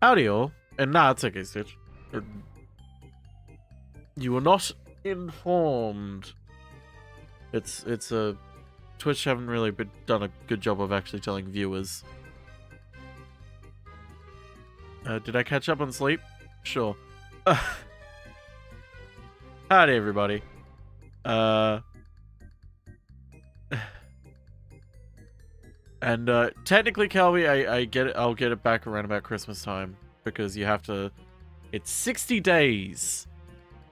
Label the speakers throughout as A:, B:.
A: Howdy all, and nah, it's okay, Stitch. You were not informed. It's a Twitch haven't really done a good job of actually telling viewers. Did I catch up on sleep? Sure. Howdy everybody. And technically, Calvi, I get it. I'll get it back around about Christmas time because you have to. It's 60 days,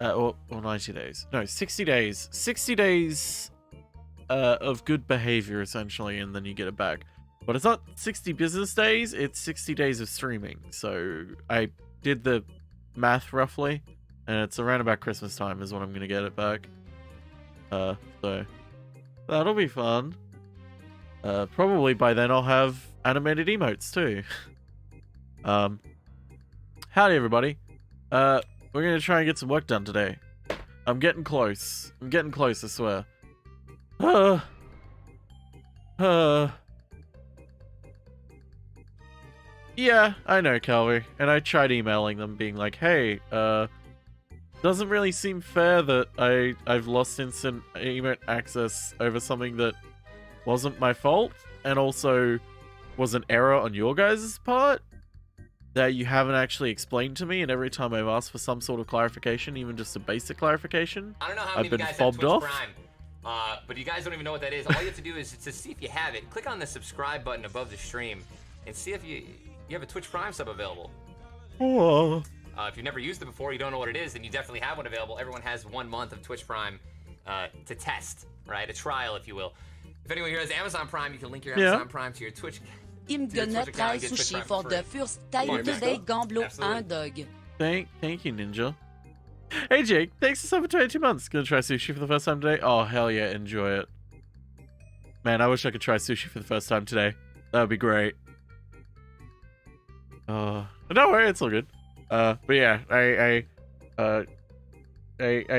A: or 90 days. No, 60 days. 60 days of good behavior essentially, and then you get it back. But it's not 60 business days. It's 60 days of streaming. So I did the math roughly, and it's around about Christmas time is when I'm gonna get it back. So that'll be fun. Probably by then I'll have animated emotes too. Howdy everybody. We're gonna try and get some work done today. I'm getting close. I'm getting close, I swear. Yeah, I know, Calvi. And I tried emailing them being like, hey, doesn't really seem fair that I've lost instant emote access over something that wasn't my fault, and also was an error on your guys' part that you haven't actually explained to me, and every time I've asked for some sort of clarification, even just a basic clarification,
B: I don't know how many
A: I've been
B: of you guys
A: fobbed
B: have Twitch
A: off.
B: Prime, but you guys don't even know what that is. All you have to do is to see if you have it, click on the subscribe button above the stream, and see if you have a Twitch Prime sub available.
A: Oh.
B: If you've never used it before, you don't know what it is, then you definitely have one available. Everyone has 1 month of Twitch Prime to test, right? A trial, if you will. If anyone here has Amazon Prime, you can link your Amazon Prime to your Twitch.
C: Il me donnait 13 sushis for the first time today, Gamblo un dog.
A: Thank you, Ninja. Hey Jake, thanks for sub for 22 months. Gonna try sushi for the first time today? Oh, hell yeah, enjoy it. Man, I wish I could try sushi for the first time today. That would be great. Don't worry, it's all good. But yeah, I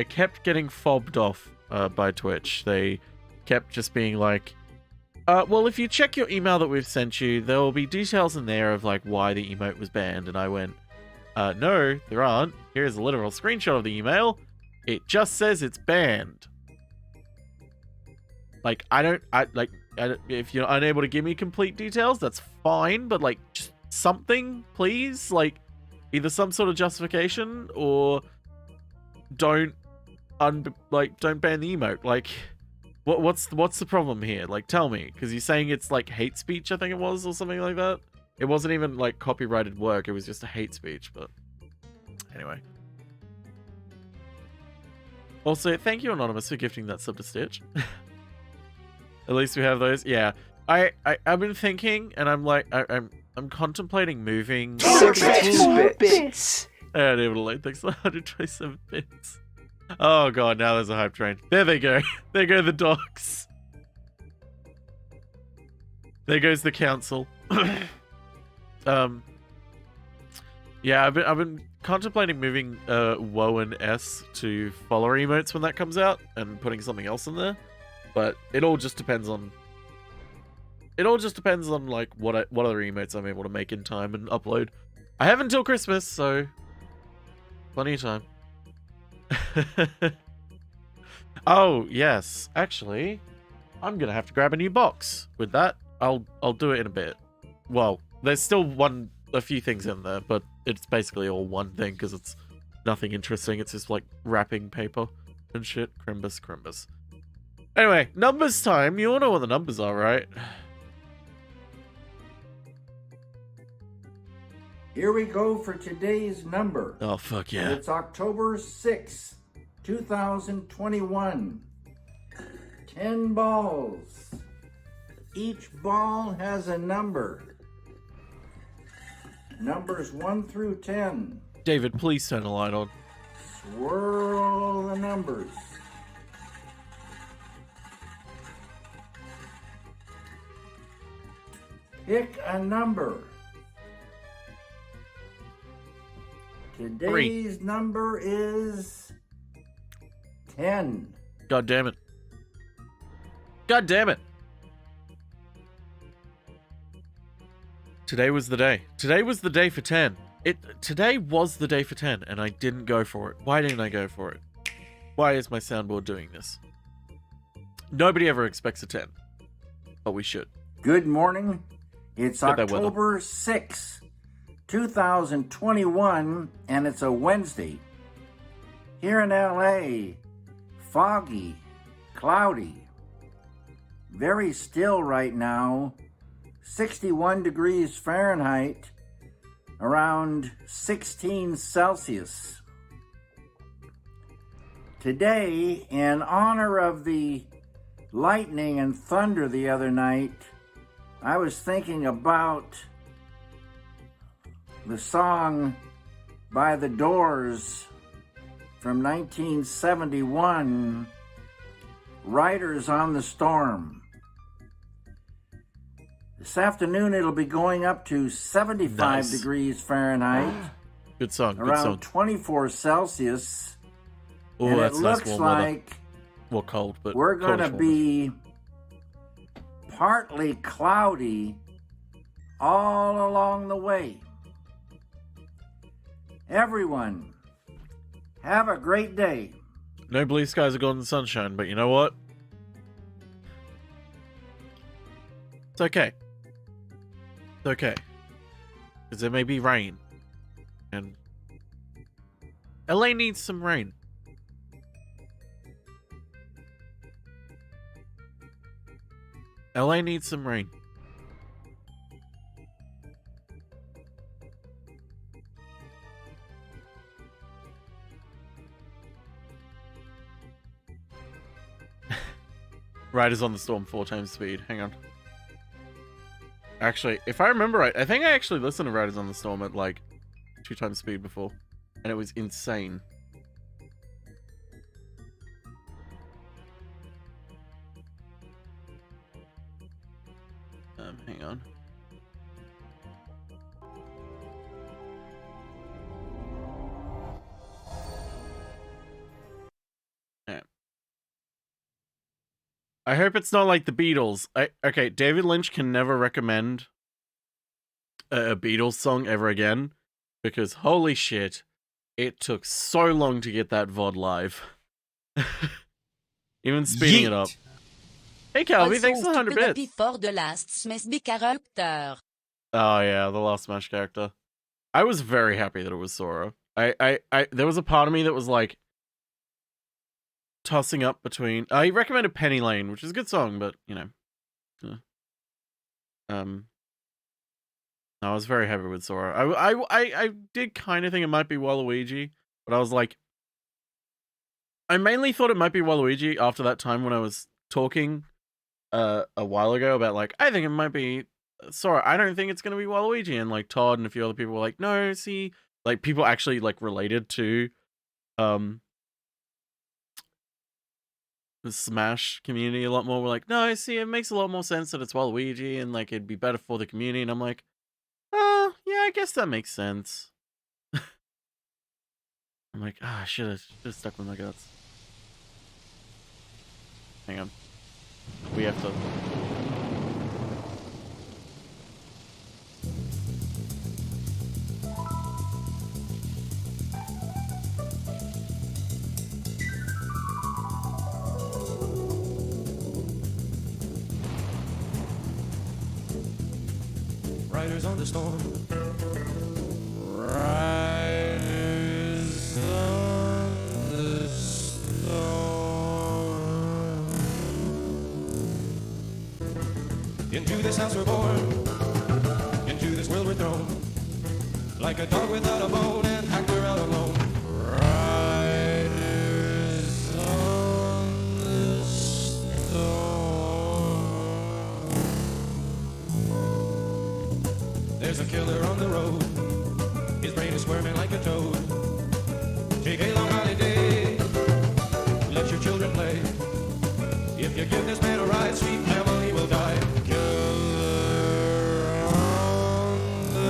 A: kept getting fobbed off by Twitch. They kept just being like, well, if you check your email that we've sent you, there will be details in there of like why the emote was banned. And I went, no, there aren't. Here's a literal screenshot of the email. It just says it's banned. Like, if you're unable to give me complete details, that's fine, but like, just something, please. Like, either some sort of justification or don't ban the emote. Like, what's the problem here? Like, tell me, because you're saying it's like hate speech, I think it was, or something like that. It wasn't even like copyrighted work, it was just a hate speech. But anyway, also thank you Anonymous for gifting that sub to Stitch. At least we have those. Yeah, I've been thinking, and I'm like, I'm contemplating moving
D: 64 bits.
A: I don't even like thanks for 127 bits. Oh god, now there's a hype train. There they go. There go the dogs. There goes the council. Yeah, I've been contemplating moving Woe and S to follower emotes when that comes out and putting something else in there. But it all just depends on like what other emotes I'm able to make in time and upload. I have until Christmas, so plenty of time. Oh yes, actually, I'm gonna have to grab a new box. With that, I'll do it in a bit. Well, there's still a few things in there, but it's basically all one thing because it's nothing interesting. It's just like wrapping paper and shit. Crimbus. Anyway, numbers time. You all know what the numbers are, right?
D: Here we go for today's number.
A: Oh, fuck yeah.
D: It's October 6th, 2021. 10 balls. Each ball has a number. Numbers 1 through 10.
A: David, please turn the light on.
D: Swirl the numbers. Pick a number. Today's number is 10.
A: God damn it. God damn it. Today was the day. Today was the day for 10. Today was the day for 10, and I didn't go for it. Why didn't I go for it? Why is my soundboard doing this? Nobody ever expects a 10, but we should.
D: Good morning. It's
A: Get that weather.
D: October 6th, 2021, and it's a Wednesday. Here in LA, foggy, cloudy, very still right now, 61 degrees Fahrenheit, around 16 Celsius. Today, in honor of the lightning and thunder the other night, I was thinking about the song by The Doors from 1971, Riders on the Storm. This afternoon it'll be going up to 75 degrees Fahrenheit.
A: Good song, good
D: around
A: song.
D: 24 Celsius.
A: Oh,
D: and
A: that's
D: it
A: nice
D: looks
A: warm
D: like
A: weather. Well, cold, but
D: we're going to
A: coldish
D: be partly cloudy all along the way. Everyone, have a great day.
A: No blue skies or golden sunshine, but you know what? It's okay. It's okay. Because there may be rain. And LA needs some rain. LA needs some rain. Riders on the Storm 4 times speed. Hang on. Actually, if I remember right, I think I actually listened to Riders on the Storm at like 2 times speed before. And it was insane. Hang on. Yeah. I hope it's not like the Beatles. Okay, David Lynch can never recommend a Beatles song ever again, because holy shit, it took so long to get that VOD live. Even speeding it up. Hey Calvi, thanks for the 100 bits. Oh yeah, the last Smash character. I was very happy that it was Sora. There was a part of me that was like tossing up between. I recommended Penny Lane, which is a good song, but you know, I was very happy with Sora. I did kind of think it might be Waluigi, but I was like, I mainly thought it might be Waluigi after that time when I was talking a while ago about like, I think it might be Sora. I don't think it's gonna be Waluigi, and like Todd and a few other people were like, no, see, like people actually like related to the Smash community a lot more. We're like, no, see, it makes a lot more sense that it's Waluigi, and like it'd be better for the community. And I'm like, yeah, I guess that makes sense. I'm like, I should have stuck with my guts. Hang on. We have to.
E: Riders on the storm. Riders on the storm. Into this house we're born, into this world we're thrown, like a dog without a bone and hacked we're out alone. Riders on the storm. There's a killer on the road, his brain is squirming like a toad. Take a long holiday, let your children play. If you give this man a ride, sweet family will die. Killer on the road.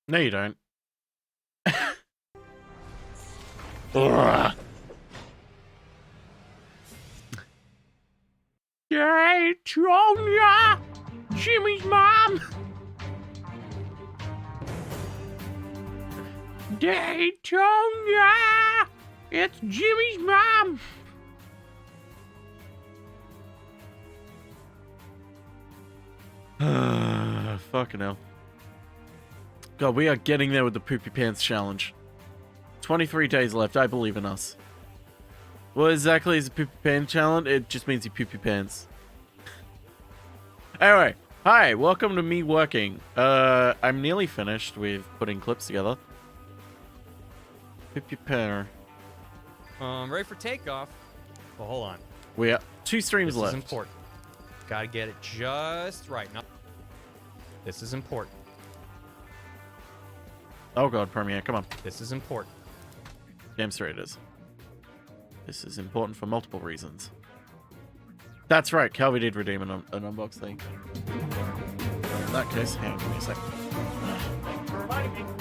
A: No, you don't. Ugh. Daytona! Jimmy's mom! Daytona! It's Jimmy's mom! Fucking hell. God, we are getting there with the Poopy Pants Challenge. 23 days left, I believe in us. What exactly is a Poopy Pants Challenge? It just means you poop your pants. Anyway, hi, welcome to me working. I'm nearly finished with putting clips together. Poopy Pants.
F: Ready for takeoff. Well, hold on.
A: We have 2 streams
F: This
A: left.
F: is important. Gotta get it just right. No. This is important.
A: Oh god, Premiere, come on.
F: This is important.
A: Damn straight it is. This is important for multiple reasons. That's right, Calvi did redeem an unbox thing. In that case, hang on, give me a sec. Thanks for reminding me.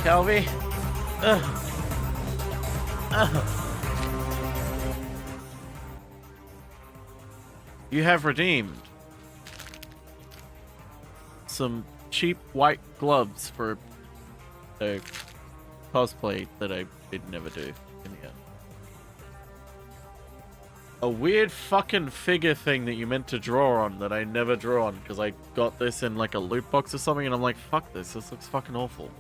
A: Calvi. You have redeemed some cheap white gloves for a cosplay that I did never do in the end. A weird fucking figure thing that you meant to draw on that I never drew on because I got this in like a loot box or something and I'm like, fuck this looks fucking awful.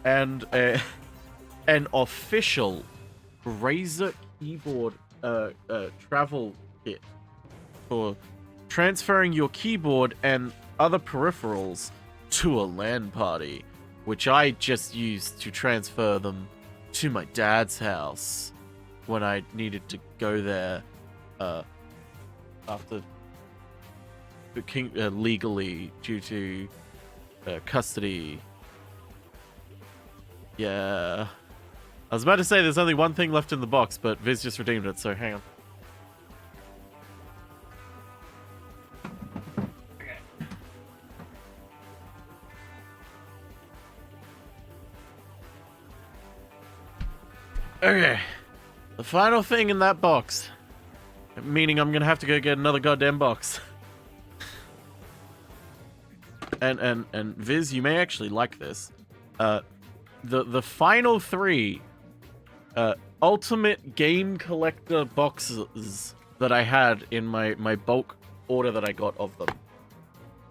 A: And an official Razer keyboard travel kit for transferring your keyboard and other peripherals to a LAN party, which I just used to transfer them to my dad's house when I needed to go there after legally due to custody. Yeah. I was about to say there's only one thing left in the box, but Viz just redeemed it, so hang on. Okay. The final thing in that box. Meaning I'm gonna have to go get another goddamn box. And Viz, you may actually like this. The final 3 ultimate game collector boxes that I had in my bulk order that I got of them.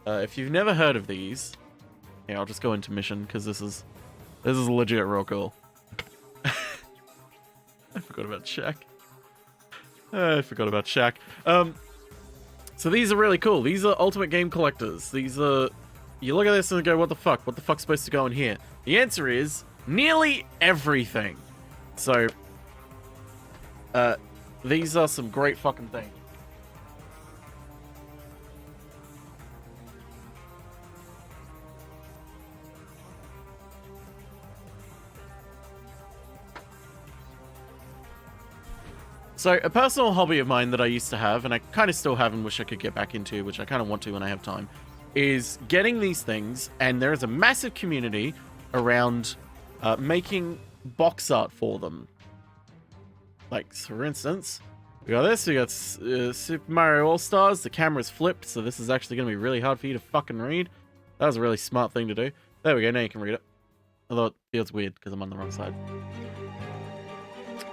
A: If you've never heard of these, yeah, I'll just go into mission because this is legit real cool. I forgot about Shaq. So these are really cool. These are ultimate game collectors. These are, you look at this and go, what the fuck? What the fuck's supposed to go in here? The answer is nearly everything. So, these are some great fucking things. So, a personal hobby of mine that I used to have, and I kind of still have and wish I could get back into, which I kind of want to when I have time, is getting these things, and there is a massive community around making box art for them. Like, for instance, we got this, we got Super Mario All-Stars, the camera's flipped, so this is actually going to be really hard for you to fucking read. That was a really smart thing to do. There we go, now you can read it. Although it feels weird because I'm on the wrong side.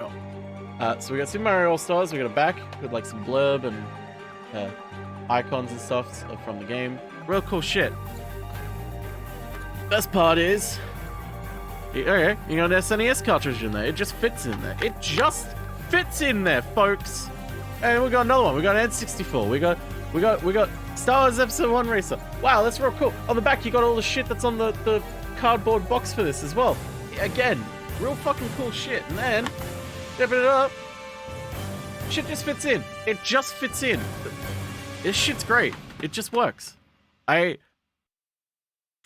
A: Oh. So we got Super Mario All-Stars, we got a back with like some blurb and icons and stuff from the game. Real cool shit. Best part is, okay, you got an SNES cartridge in there. It just fits in there. It just fits in there, folks. And we got another one. We got an N64. We got Star Wars Episode 1 Racer. Wow, that's real cool. On the back, you got all the shit that's on the cardboard box for this as well. Again, real fucking cool shit. And then, stepping it up, shit just fits in. It just fits in. This shit's great. it just works. I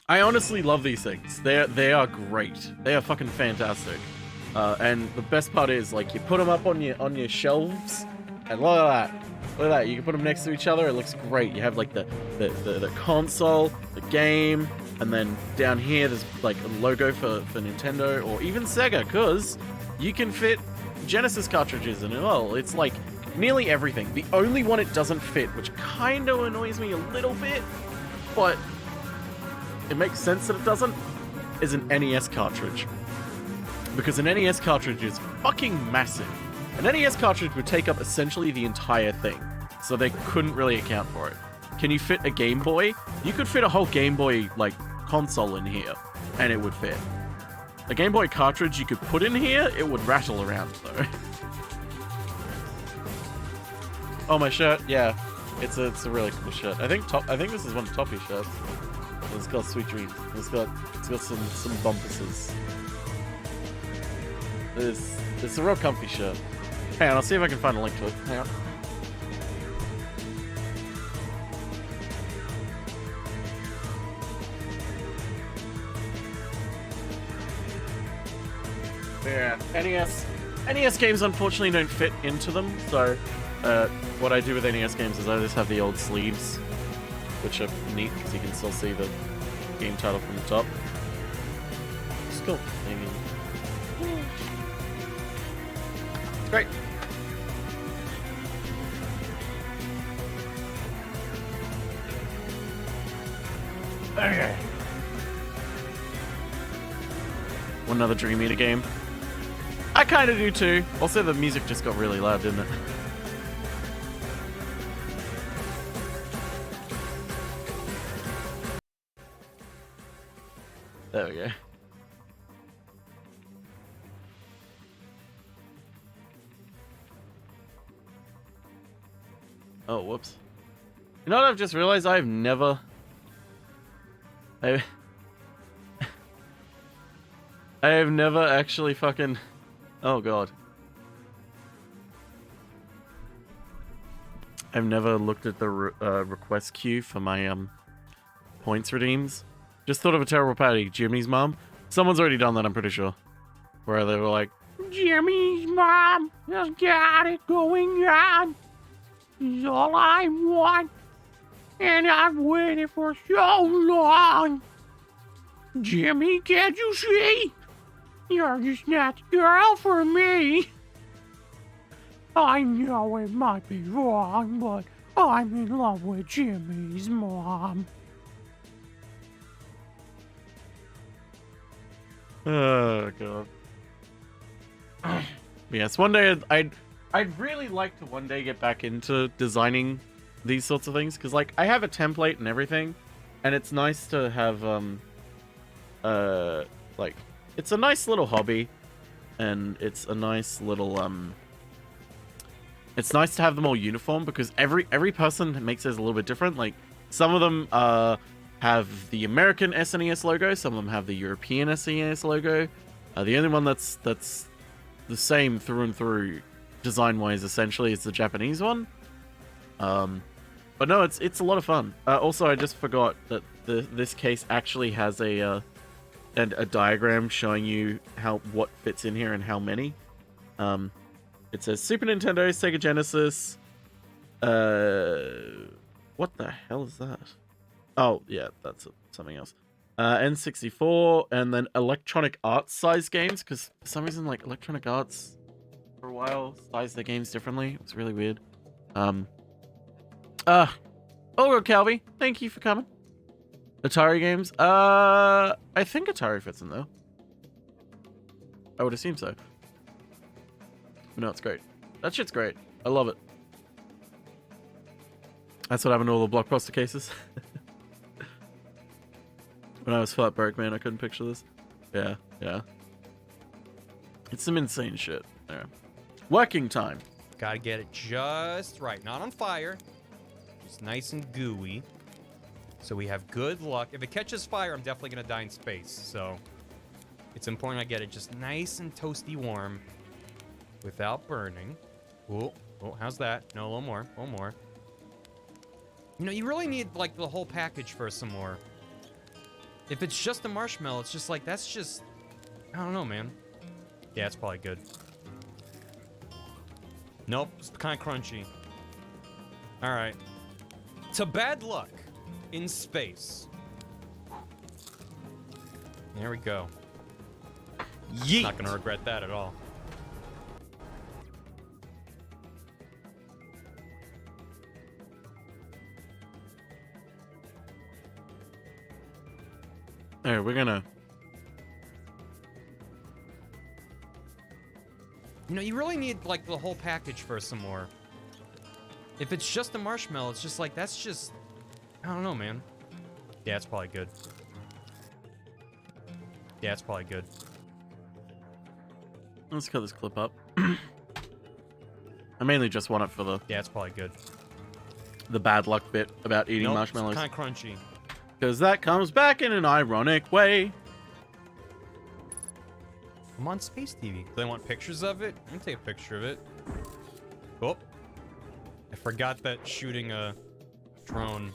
A: honestly love these things. They are great. They are fucking fantastic. And the best part is, like, you put them up on your shelves, and look at that. Look at that. You can put them next to each other. It looks great. You have like the console, the game, and then down here there's like a logo for Nintendo or even Sega, because you can fit Genesis cartridges in it. Well, it's like nearly everything. The only one it doesn't fit, which kind of annoys me a little bit, but it makes sense that it doesn't, is an NES cartridge. Because an NES cartridge is fucking massive. An NES cartridge would take up essentially the entire thing, so they couldn't really account for it. Can you fit a Game Boy? You could fit a whole Game Boy, like, console in here, and it would fit. A Game Boy cartridge you could put in here, it would rattle around, though. Oh, my shirt? Yeah. It's a really cool shirt. I think this is one of Toppy's shirts. It's got Sweet Dreams. It's got some bumpuses. It's a real comfy shirt. Hang on, I'll see if I can find a link to it. Hang on. Yeah, NES games unfortunately don't fit into them, so what I do with NES games is I just have the old sleeves, which are neat because you can still see the game title from the top. It's cool. Great. Okay. One another Dream Eater game. I kind of do too. Also, the music just got really loud, didn't it? There we go. Oh, whoops. You know what I've just realized? I have never actually fucking... Oh, God. I've never looked at the request queue for my points redeems. Just thought of a terrible parody. Jimmy's mom. Someone's already done that, I'm pretty sure. Where they were like, Jimmy's mom has got it going on. Is all I want. And I've waited for so long. Jimmy, can't you see? You're just not the girl for me. I know it might be wrong, but I'm in love with Jimmy's mom. Oh, God. Yes, one day I'd really like to one day get back into designing these sorts of things, because, like, I have a template and everything, and it's nice to have, like, it's a nice little hobby, and it's a nice little, it's nice to have them all uniform, because every person makes theirs a little bit different. Like, some of them, have the American SNES logo, some of them have the European SNES logo. The only one that's the same through and through, design-wise, essentially, is the Japanese one. But no, it's a lot of fun. Also, I just forgot that this case actually has a diagram showing you what fits in here and how many. It says Super Nintendo, Sega Genesis. What the hell is that? Oh, yeah, that's something else. N64, and then Electronic Arts size games, because for some reason, like, Electronic Arts, for a while, sized their games differently. It was really weird. Olga Calvi, thank you for coming. Atari games? I think Atari fits in, though. I would assume so. But no, it's great. That shit's great. I love it. That's what happened to all the Blockbuster cases. When I was flat broke, man, I couldn't picture this. Yeah. It's some insane shit. Yeah. Working time.
F: Gotta get it just right. Not on fire. Just nice and gooey. So we have good luck. If it catches fire, I'm definitely gonna die in space. So it's important I get it just nice and toasty warm without burning. Oh, how's that? No, a little more. You know, you really need, like, the whole package for some more. If it's just a marshmallow, it's just like, that's just... I don't know, man. Yeah, it's probably good. Nope, it's kind of crunchy. Alright. To bad luck in space. There we go.
A: Yeet.
F: Not gonna regret that at all.
A: Alright, we're gonna...
F: You know, you really need, like, the whole package for some more. If it's just a marshmallow, it's just like, that's just... I don't know, man. Yeah, it's probably good. Yeah, it's probably good.
A: Let's cut this clip up. I mainly just want it for the...
F: Yeah, it's probably good.
A: The bad luck bit about eating
F: Nope,
A: marshmallows.
F: It's kind of crunchy.
A: Because that comes back in an ironic way.
F: I'm on Space TV. Do they want pictures of it? I'm gonna take a picture of it. Oh. I forgot that shooting a drone.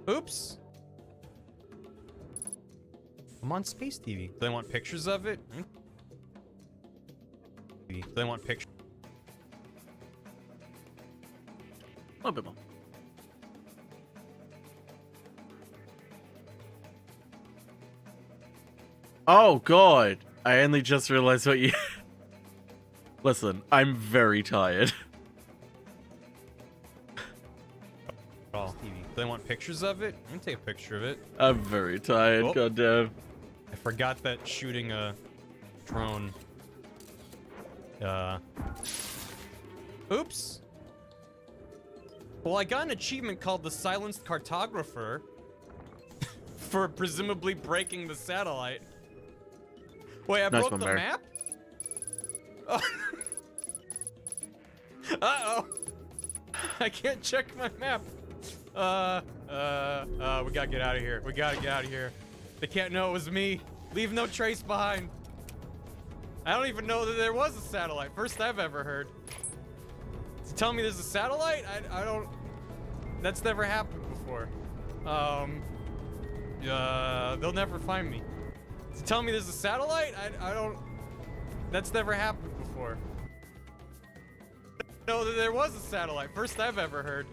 F: Oops. I'm on Space TV. Do they want pictures of it? Do they want pictures?
A: A little bit more. Oh, God. I only just realized what you... Listen, I'm very tired.
F: Oh, TV. Do they want pictures of it? I'm gonna take a picture of it.
A: I'm very tired,
F: Oh.
A: goddamn.
F: I forgot that shooting a drone. Oops. Well, I got an achievement called the Silenced Cartographer for presumably breaking the satellite. Wait, I
A: Nice
F: broke
A: one,
F: the
A: Barry.
F: map? Oh. Uh-oh. I can't check my map. We gotta get out of here. We gotta get out of here. They can't know it was me. Leave no trace behind. I don't even know that there was a satellite. First I've ever heard. So tell me there's a satellite? I don't... That's never happened before. They'll never find me. So tell me there's a satellite? I don't... That's never happened before. Know that there was a satellite. First I've ever heard.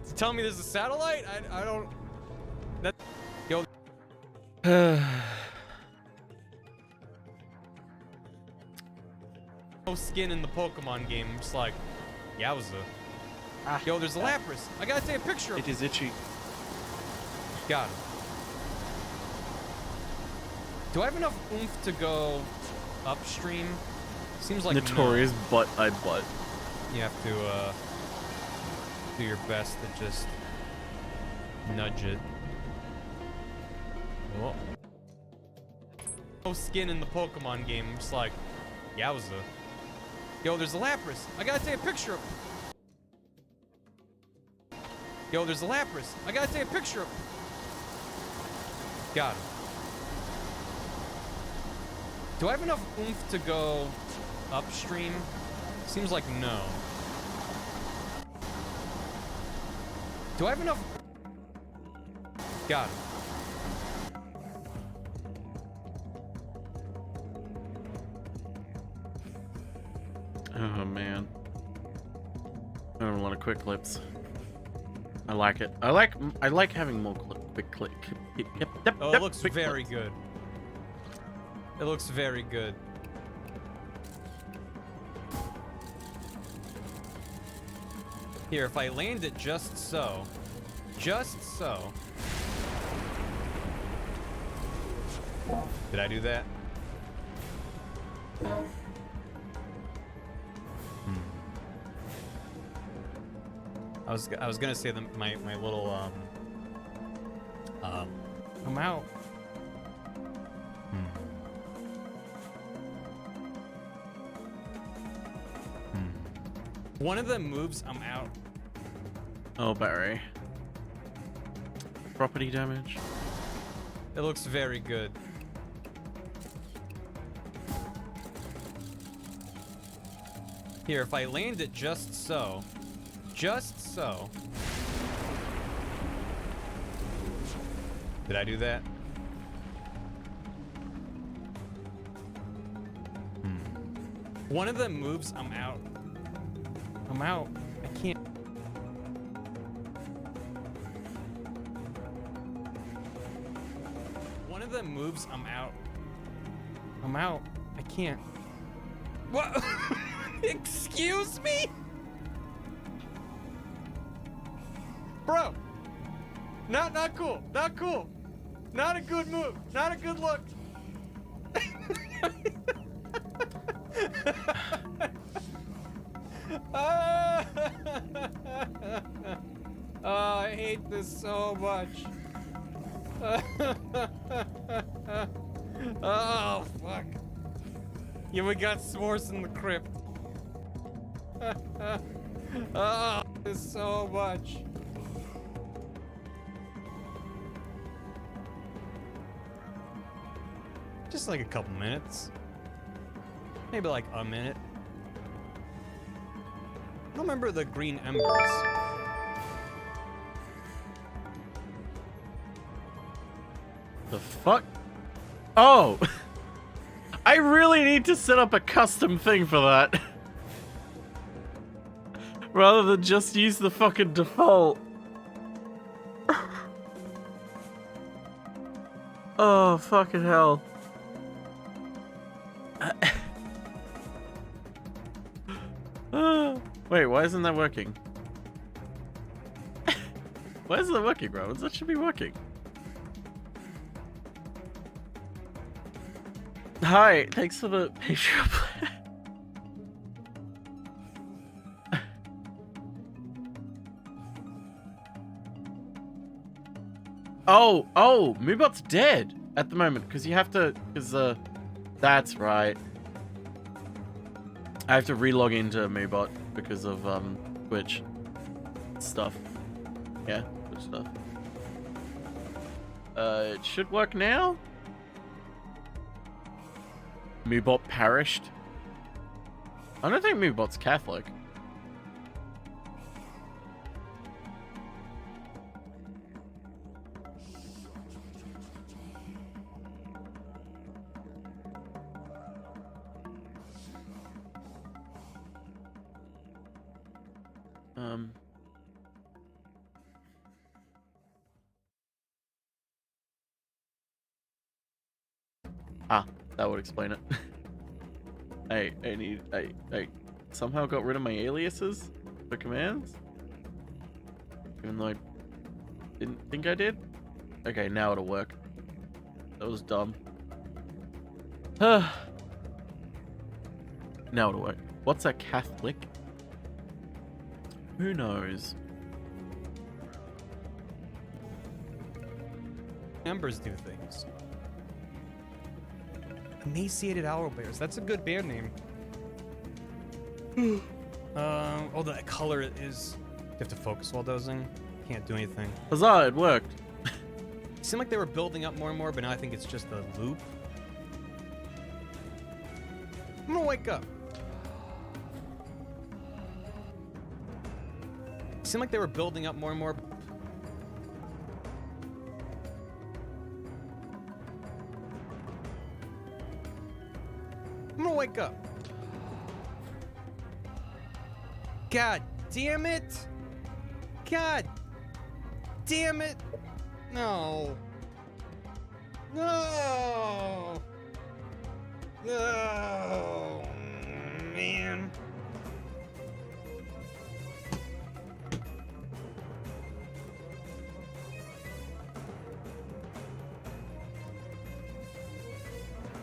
F: So tell me there's a satellite? I don't... That... Yo... No skin in the Pokemon game. I'm just like, yowza. Yo, there's a Lapras. I gotta take a picture of
A: It is itchy.
F: Got him. Do I have enough oomph to go upstream? Seems like
A: Notorious butt I butt.
F: no. You have to do your best to just nudge it. Oh. No skin in the Pokemon game. I'm just like, yowza. Yo, there's a Lapras. I gotta take a picture of Yo, there's a Lapras. I gotta take a picture of Got him. Do I have enough oomph to go upstream? Seems like no. Do I have enough? Got him.
A: Oh, man. I don't want a lot of quick clips. I like it. I like having more quick clip.
F: Oh, it looks very good. It looks very good. Here, if I land it just so. Just so. Did I do that? I was gonna say my little I'm out. One of the moves, I'm out.
A: Oh, Barry. Property damage.
F: It looks very good. Here, if I land it just so. Just so. Did I do that? One of them moves, I'm out. I'm out. I can't. One of them moves, I'm out. I'm out. I can't. What? Excuse me? Bro. Not cool. Not cool. Not a good move. Not a good look. Oh, I hate this so much. Oh, fuck. Yeah, we got s'mores in the crypt. Oh, this so much. Just like a couple minutes. Maybe like a minute. I don't remember the green embers.
A: The fuck? Oh! I really need to set up a custom thing for that. Rather than just use the fucking default. Oh, fucking hell. Wait, why isn't that working? Why isn't that working, bro? That should be working. Hi, thanks for the Patreon plan. Oh, Moobot's dead at the moment because you have to, that's right. I have to relog into Moobot because of Twitch stuff. Yeah, Twitch stuff. It should work now. Moobot perished. I don't think Moobot's Catholic. That would explain it. I somehow got rid of my aliases for commands. Even though I didn't think I did. Okay, now it'll work. That was dumb. Now it'll work. What's a Catholic? Who knows?
F: Embers do things. Emaciated Owlbears. That's a good band name. Oh, the color is... You have to focus while dozing. Can't do anything.
A: Huzzah, it worked.
F: It seemed like they were building up more and more, but now I think it's just a loop. I'm gonna wake up. It seemed like they were building up more and more. I'm gonna wake up. God damn it! God damn it! No! No! No! Man!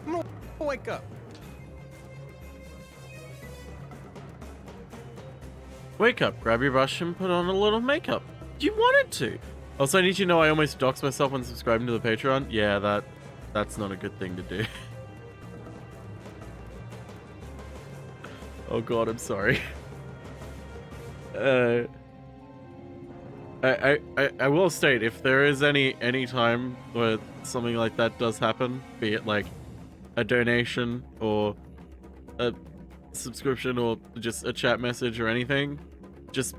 F: I'm gonna wake up.
A: Wake up, grab your brush and put on a little makeup. You wanted to. Also, I need you to know I almost doxed myself when subscribing to the Patreon. Yeah, that's not a good thing to do. Oh god, I'm sorry. I will state, if there is any time where something like that does happen, be it like a donation or subscription or just a chat message or anything, just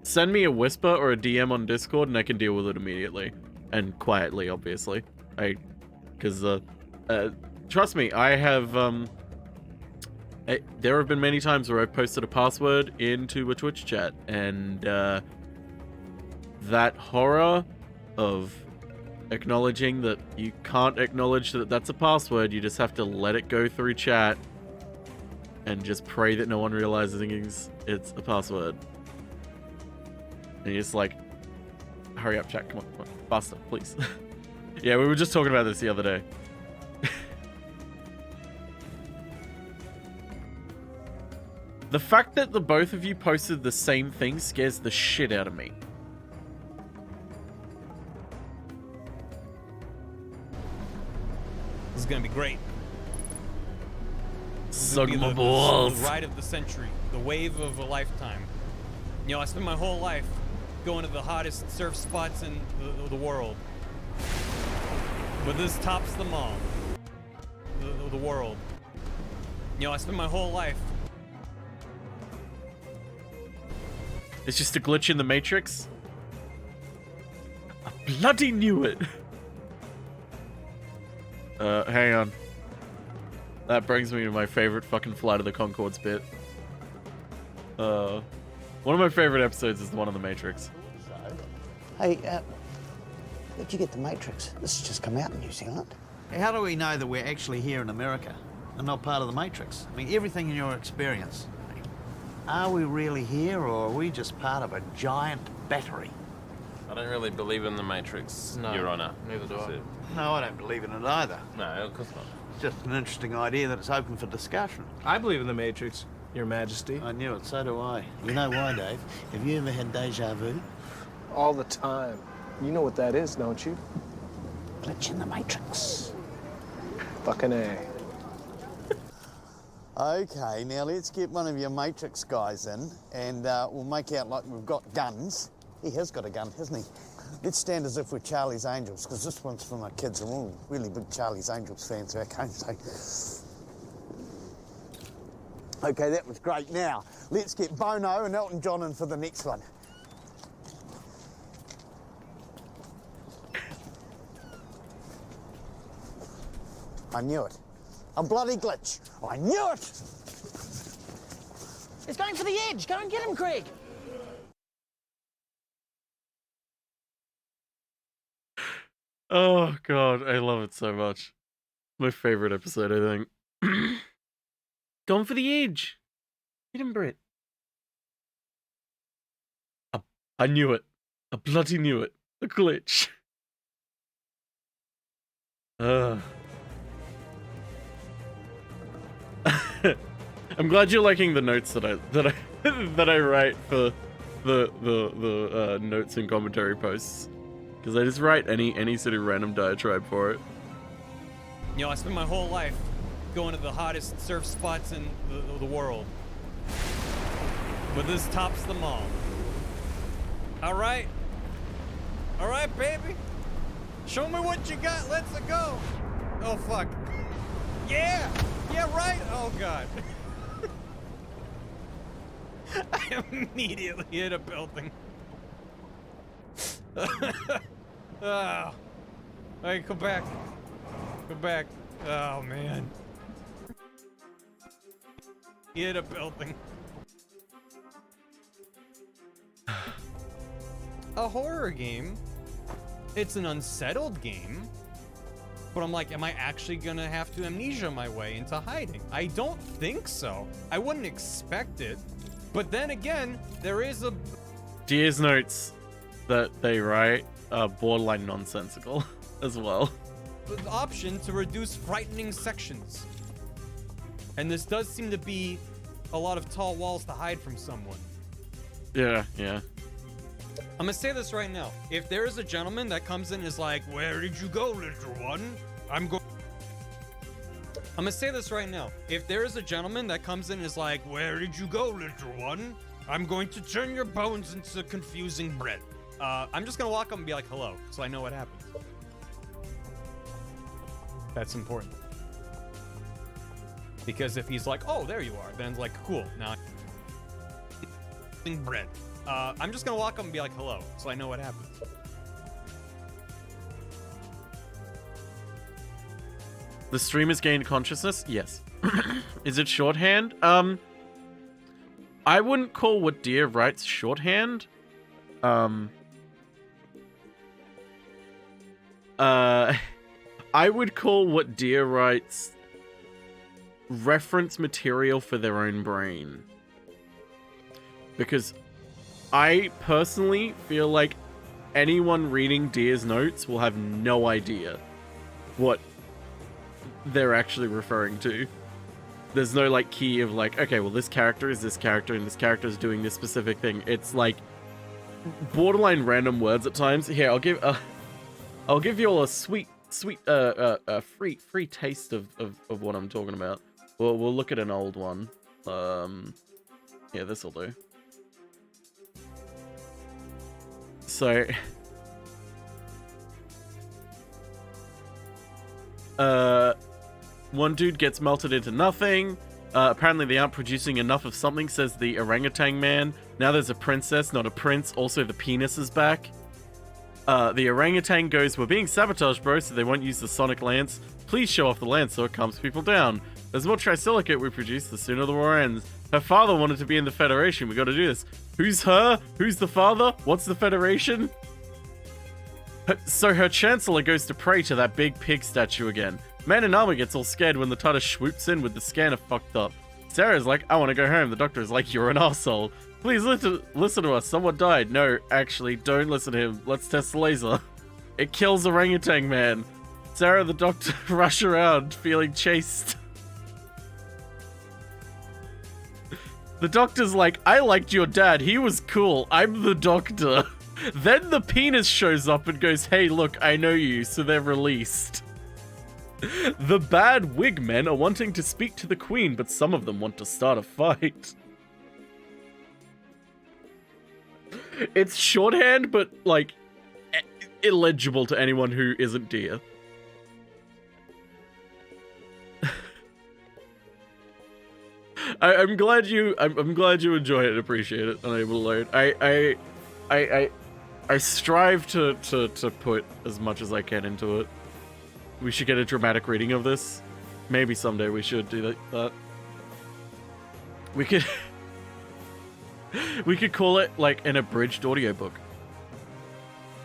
A: send me a whisper or a DM on Discord and I can deal with it immediately. And quietly, obviously. Because, trust me, I have, there have been many times where I've posted a password into a Twitch chat, and, that horror of acknowledging that you can't acknowledge that that's a password, you just have to let it go through chat and just pray that no one realizes it's a password. And you're just like, hurry up, chat, come on, faster, please. Yeah, we were just talking about this the other day. The fact that the both of you posted the same thing scares the shit out of me.
F: This is gonna be great.
A: Suck my balls.
F: The ride of the century, the wave of a lifetime. You know, I spent my whole life going to the hottest surf spots in the world. But this tops them all. The world. You know, I spent my whole life.
A: It's just a glitch in the Matrix. I bloody knew it. Hang on. That brings me to my favorite fucking Flight of the Conchords bit. One of my favorite episodes is the one on the Matrix.
G: Hey, where'd you get the Matrix? This has just come out in New Zealand.
H: How do we know that we're actually here in America and not part of the Matrix? I mean, everything in your experience. Are we really here, or are we just part of a giant battery?
I: I don't really believe in the Matrix, Your Honor.
J: Neither do I.
H: No, I don't believe in it either.
I: No, of course not.
H: It's just an interesting idea that it's open for discussion.
J: I believe in the Matrix, Your Majesty.
H: I knew it, so do I. You know why, Dave? Have you ever had deja vu?
J: All the time. You know what that is, don't you?
G: Glitch in the Matrix.
J: Fucking A.
G: Okay, now let's get one of your Matrix guys in, and we'll make out like we've got guns. He has got a gun, hasn't he? Let's stand as if we're Charlie's Angels, because this one's for my kids. We're all really big Charlie's Angels fans back home, so... Okay, that was great. Now, let's get Bono and Elton John in for the next one. I knew it. A bloody glitch. I knew it!
K: He's going for the edge. Go and get him, Craig.
A: Oh god, I love it so much. My favorite episode, I think. Going for the edge. Get him, Brett. I knew it. I bloody knew it. A glitch. I'm glad you're liking the notes that I write for the notes and commentary posts, because I just write any sort of random diatribe for it.
F: You know, I spent my whole life going to the hottest surf spots in the world. But this tops them all. All right, baby. Show me what you got. Let's go. Oh fuck. Yeah, right. Oh god. I immediately hit a building. Oh. Hey, come back. Come back. Oh man. Hit a building. A horror game. It's an unsettled game. But I'm like, am I actually gonna have to amnesia my way into hiding? I don't think so. I wouldn't expect it. But then again, there is a...
A: Deer's notes that they write are borderline nonsensical as well.
F: The option to reduce frightening sections. And this does seem to be a lot of tall walls to hide from someone.
A: Yeah.
F: I'm gonna say this right now. If there is a gentleman that comes in and is like, where did you go, little one? I'm gonna say this right now. If there is a gentleman that comes in and is like, where did you go, little one? I'm going to turn your bones into confusing bread. I'm just gonna walk up and be like, hello, so I know what happened. That's important. Because if he's like, oh, there you are, then it's like, cool. Now I'm bread. I'm just gonna walk up and be like, hello, so I know what happens.
A: The streamer's gained consciousness? Yes. Is it shorthand? I wouldn't call what Deer writes shorthand. I would call what Deer writes reference material for their own brain. Because I personally feel like anyone reading Deer's notes will have no idea what they're actually referring to. There's no like key of like, okay, well this character is this character and this character is doing this specific thing. It's like borderline random words at times. Here, I'll give you all a sweet free taste of what I'm talking about. We'll look at an old one. Yeah, this'll do. So one dude gets melted into nothing. Apparently they aren't producing enough of something, says the orangutan man. Now there's a princess, not a prince. Also, the penis is back. The orangutan goes, we're being sabotaged, bro, so they won't use the sonic lance. Please show off the lance so it calms people down. There's more trisilicate we produce, the sooner the war ends. Her father wanted to be in the Federation. We gotta do this. Who's her? Who's the father? What's the Federation? So her Chancellor goes to pray to that big pig statue again. Man in armor gets all scared when the TARDIS swoops in with the scanner fucked up. Sarah's like, I want to go home. The doctor is like, you're an asshole. Please listen to us. Someone died. No, actually, don't listen to him. Let's test the laser. It kills orangutan man. Sarah, the doctor, rush around, feeling chased. The doctor's like, I liked your dad. He was cool. I'm the doctor. Then the penis shows up and goes, hey, look, I know you. So they're released. The bad wig men are wanting to speak to the queen, but some of them want to start a fight. It's shorthand, but, like, illegible to anyone who isn't Deer. I'm glad you enjoy it and appreciate it, Unable to Load. I strive to put as much as I can into it. We should get a dramatic reading of this. Maybe someday we should do that. We could we could call it like an abridged audiobook.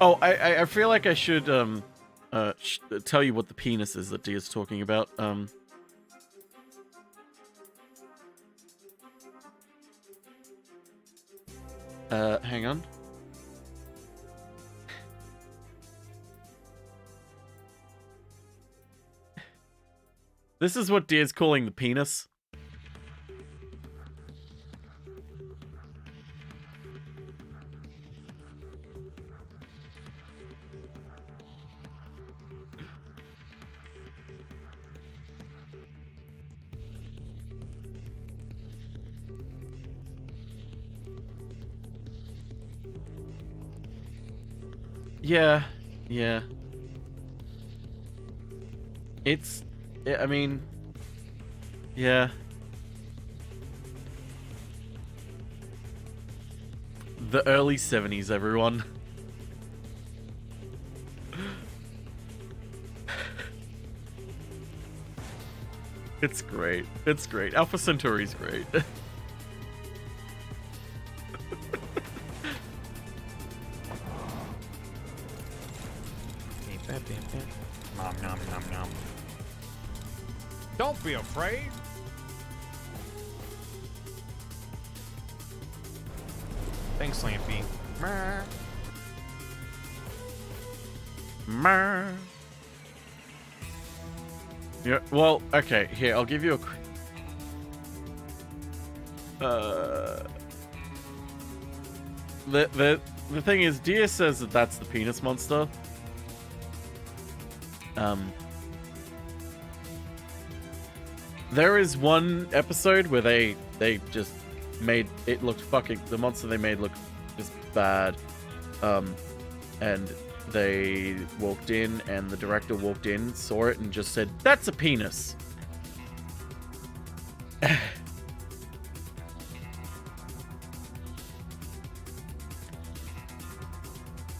A: Oh, I feel like I should tell you what the penis is that Dee is talking about. Hang on. This is what Deer's calling the penis. Yeah. I mean, yeah. The early 70s, everyone. It's great. It's great. Alpha Centauri's great.
F: Nom nom nom nom. Don't be afraid. Thanks, Lampy. Mer.
A: Mer. Yeah, well, okay, here, I'll give you a quick... The thing is, Dia says that that's the penis monster. There is one episode where they just made it look fucking... The monster they made looked just bad. And they walked in, and the director walked in, saw it, and just said, "That's a penis."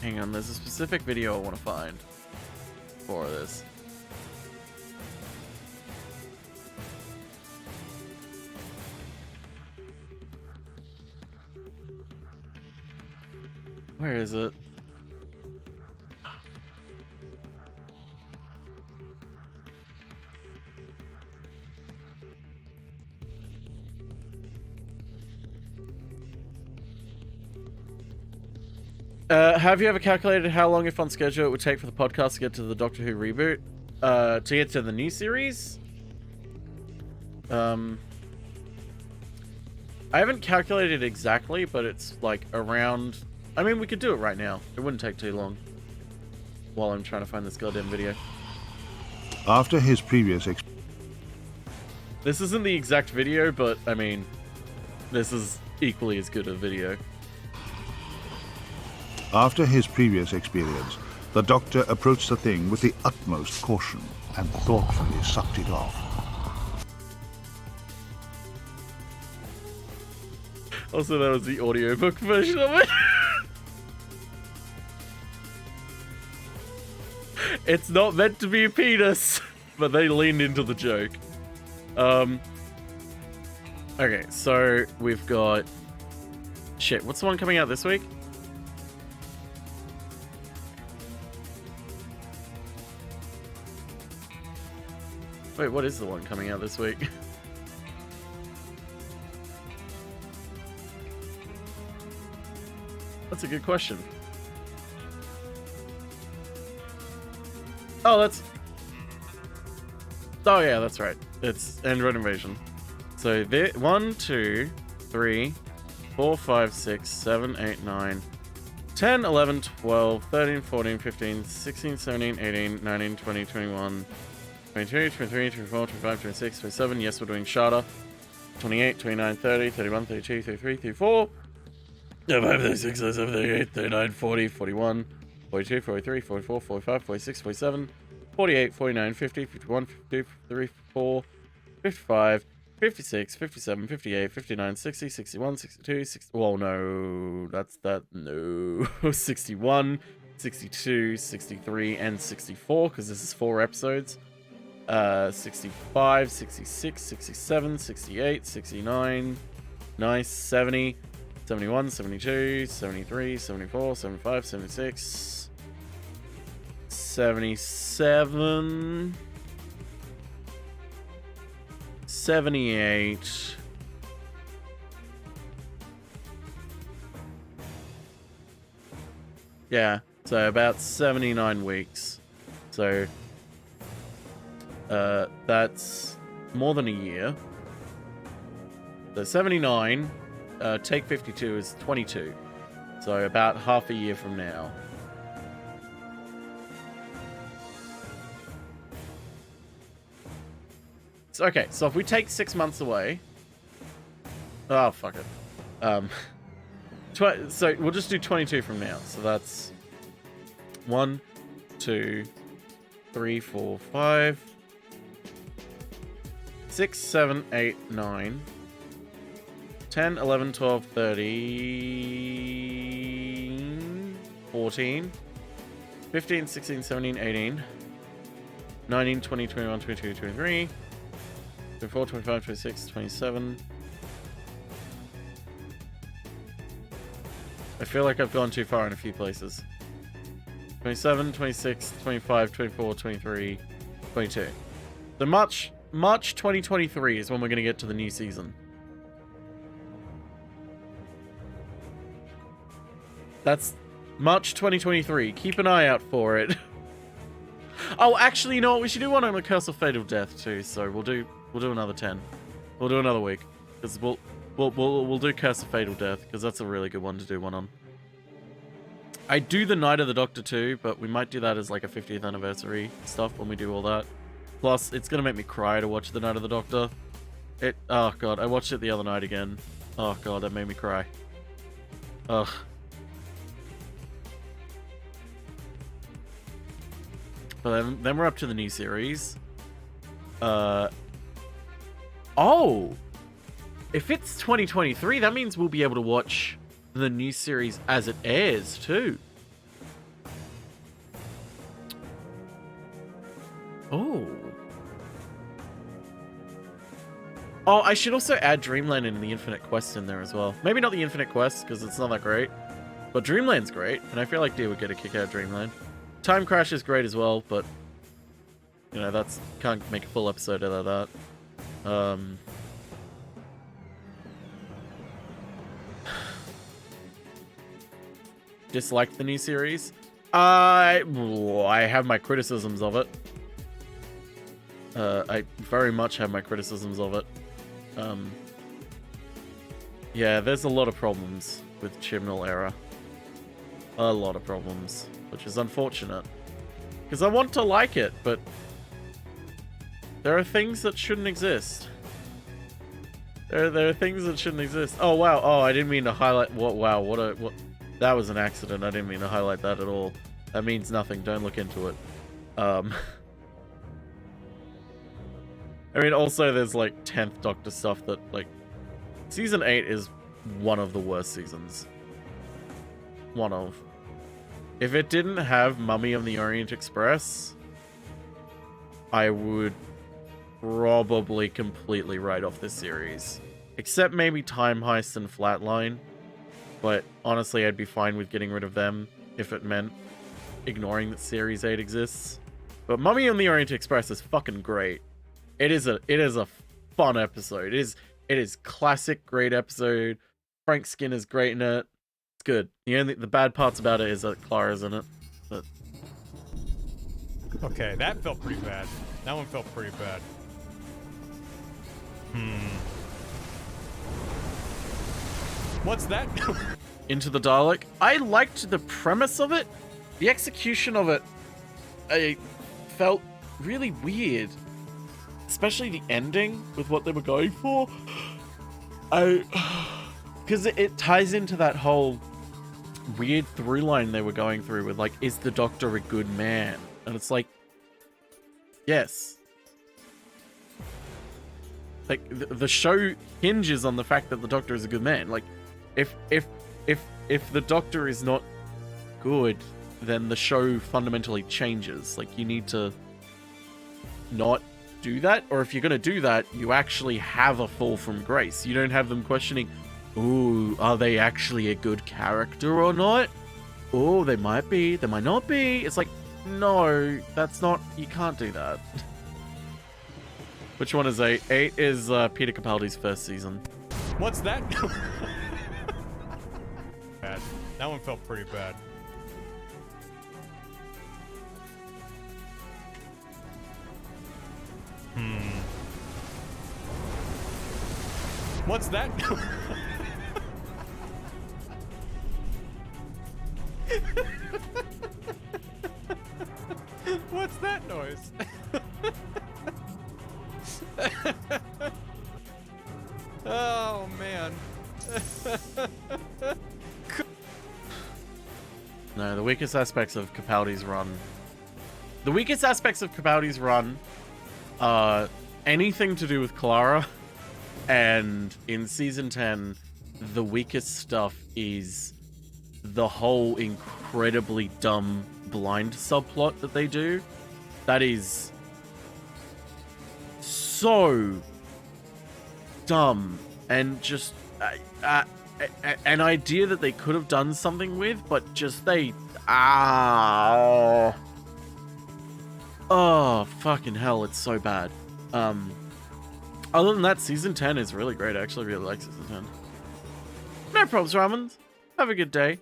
A: Hang on, there's a specific video I want to find for this. Where is it? Have you ever calculated how long, if on schedule, it would take for the podcast to get to the Doctor Who reboot? To get to the new series? I haven't calculated exactly, but it's like around... I mean, we could do it right now. It wouldn't take too long. While I'm trying to find this goddamn video.
L: After his previous
A: This isn't the exact video, but, I mean, this is equally as good a video.
L: After his previous experience, the Doctor approached the thing with the utmost caution and thoughtfully sucked it off.
A: Also, that was the audiobook version of it. It's not meant to be a penis, but they leaned into the joke. Okay, so we've got... Shit, what's the one coming out this week? Wait, what is the one coming out this week? That's a good question. Oh, that's... Oh, yeah, that's right. It's Android Invasion. So, 1, 2, 3, 4, 5, 6, 7, 8, 9, 10, 11, 12, 13, 14, 15, 16, 17, 18, 19, 20, 21, 22, 23, 24, 25, 26, 27. Yes, we're doing Shada. 28, 29, 30, 31, 32, 33, 34. 35, 36, 37, 38, 39, 40, 41, 42, 43, 44, 45, 46, 47, 48, 49, 50, 51, 52, 53, 54, 55, 56, 57, 58, 59, 60, 61, 62, 60. Well, no, that's that. No. 61, 62, 63, and 64, because this is 4 episodes. 65, 66, 67, 68, 69, nice, 70, 71, 72, 73, 74, 75, 76, 77, 78, yeah, so about 79 weeks. So that's more than a year. So 79, take 52 is 22. So about half a year from now. So, okay, so if we take 6 months away... Oh, fuck it. So we'll just do 22 from now. So that's 1, 2, 3, 4, 5... 6, 7, 8, 9, 10, 11, 12, 13, 14, 15, 16, 17, 18, 19, 20, 21, 22, 23, 24, 25, 26, 27. I feel like I've gone too far in a few places. 27, 26, 25, 24, 23, 22. So March 2023 is when we're going to get to the new season. That's March 2023. Keep an eye out for it. Oh, actually, you know what? We should do one on the Curse of Fatal Death too. So we'll do another 10. We'll do another week because we'll do Curse of Fatal Death because that's a really good one to do one on. I do the Night of the Doctor too, but we might do that as like a 50th anniversary stuff when we do all that. Plus, it's gonna make me cry to watch The Night of the Doctor. Oh god, I watched it the other night again. Oh god, that made me cry. Ugh. But then we're up to the new series. Oh! if it's 2023, that means we'll be able to watch the new series as it airs too. Oh. Oh, I should also add Dreamland and the Infinite Quest in there as well. Maybe not the Infinite Quest, because it's not that great. But Dreamland's great, and I feel like Dee would get a kick out of Dreamland. Time Crash is great as well, but... You know, that's... Can't make a full episode out of that. Disliked the new series? I have my criticisms of it. I very much have my criticisms of it. Yeah, there's a lot of problems with Chibnall era. A lot of problems, which is unfortunate. Because I want to like it, but there are things that shouldn't exist. There are things that shouldn't exist. Oh wow! Oh, I didn't mean to highlight. Wow! What? That was an accident. I didn't mean to highlight that at all. That means nothing. Don't look into it. I mean, also there's like 10th Doctor stuff that like season 8 is one of the worst seasons. One of. If it didn't have Mummy of the Orient Express, I would probably completely write off this series. Except maybe Time Heist and Flatline. But honestly, I'd be fine with getting rid of them if it meant ignoring that Series 8 exists. But Mummy on the Orient Express is fucking great. It is a fun episode. It is classic great episode. Frank Skinner's great in it. It's good. The bad parts about it is that Clara's in it. But...
F: Okay, that felt pretty bad. That one felt pretty bad. What's that?
A: Into the Dalek. I liked the premise of it. The execution of it, I felt really weird. Especially the ending with what they were going for. Because it ties into that whole weird through line they were going through with like, is the Doctor a good man? And it's like, yes. Like the show hinges on the fact that the Doctor is a good man. Like, if the Doctor is not good, then the show fundamentally changes. Like, you need to not do that, or if you're gonna do that, you actually have a fall from grace. You don't have them questioning, ooh, are they actually a good character or not? Oh, they might be, they might not be. It's like, no, that's not, you can't do that. Which one is 8? 8 is Peter Capaldi's first season.
F: What's that? Bad. That one felt pretty bad. What's that? What's that noise? Oh, man.
A: No, the weakest aspects of Capaldi's run. The weakest aspects of Capaldi's run are anything to do with Clara. And in season 10, the weakest stuff is the whole incredibly dumb blind subplot that they do. That is so dumb and just an idea that they could have done something with, but just oh, fucking hell, it's so bad. Other than that, season 10 is really great. I actually really like season 10. No problems, Ramons. Have a good day.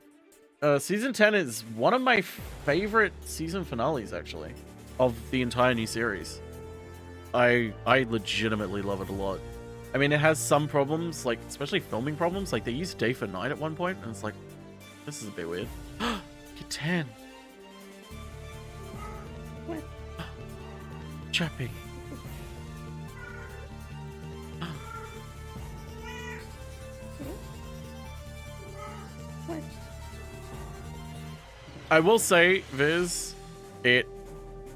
A: Season 10 is one of my favorite season finales, actually, of the entire new series. I legitimately love it a lot. I mean, it has some problems, like, especially filming problems. Like, they use day for night at one point, and it's like, this is a bit weird. Get 10. What? Chappy. I will say, Viz, it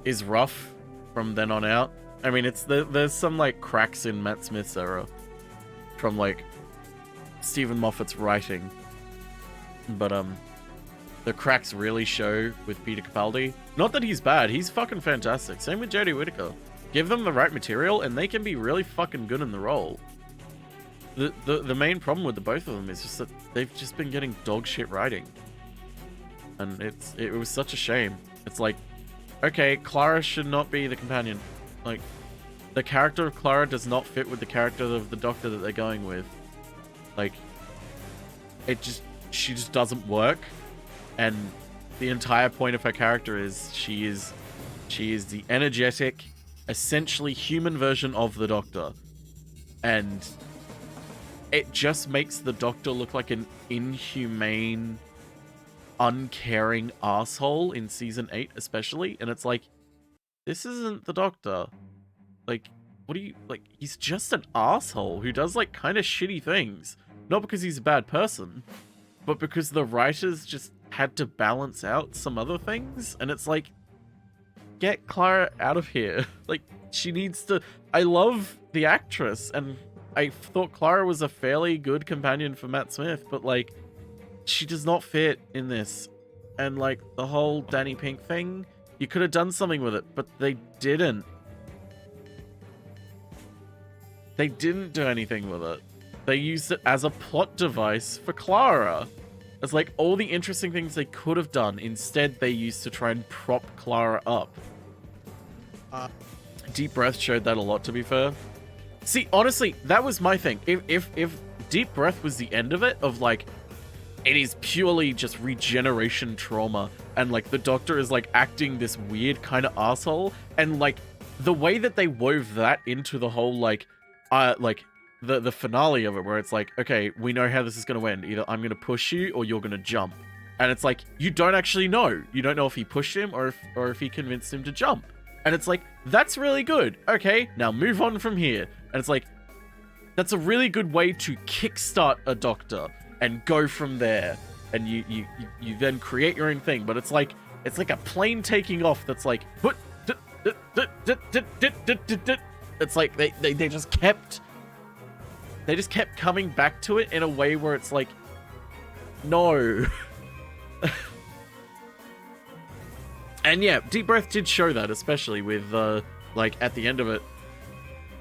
A: is rough from then on out. I mean, there's some like cracks in Matt Smith's era from like Stephen Moffat's writing. But the cracks really show with Peter Capaldi. Not that he's bad, he's fucking fantastic. Same with Jodie Whittaker. Give them the right material and they can be really fucking good in the role. The main problem with the both of them is just that they've just been getting dog shit writing. And it was such a shame. It's like, okay, Clara should not be the companion. Like, the character of Clara does not fit with the character of the Doctor that they're going with. Like, she just doesn't work. And the entire point of her character is she is the energetic, essentially human version of the Doctor. And it just makes the Doctor look like an inhumane, uncaring asshole in season 8 especially. And it's like, this isn't the Doctor. Like, what do you, like, he's just an asshole who does like kind of shitty things. Not because he's a bad person, but because the writers just had to balance out some other things. And it's like, get Clara out of here. Like, she needs to, I love the actress and I thought Clara was a fairly good companion for Matt Smith, but like, she does not fit in this. And like, the whole Danny Pink thing, you could have done something with it, but they didn't. They didn't do anything with it. They used it as a plot device for Clara. It's like all the interesting things they could have done, instead they used to try and prop Clara up. Deep Breath showed that a lot, to be fair. See, honestly, that was my thing. If Deep Breath was the end of it, of like, it is purely just regeneration trauma, and like the Doctor is like acting this weird kind of asshole, and like the way that they wove that into the whole like the finale of it, where it's like, okay, we know how this is going to end. Either I'm going to push you or you're going to jump. And it's like, you don't actually know. You don't know if he pushed him or if he convinced him to jump. And it's like, that's really good. Okay, now move on from here. And it's like, that's a really good way to kickstart a Doctor and go from there. And you then create your own thing. But it's like a plane taking off that's like, it's like they just kept coming back to it in a way where it's like, no. And yeah, Deep Breath did show that, especially with like at the end of it,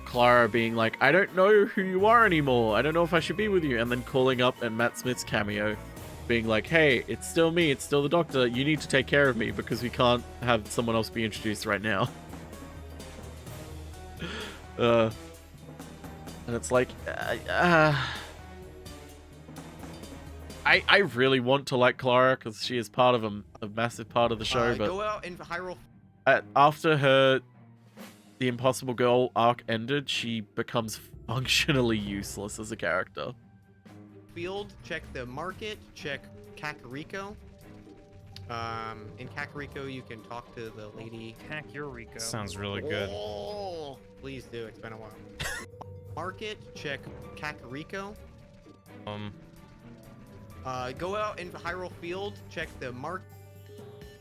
A: Clara being like, I don't know who you are anymore. I don't know if I should be with you. And then calling up and Matt Smith's cameo being like, hey, it's still me. It's still the Doctor. You need to take care of me because we can't have someone else be introduced right now. And it's like, I really want to like Clara because she is part of a massive part of the show, but
F: go out in Hyrule.
A: After the Impossible Girl arc ended, she becomes functionally useless as a character.
M: Field, check the market, check Kakariko. In Kakariko, you can talk to the lady.
N: Kakariko.
F: Sounds really good.
M: Oh, please do. It's been a while. Market, check Kakariko. Go out in Hyrule Field, check the market.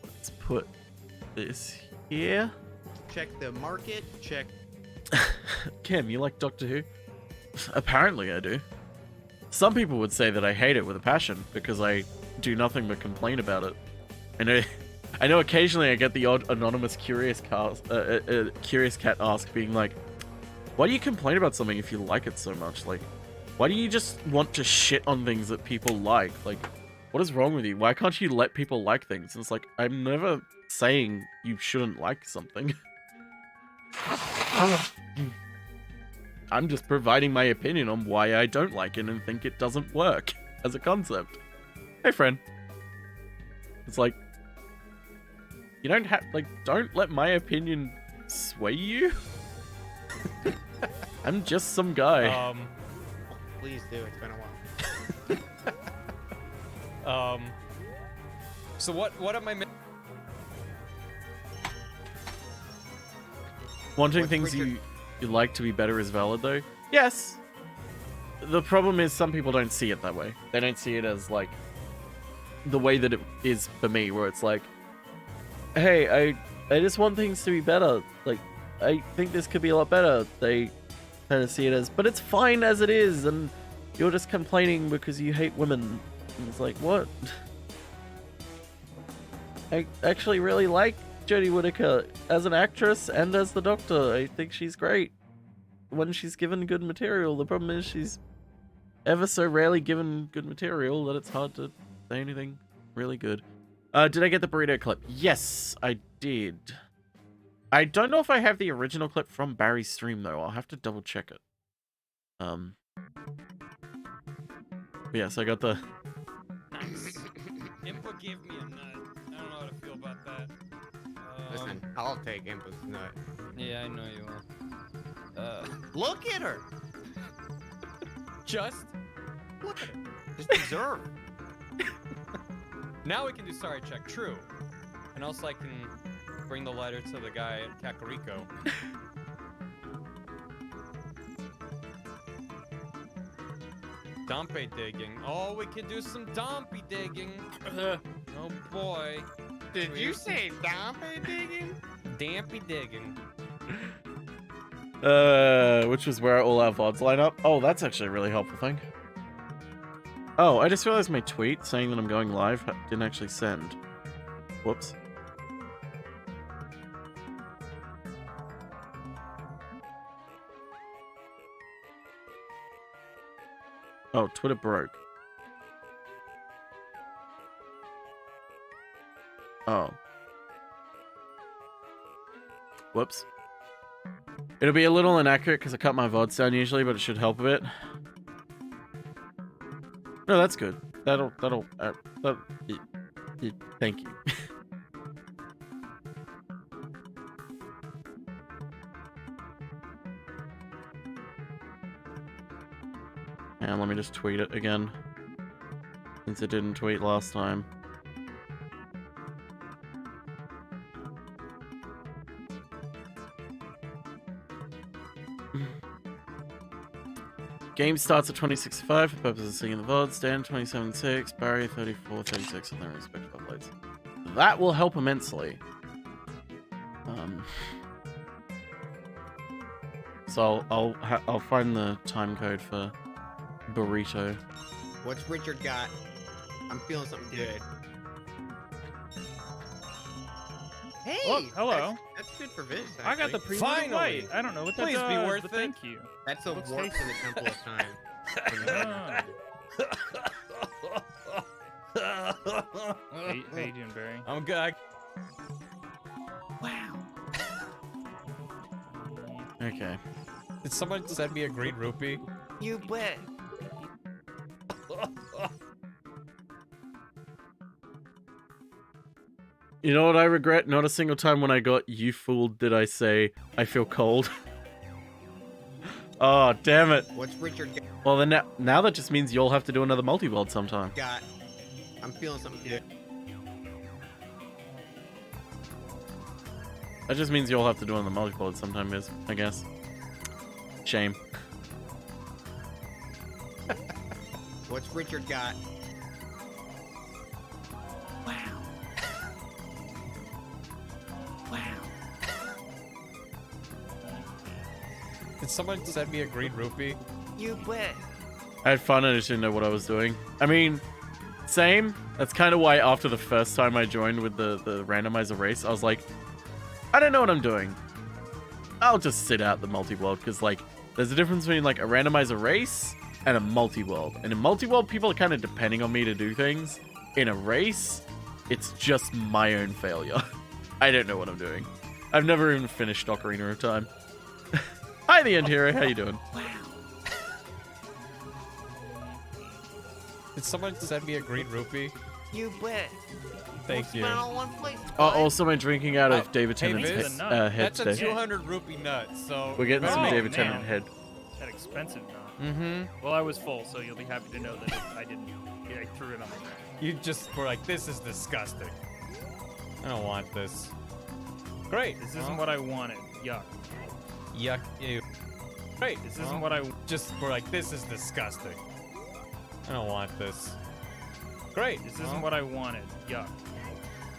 A: Let's put this here.
M: Check the market, check.
A: Kim, you like Doctor Who? Apparently I do. Some people would say that I hate it with a passion because I do nothing but complain about it. I know occasionally I get the odd anonymous curious cat ask being like, why do you complain about something if you like it so much? Like, why do you just want to shit on things that people like? Like, what is wrong with you? Why can't you let people like things? And it's like, I'm never saying you shouldn't like something. I'm just providing my opinion on why I don't like it and think it doesn't work as a concept. Hey, friend. It's like, you don't have, like, don't let my opinion sway you. I'm just some guy.
M: Please do. It's been a while.
F: So what am I missing?
A: Wanting things you like to be better is valid, though. Yes. The problem is some people don't see it that way. They don't see it as, like, the way that it is for me, where it's like, hey, I just want things to be better. Like, I think this could be a lot better. They kind of see it as, but it's fine as it is, and You're just complaining because you hate women. And it's like, what? I actually really like Jodie Whittaker as an actress and as the Doctor. I think she's great when she's given good material. The problem is she's ever so rarely given good material that it's hard to say anything really good. Did I get the burrito clip? Yes, I did. I don't know if I have the original clip from Barry's stream though. I'll have to double check it. Yes, I got the...
F: Nice. Impa gave me a nut. I don't know how to feel about that.
M: Listen, I'll take Impa's nut.
F: Yeah, I know you will.
M: Look at her!
F: Just
M: Look at her. Just observe.
F: now we can do sorry check. True. And also I can bring the lighter to the guy at Kakariko. Dumpy digging. Oh, we can do some dumpy digging. Oh boy.
M: Did you say dumpy digging?
F: Dampy digging.
A: Which was where all our VODs line up. Oh, that's actually a really helpful thing. Oh, I just realized my tweet saying that I'm going live didn't actually send. Whoops. Oh, Twitter broke. Oh. Whoops. It'll be a little inaccurate because I cut my VODs down usually, but it should help a bit. No, that's good. Thank you. And let me just tweet it again, since it didn't tweet last time. Game starts at 2065 for purposes of seeing the VODs. Dan 27.6, Barry 34.36 on their respective uploads. That will help immensely. So I'll find the time code for burrito.
M: What's Richard got? I'm feeling something good. Hey!
N: Oh, hello.
M: That's good for Vince.
N: I got the pre-loaded white. I don't know what that
F: Please
N: does,
F: be worth
N: but
F: it.
N: thank you.
M: That's a warp to the Temple of Time.
N: How you doing, Barry?
F: I'm good.
M: Wow.
A: Okay.
F: Did someone send me a green rupee?
M: You bet.
A: You know what I regret? Not a single time when I got you fooled did I say, I feel cold. Oh, damn it.
M: What's Richard got?
A: Well, then now that just means you'll have to do another multi-world sometime.
M: I'm feeling something good.
A: That just means you'll have to do another multi-world sometime, I guess. Shame.
M: What's Richard got? Wow. Wow.
F: Did someone send me a green rupee?
M: You bet.
A: I had fun, I just didn't know what I was doing. I mean, same. That's kind of why after the first time I joined with the randomizer race, I was like, I don't know what I'm doing. I'll just sit out the multi-world, because, like, there's a difference between, like, a randomizer race and a multi-world. And in multi-world, people are kind of depending on me to do things. In a race, it's just my own failure. I don't know what I'm doing. I've never even finished Ocarina of Time. Hi, the End Hero. How you doing?
M: Wow.
F: Did someone send me a green rupee?
M: You bet.
F: Thank you.
A: Also, I'm drinking out of David Tennant's head
F: That's
A: today.
F: a 200 rupee nut, so...
A: We're getting some David
N: man.
A: Tennant head.
N: That expensive now.
F: Mm-hmm.
N: Well, I was full, so you'll be happy to know that I didn't. I threw it on my back.
F: You just were like, this is disgusting. I don't want this. Great.
N: This isn't what I wanted. Yuck.
F: Yuck. Ew. Great.
N: This isn't what I
F: just were like, this is disgusting. I don't want this. Great.
N: This isn't what I wanted. Yuck.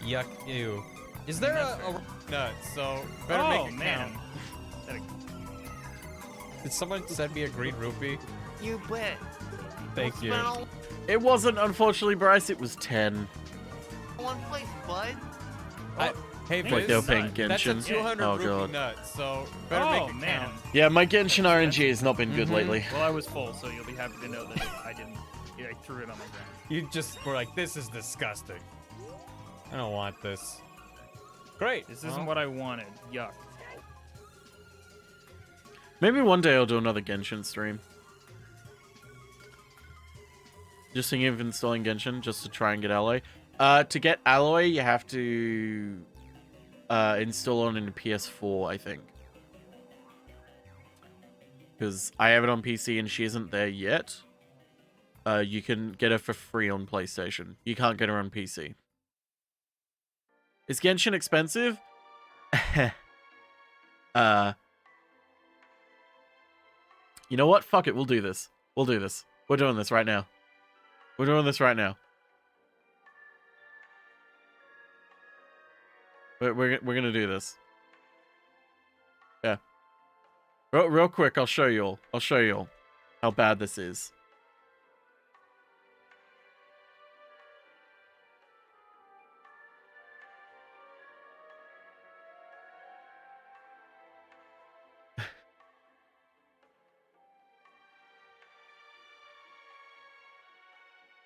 F: Yuck. Ew. Is there a nut? So better make it
N: man.
F: count. Did someone send me a green rupee?
M: You bet.
F: Thank you.
A: It wasn't, unfortunately, Bryce. It was 10.
H: One place, bud.
F: Hey,
A: Like they were paying
F: that's a
A: Genshin.
F: 200
A: Oh
F: rupee
A: god.
F: nut, so better make it
N: man.
F: count.
A: Yeah, my Genshin RNG has not been good lately.
N: Well, I was full, so you'll be happy to know that I didn't. Yeah, I threw it on the ground.
F: You just were like, this is disgusting. I don't want this. Great.
N: This isn't what I wanted. Yuck.
A: Maybe one day I'll do another Genshin stream. Just thinking of installing Genshin just to try and get Alloy. To get Alloy, you have to install it on a PS4, I think. Because I have it on PC and she isn't there yet. You can get her for free on PlayStation. You can't get her on PC. Is Genshin expensive? You know what? Fuck it. We'll do this. We'll do this. We're doing this right now. We're doing this right now. We're gonna do this. Yeah. Real quick, I'll show you all. I'll show you all how bad this is.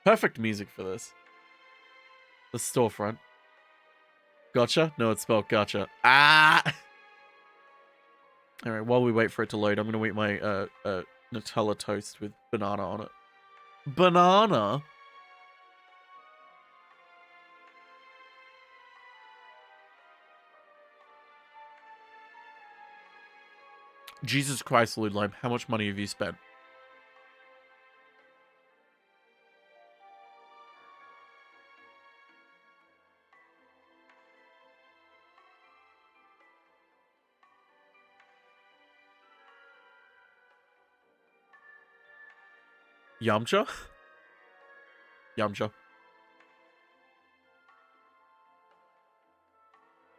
A: Perfect music for this. The storefront. Gotcha? No, it's spelled gotcha. Ah! Alright, while we wait for it to load, I'm gonna eat my Nutella toast with banana on it. Banana? Jesus Christ, Ludlime, how much money have you spent? Yamcha? Yamcha.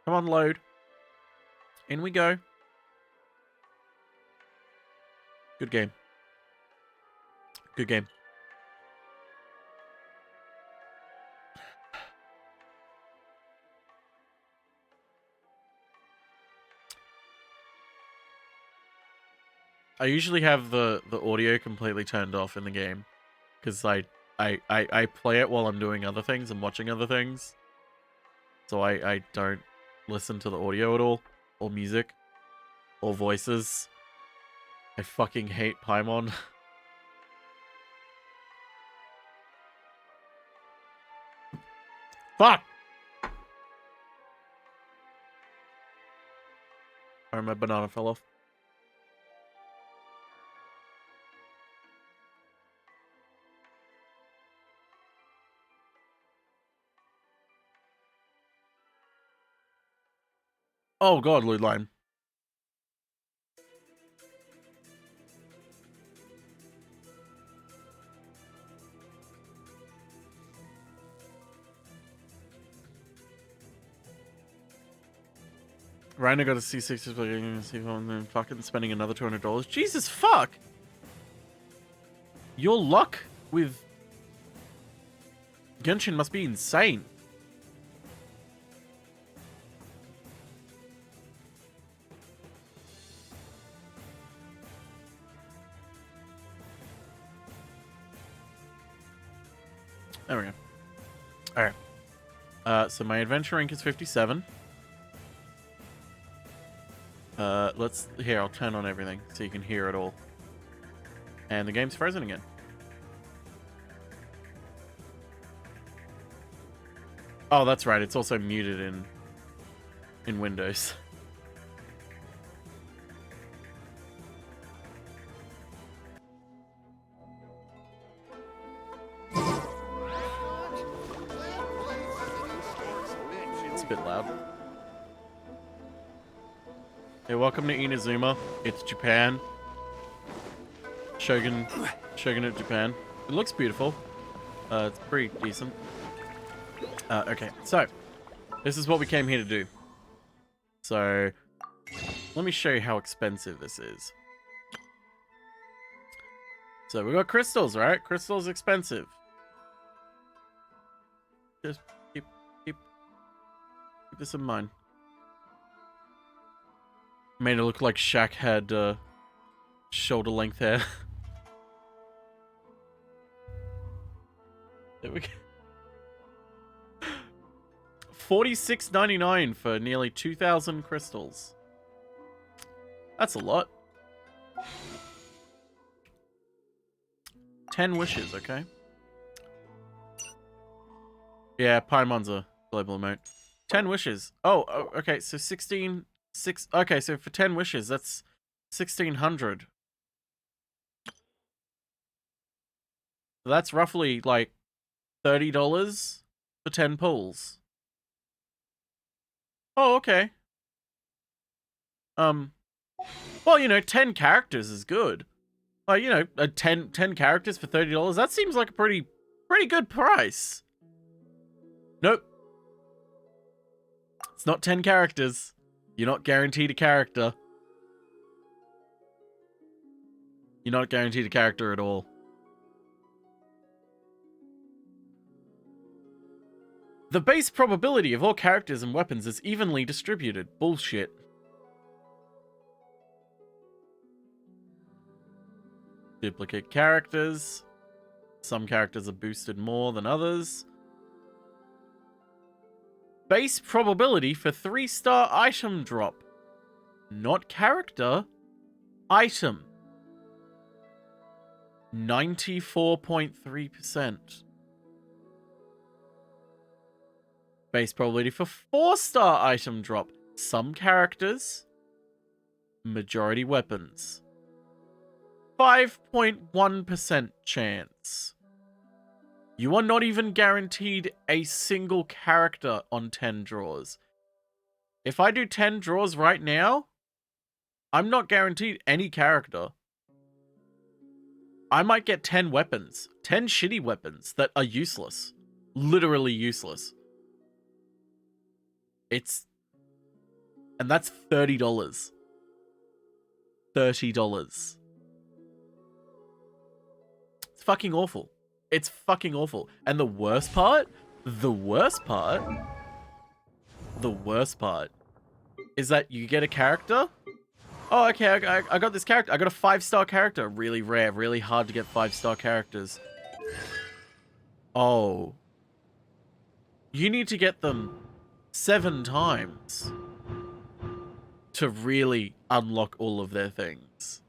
A: Come on, load. In we go. Good game. Good game. I usually have the audio completely turned off in the game because I play it while I'm doing other things and watching other things. So I don't listen to the audio at all, or music, or voices. I fucking hate Paimon. Fuck! Alright, my banana fell off. Oh god, Lewd Line. Rhino got a C6 and then fucking spending another $200. Jesus fuck! Your luck with Genshin must be insane. There we go. Alright. So my adventure rank is 57. Here, I'll turn on everything so you can hear it all. And the game's frozen again. Oh, that's right. It's also muted in Windows. It's a bit loud. Hey, welcome to Inazuma. It's Japan. Shogunate Japan. It looks beautiful. It's pretty decent. Okay, so this is what we came here to do. So let me show you how expensive this is. So we got crystals, right? Crystals expensive. Just keep this in mind. Made it look like Shaq had shoulder length hair. There we go. $46.99 for nearly 2,000 crystals. That's a lot. 10 wishes, okay. Yeah, Paimon's a global emote. 10 wishes. Oh, okay, so 16... okay, so for 10 wishes, that's 1,600. So that's roughly, like, $30 for 10 pulls. Oh, okay. Well, you know, 10 characters is good. Like, you know, 10 characters for $30, that seems like a pretty good price. Nope. It's not 10 characters. You're not guaranteed a character. You're not guaranteed a character at all. The base probability of all characters and weapons is evenly distributed. Bullshit. Duplicate characters. Some characters are boosted more than others. Base probability for 3-star item drop. Not character. Item. 94.3%. Base probability for 4-star item drop. Some characters. Majority weapons. 5.1% chance. You are not even guaranteed a single character on 10 draws. If I do 10 draws right now, I'm not guaranteed any character. I might get 10 weapons. 10 shitty weapons that are useless. Literally useless. And that's $30. $30. It's fucking awful. It's fucking awful. And the worst part is that you get a character. Oh, okay, I got this character. I got a 5-star character. Really rare, really hard to get 5-star characters. Oh. You need to get them 7 times to really unlock all of their things.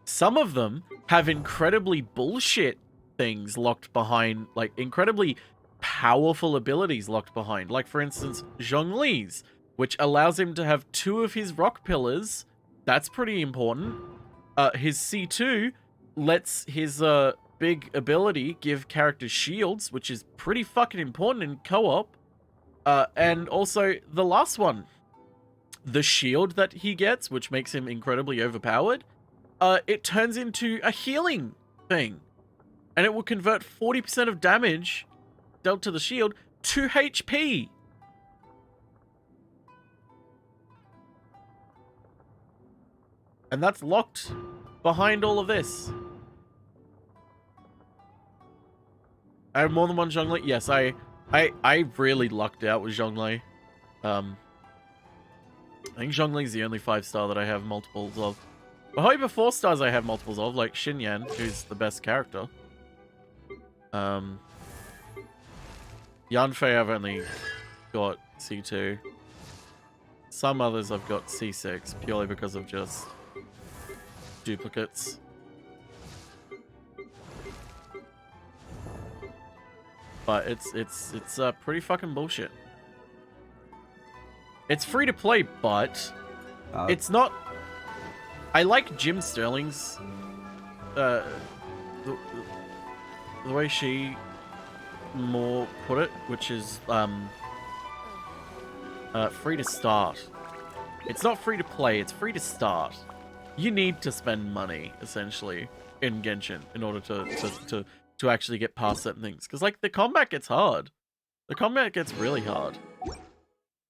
A: Some of them have incredibly bullshit things locked behind, like incredibly powerful abilities locked behind. Like, for instance, Zhongli's, which allows him to have 2 of his rock pillars. That's pretty important. His C2 lets his big ability give characters shields, which is pretty fucking important in co-op. And also the last one, the shield that he gets, which makes him incredibly overpowered. It turns into a healing thing. And it will convert 40% of damage dealt to the shield to HP. And that's locked behind all of this. I have more than one Zhongli. Yes, I really lucked out with Zhongli. I think Zhongli's the only 5-star that I have multiples of. Well, however, 4-stars I have multiples of, like Xinyan, who's the best character. Yanfei I've only got C2. Some others I've got C6, purely because of just duplicates. But it's pretty fucking bullshit. It's free to play, but it's not. I like Jim Sterling's the way she more put it, which is free to start. It's not free to play, it's free to start. You need to spend money essentially in Genshin in order to actually get past certain things, because like the combat gets hard. The combat gets really hard.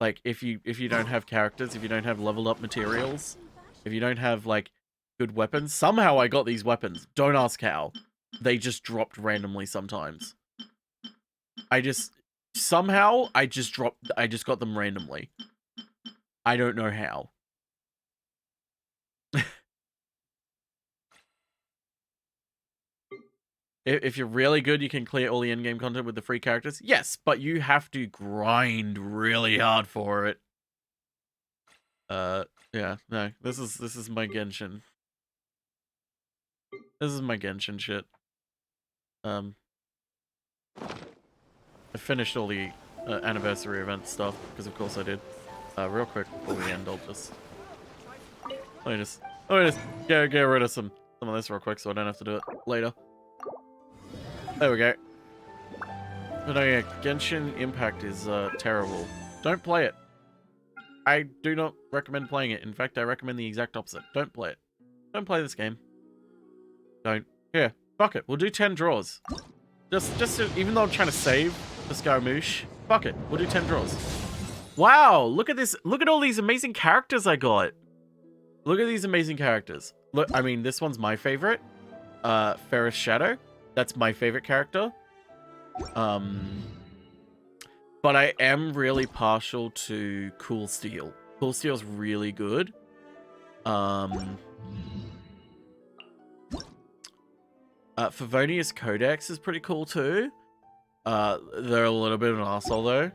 A: Like, if you don't have characters, if you don't have leveled up materials, if you don't have, like, good weapons. Somehow I got these weapons. Don't ask how. They just dropped randomly sometimes. Somehow, I just got them randomly. I don't know how. If you're really good, you can clear all the in-game content with the free characters. Yes, but you have to grind really hard for it. Yeah, no. This is my Genshin. This is my Genshin shit. I finished all the anniversary event stuff, because of course I did. Real quick before we end, let me just get rid of some of this real quick so I don't have to do it later. There we go. But no, yeah, Genshin Impact is terrible. Don't play it. I do not recommend playing it. In fact, I recommend the exact opposite. Don't play it. Don't play this game. Don't. Yeah, fuck it. We'll do 10 draws. Just to, even though I'm trying to save the Scaramouche, fuck it. We'll do 10 draws. Wow, look at this. Look at all these amazing characters I got. Look at these amazing characters. Look, I mean, this one's my favorite. Ferris Shadow. That's my favorite character. But I am really partial to Cool Steel. Cool Steel's really good. Favonius Codex is pretty cool too. They're a little bit of an asshole though.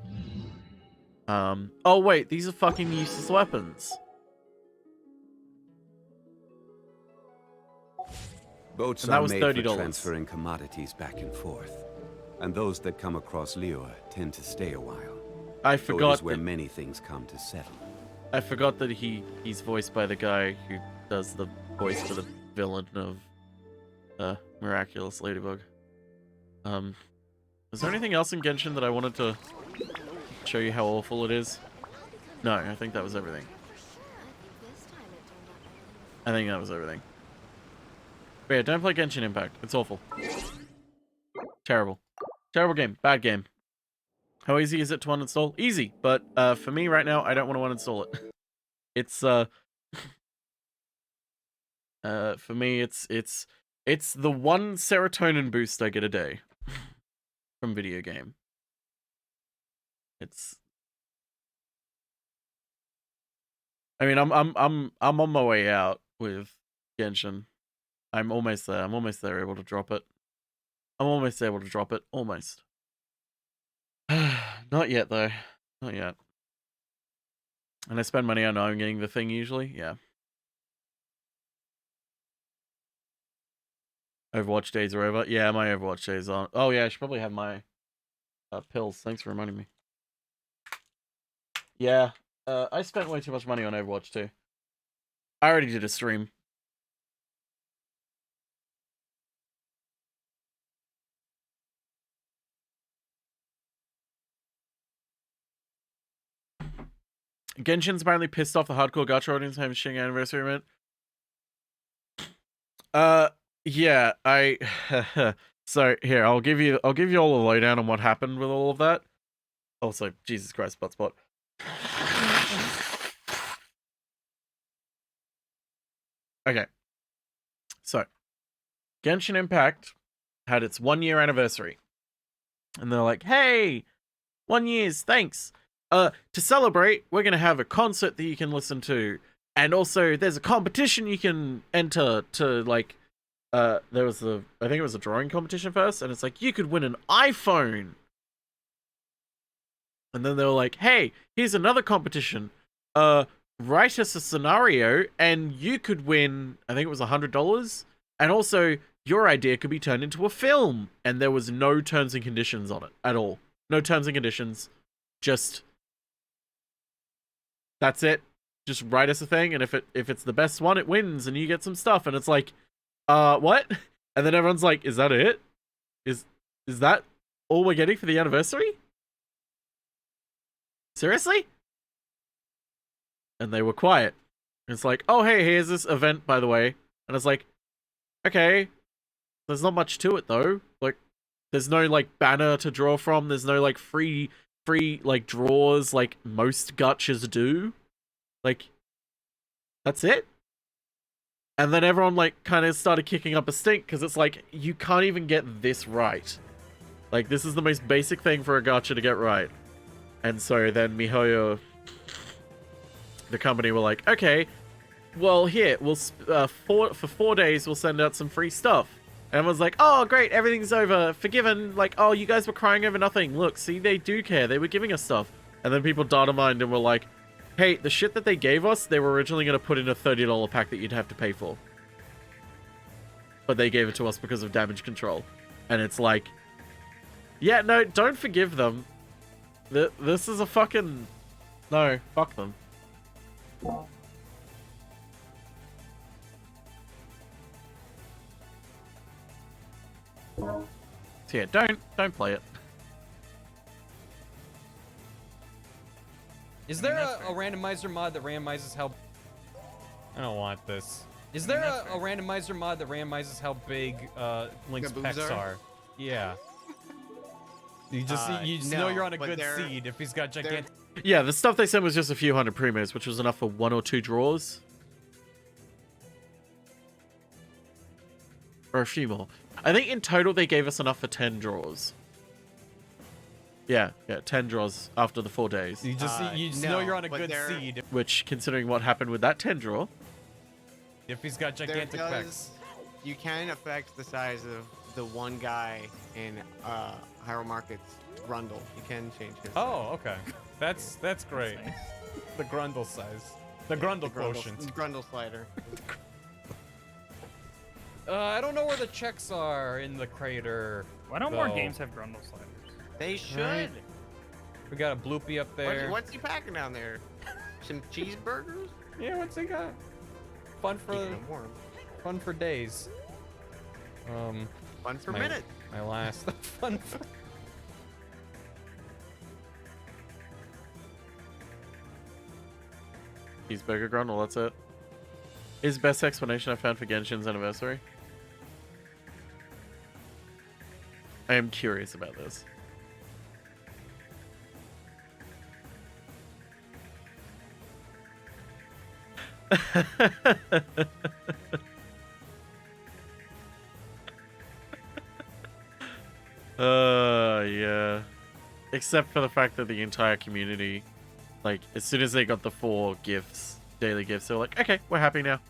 A: Oh wait, these are fucking useless weapons.
O: Boats are made for transferring commodities back and forth, and those that come across Liyue tend to stay a while.
A: I forgot
O: is where many things come to settle.
A: I forgot that he's voiced by the guy who does the voice for the villain of Miraculous Ladybug. Is there anything else in Genshin that I wanted to show you how awful it is? No, I think that was everything. I think that was everything. But yeah, don't play Genshin Impact. It's awful. Terrible. Terrible game. Bad game. How easy is it to uninstall? Easy, but for me right now, I don't want to uninstall it. It's for me, it's the one serotonin boost I get a day from video game. I mean, I'm on my way out with Genshin. I'm almost there. I'm almost there, able to drop it. I'm almost able to drop it. Almost. Not yet, though. Not yet. And I spend money on knowing getting the thing usually. Yeah. Overwatch days are over. Yeah, my Overwatch days are. Oh, yeah, I should probably have my pills. Thanks for reminding me. Yeah. I spent way too much money on Overwatch, too. I already did a stream. Genshin's apparently pissed off the hardcore gacha audience having shitting anniversary event. Yeah, so here, I'll give you all the lowdown on what happened with all of that. Also, Jesus Christ, Spot. Okay. So, Genshin Impact had its 1-year anniversary. And they're like, hey, 1 year, thanks. To celebrate, we're going to have a concert that you can listen to. And also, there's a competition you can enter to, like, I think it was a drawing competition first. And it's like, you could win an iPhone. And then they were like, hey, here's another competition. Write us a scenario and you could win, I think it was $100. And also, your idea could be turned into a film. And there was no terms and conditions on it at all. No terms and conditions. Just... that's it. Just write us a thing, and if it's the best one, it wins, and you get some stuff. And it's like, what? And then everyone's like, is that it? Is that all we're getting for the anniversary? Seriously? And they were quiet. And it's like, oh, hey, here's this event, by the way. And it's like, okay, there's not much to it, though. Like, there's no, like, banner to draw from. There's no, like, free free like draws like most gachas do. Like, that's it. And then everyone like kind of started kicking up a stink because it's like, you can't even get this right. Like, this is the most basic thing for a gacha to get right. And so then MiHoYo, the company, were like, okay, well, here, we'll for 4 days, we'll send out some free stuff. And everyone's like, oh, great, everything's over, forgiven. Like, oh, you guys were crying over nothing. Look, see, they do care. They were giving us stuff. And then people data mined and were like, hey, the shit that they gave us, they were originally going to put in a $30 pack that you'd have to pay for. But they gave it to us because of damage control. And it's like, yeah, no, don't forgive them. This is a fucking... No, fuck them. So yeah, don't play it.
F: Is there a randomizer mod that randomizes how... I don't want this. Is there a randomizer mod that randomizes how big Link's pecs are? Yeah. You just know you're on a good seed if he's got gigantic...
A: Yeah, the stuff they sent was just a few hundred primos, which was enough for 1 or 2 draws. Or a few more. I think in total they gave us enough for 10 draws. Yeah, 10 draws after the 4 days.
F: You just know you're on a good seed.
A: Which, considering what happened with that 10 draw...
F: If he's got gigantic pecs.
M: You can affect the size of the one guy in Hyrule Market's Grundle. You can change his size.
F: Oh, okay. That's great. Nice. The Grundle size. The Grundle quotient.
M: Grundle slider.
F: I don't know where the checks are in the crater.
N: Why don't more games have Grundle sliders?
M: They should.
F: Right. We got a bloopy up there.
M: What's he packing down there? Some cheeseburgers?
F: Yeah, what's he got? Fun for days.
M: Fun for minutes.
F: My last fun.
A: Cheeseburger Grundle, that's it. Is best explanation I found for Genshin's anniversary. I am curious about this. Yeah. Except for the fact that the entire community, like, as soon as they got the 4 gifts, daily gifts, they were like, okay, we're happy now.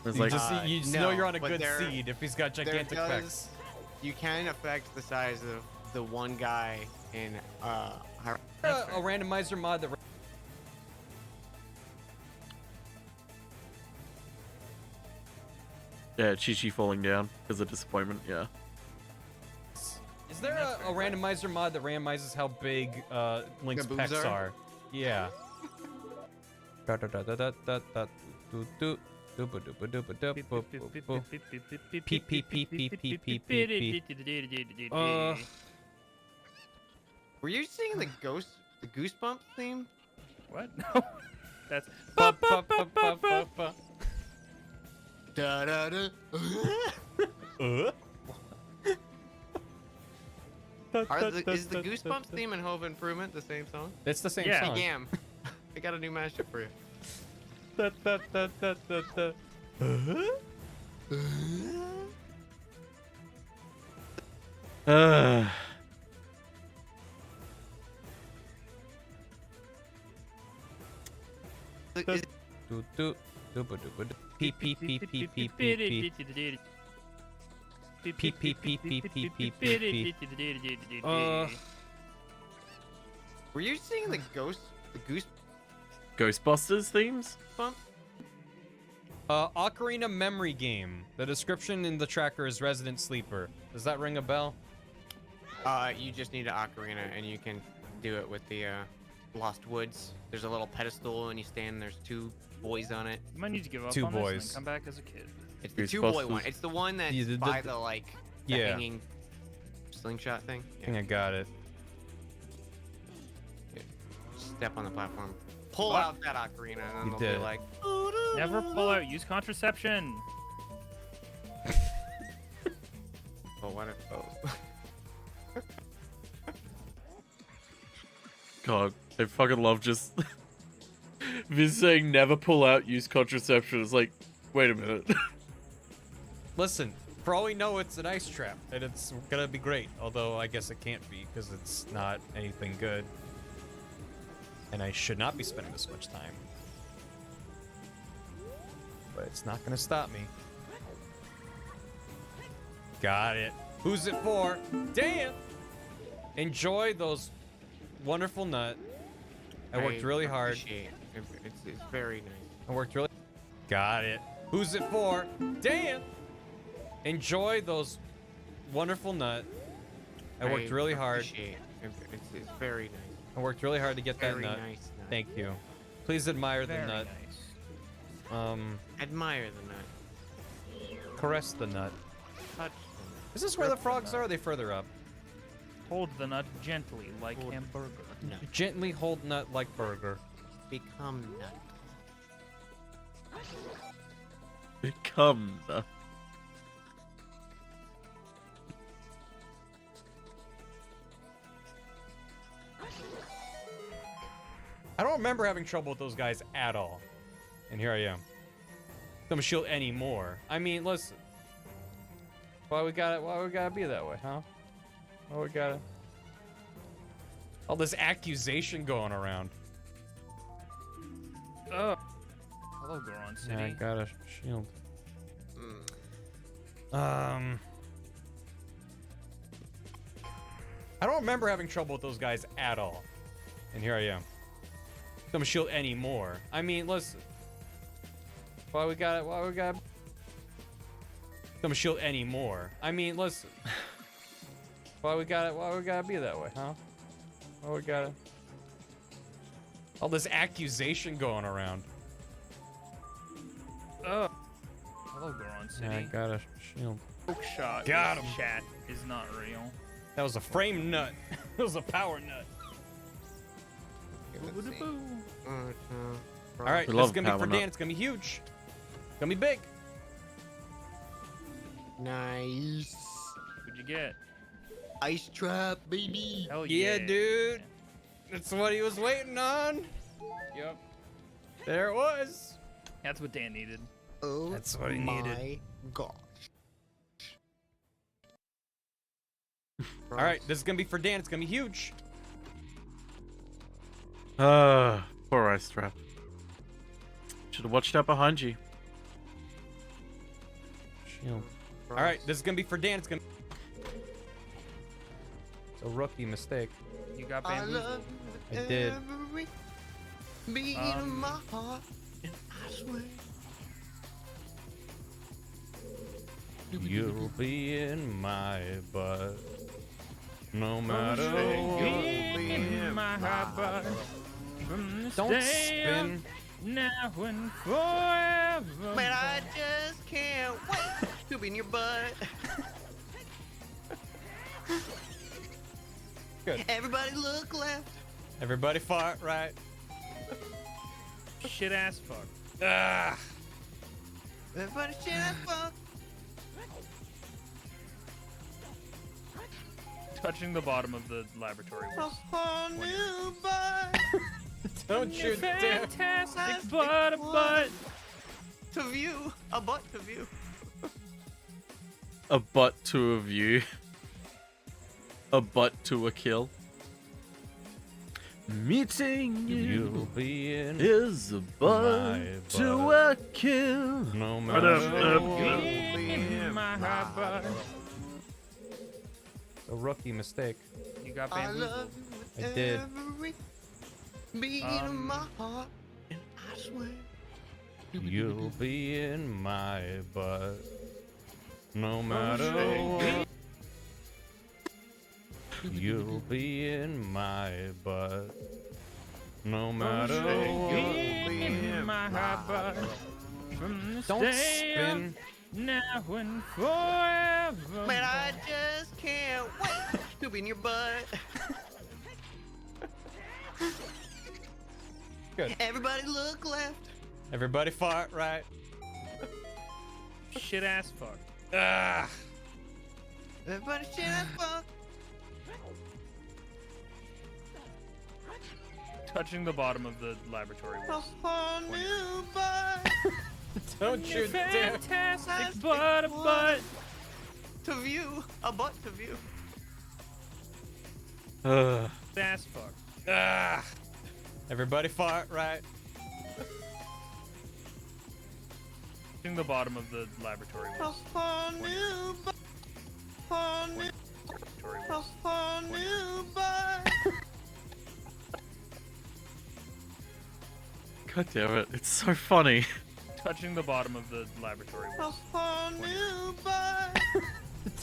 A: It's
F: You
A: like,
F: just know you're on a good seed if he's got gigantic pecs.
M: You can affect the size of the one guy in
F: a randomizer mod that...
A: yeah, Chi-Chi falling down because of disappointment, yeah.
F: Is there a randomizer mod that randomizes how big Link's pecs are? Yeah.
M: Were you singing the Goosebumps theme?
N: What? No. That's
M: da da da. Is the Goosebumps theme and Home Improvement the same song?
F: It's the same song.
M: Damn. I got a new mashup for you. Were you singing the
A: Ghostbusters themes?
F: Ocarina Memory Game. The description in the tracker is Resident Sleeper. Does that ring a bell?
M: You just need an ocarina, and you can do it with the Lost Woods. There's a little pedestal, and you stand. There's 2 boys on it.
N: You might need to give up
F: Two
N: on
F: boys.
N: this and come back as a kid.
M: It's the 2-boy one. It's the one that's by the hanging slingshot thing.
F: I think I got it.
M: Step on the platform. Pull out that ocarina, and then they'll be like...
N: Never pull out. Use contraception.
M: Oh, what if... Oh.
A: God, I fucking love just Viz saying never pull out, use contraception. It's like, wait a minute.
F: Listen, for all we know, it's an ice trap, and it's gonna be great. Although I guess it can't be because it's not anything good, and I should not be spending this much time. But it's not gonna stop me. Got it. Who's it for? Damn! Enjoy those wonderful nut. I worked really hard.
M: It's very nice.
F: I worked really. Got it. Who's it for? Damn! Enjoy those wonderful nut. I worked really hard.
M: It's very nice.
F: I worked really hard to get that
M: Very
F: nut.
M: nice nut.
F: Thank you. Please admire the
N: Very
F: nut.
N: nice.
M: Admire the nut.
F: Caress the nut.
M: Touch.
F: Is this where the frogs are? Or are they further up?
N: Hold the nut gently, like hamburger.
M: No.
F: Gently hold nut like burger.
M: Become nut.
A: Become the.
F: I don't remember having trouble with those guys at all. And here I am. Don't shield anymore. I mean, listen. Why we gotta be that way, huh? Why we gotta... All this accusation going around.
N: Oh. Hello, Goron City.
F: Yeah, I got a shield. I don't remember having trouble with those guys at all. And here I am. Don't shield anymore. I mean, listen. Why we gotta don't shield anymore. I mean, listen. Why we gotta be that way, huh? Why we gotta... All this accusation going around.
N: Oh. Hello, Goron City.
F: Yeah, I got a shield.
N: Hook shot.
F: Got him.
N: Chat is not real.
F: That was a frame nut. That was a power nut. All right, this is gonna be for Dan. It's gonna be huge. It's gonna be big.
M: Nice.
N: What'd you get?
M: Ice trap, baby.
N: Hell
F: Yeah, dude. That's what he was waiting on. Yep. There it was.
N: That's what Dan needed.
M: Oh,
F: that's what he needed.
M: My gosh.
F: All right, this is gonna be for Dan. It's gonna be huge.
A: Poor ice trap. Should have watched out behind you.
F: Shield. All right, this is gonna be for Dan. It's gonna. It's a rookie mistake.
N: You got bamboozled.
F: I did.
M: Beat of my heart, and I swear.
F: You'll be in my butt, no matter what.
N: In my heart, but from this
F: Don't
N: day
F: spin.
N: Now and forever.
M: Man, I just can't wait to be in your butt.
F: Good.
M: Everybody look left.
F: Everybody fart right.
N: Shit ass fuck.
F: Ah.
M: Everybody shit ass fuck.
N: Touching the bottom of the laboratory
M: A
N: was
M: whole new butt.
F: Don't you dare.
N: fantastic butt.
M: To view. A butt to view.
A: A butt to a view. A butt to a kill. Meeting
F: You'll be in
A: is a butt to a kill.
F: no matter what.
N: In my heart, but
F: A rookie mistake.
N: you got
M: I
N: bamboozled.
M: love you
F: I did.
M: every beat of my heart, and I swear.
F: You'll be in my butt, no matter what. You'll be in my butt, no matter what.
N: In my heart, but from this
F: Don't
N: day
F: spin.
N: now and forever.
M: Man, I just can't wait to be in your butt.
F: Good.
M: Everybody look left.
F: Everybody fart right.
N: Shit ass fuck.
F: Ah.
M: Everybody shit ass fuck.
N: Touching the bottom of the laboratory was
F: Don't you dare.
N: fantastic butt.
M: To view. A butt to view.
N: Ass fuck.
F: Everybody fart, right?
N: Touching the bottom of the laboratory was
A: God damn it, it's so funny.
N: touching the bottom of the laboratory was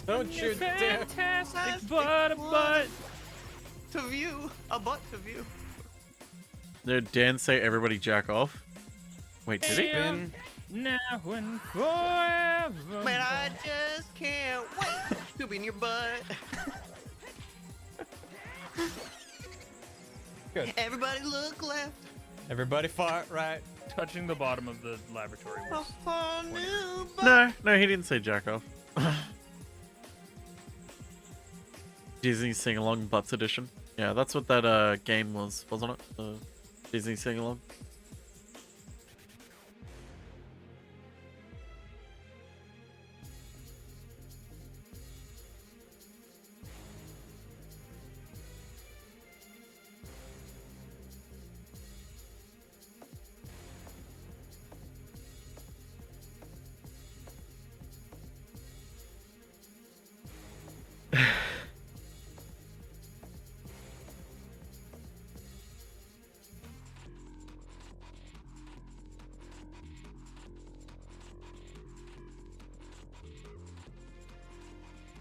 F: Don't you dare.
N: fantastic butt.
M: To view. A butt to view.
A: Did Dan say everybody jack off? Wait, did he?
F: Ben.
N: Now and forever.
M: Man, I just can't wait to be in your butt.
F: Good.
M: Everybody look left.
F: Everybody fart, right?
N: Touching the bottom of the laboratory was
A: No, he didn't say jack off. Disney Sing Along Butts Edition. Yeah, that's what that game was, wasn't it? The Disney Sing Along.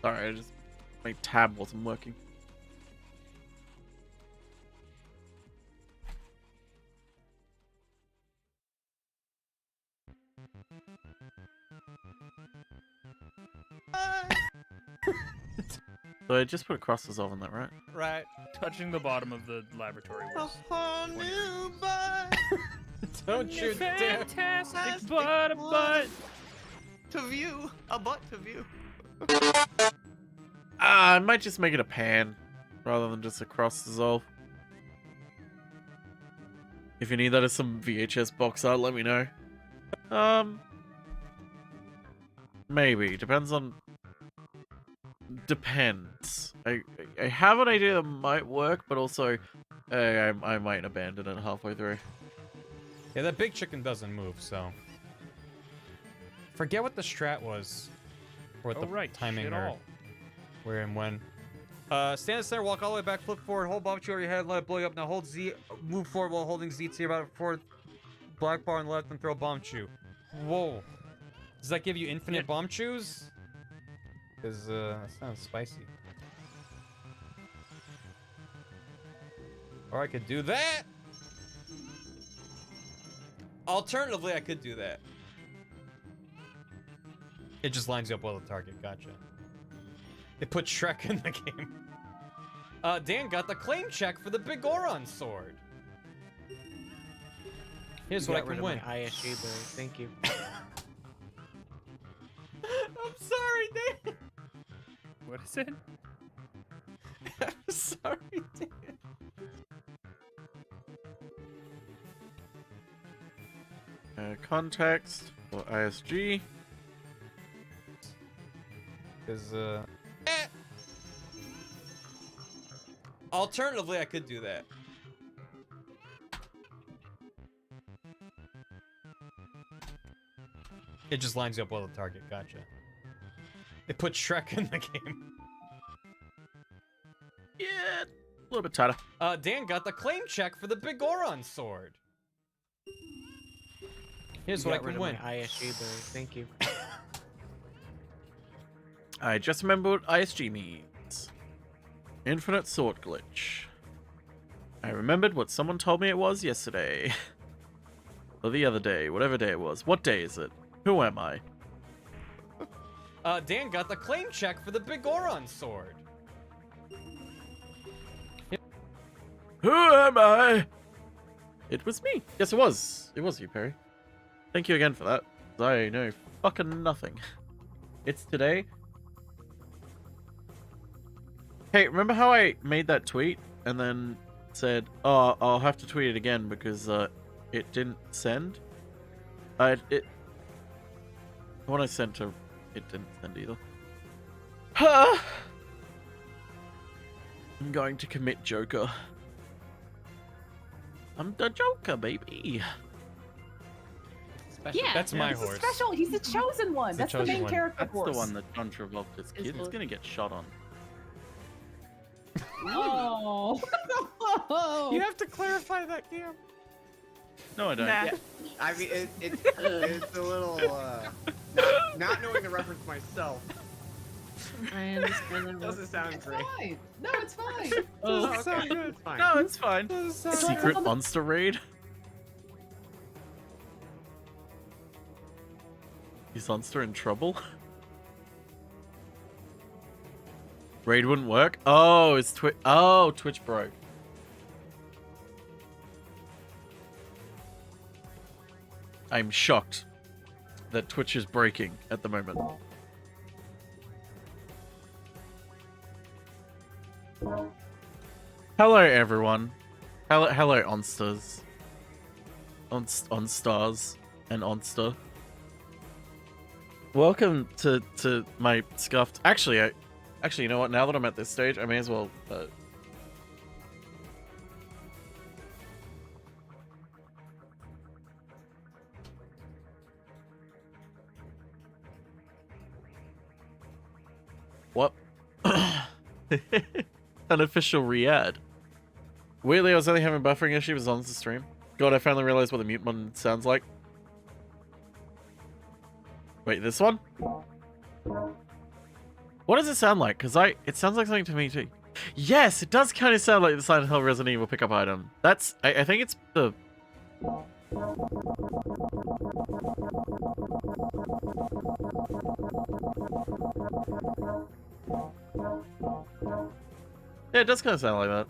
A: Sorry, I just my tab wasn't working. So I just put crosses off on that, right?
F: Right.
N: touching the bottom of the laboratory was
F: Don't you dare.
N: fantastic butt.
M: To view. A butt to view.
A: I might just make it a pan rather than just a cross dissolve. If you need that as some VHS box art, let me know. Maybe. Depends on... Depends. I have an idea that might work, but also I might abandon it halfway through.
F: Yeah, that big chicken doesn't move, so... Forget what the strat was. Or what the timing or where and when. Stand in the center, walk all the way back, flip forward, hold bomb over your head, let it blow you up. Now hold Z, move forward while holding Z to your about forward, black bar on the left, and throw bomb chew. Whoa. Does that give you infinite bomb chews? Because, that sounds spicy. Or I could do that! Alternatively, I could do that. It just lines you up well with the target, gotcha. It put Shrek in the game. Dan got the claim check for the Big Goron sword. Here's what I can win.
M: ISG, but thank you.
F: I'm sorry, Dan.
N: What is it?
F: I'm sorry, Dan.
A: Context for ISG.
F: Because, Alternatively, I could do that. It just lines you up well with the target, gotcha. It put Shrek in the game.
A: Yeah, a little bit tighter.
F: Dan got the claim check for the Big Goron sword. Here's what I can win.
M: ISG, but thank you.
A: I just remember what ISG means. Infinite sword glitch. I remembered what someone told me it was yesterday. Or the other day, whatever day it was. What day is it? Who am I?
F: Dan got the claim check for the Big Goron sword.
A: Who am I? It was me. Yes, it was. It was you, Perry. Thank you again for that. I know fucking nothing. It's today. Hey, remember how I made that tweet and then said, "Oh, I'll have to tweet it again because it didn't send." When I sent to, it didn't send either. I'm going to commit Joker. I'm the Joker, baby.
P: Yeah,
F: That's my
P: he's
F: horse.
P: Special. He's the chosen one.
F: The
P: That's the
F: chosen
P: main
F: one.
P: character
A: That's
P: horse.
A: the one that John Travolta's kid is gonna get shot on.
P: Oh.
F: You have to clarify that, Cam.
A: No, I don't.
M: Yeah. I mean, it's a little not knowing the reference myself.
P: I understand that.
M: Doesn't sound great.
P: Fine. No, it's fine.
A: Oh,
M: okay.
F: so good.
M: It's fine.
A: No, it's fine. Secret
P: like
A: monster raid. Is Monster in trouble? Raid wouldn't work? Oh, it's Twitch. Oh, Twitch broke. I'm shocked that Twitch is breaking at the moment. Hello, everyone. Hello, Onsters. Onstars and Onster. Welcome to my scuffed. Actually, you know what? Now that I'm at this stage, I may as well. What? Unofficial re-add. Weirdly, I was only having buffering issues on the stream. God, I finally realized what the mute button sounds like. Wait, this one? What does it sound like? Because it sounds like something to me too. Yes, it does kind of sound like the Silent Hill Resident Evil pickup item. That's, I think it's the... Yeah, it does kind of sound like that.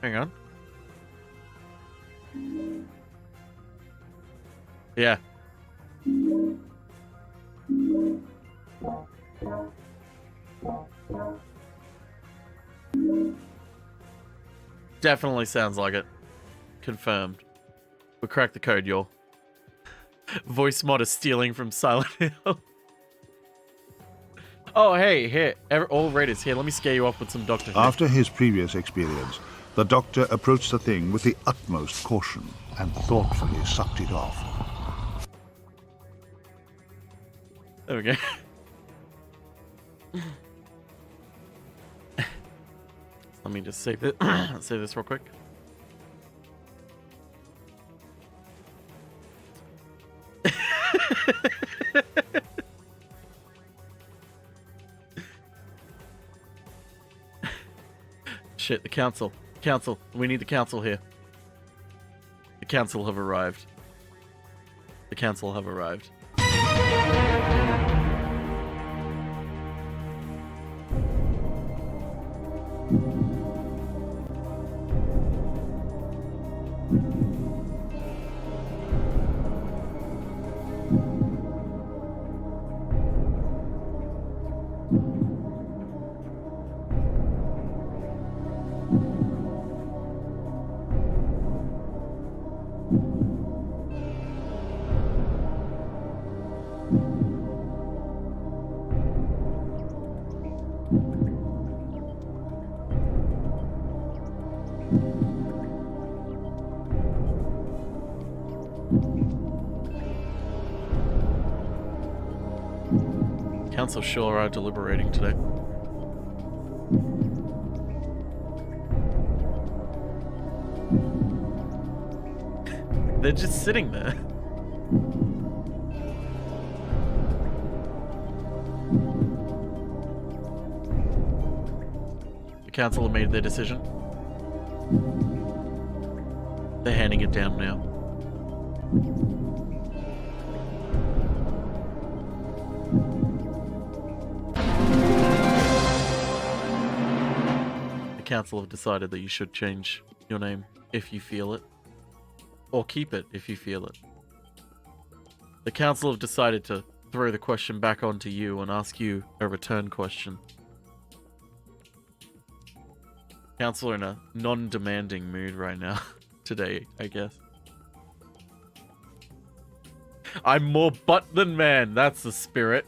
A: Hang on. Yeah. Definitely sounds like it. Confirmed. We cracked the code, y'all. Voice mod is stealing from Silent Hill. Oh, hey, here. All raiders, here. Let me scare you off with some Doctor Who.
L: After his previous experience, the Doctor approached the thing with the utmost caution and thoughtfully sucked it off.
A: There we go. Let me just save it. Save this real quick. Shit, the council. Council. We need the council here. The council have arrived. The council have arrived. Council sure are deliberating today. They're just sitting there. The council have made their decision. They're handing it down now. The council have decided that you should change your name if you feel it. Or keep it if you feel it. The council have decided to throw the question back onto you and ask you a return question. Council in a non-demanding mood right now. Today, I guess. I'm more butt than man. That's the spirit.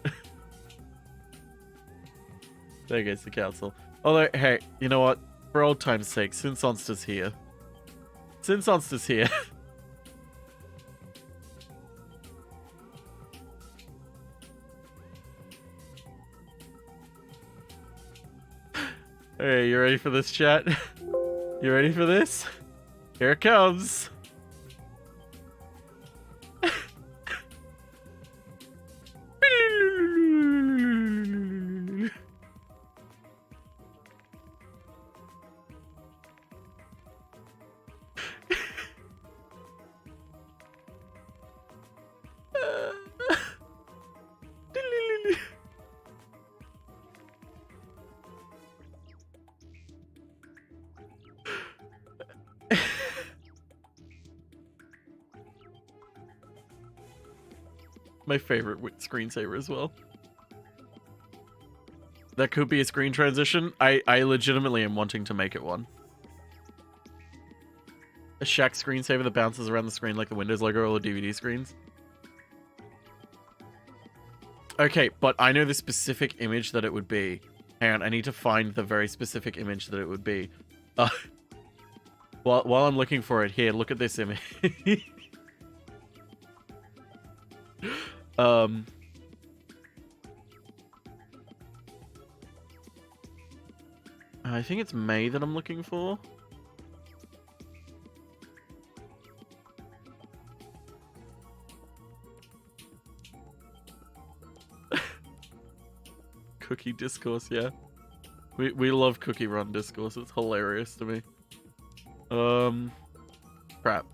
A: There goes the council. Although, hey, you know what? For old time's sake, since Onster's here. Since Onster's here. Hey, you ready for this, chat? You ready for this? Here it comes. My favorite screensaver as well. That could be a screen transition. I legitimately am wanting to make it one. A Shaq screensaver that bounces around the screen like the Windows logo or DVD screens. Okay, but I know the specific image that it would be. Hang on, I need to find the very specific image that it would be. While I'm looking for it, here, look at this image. I think it's May that I'm looking for. Cookie discourse, yeah. We love cookie run discourse. It's hilarious to me. Crap.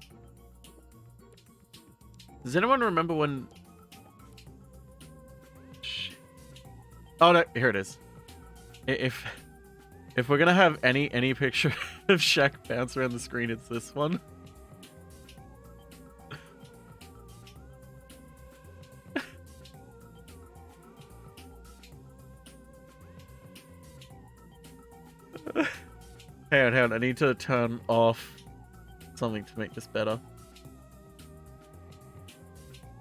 A: Does anyone remember when... Shit. Oh no, here it is. If we're gonna have any picture of Shaq bounce around the screen, it's this one. Hang on, I need to turn off something to make this better.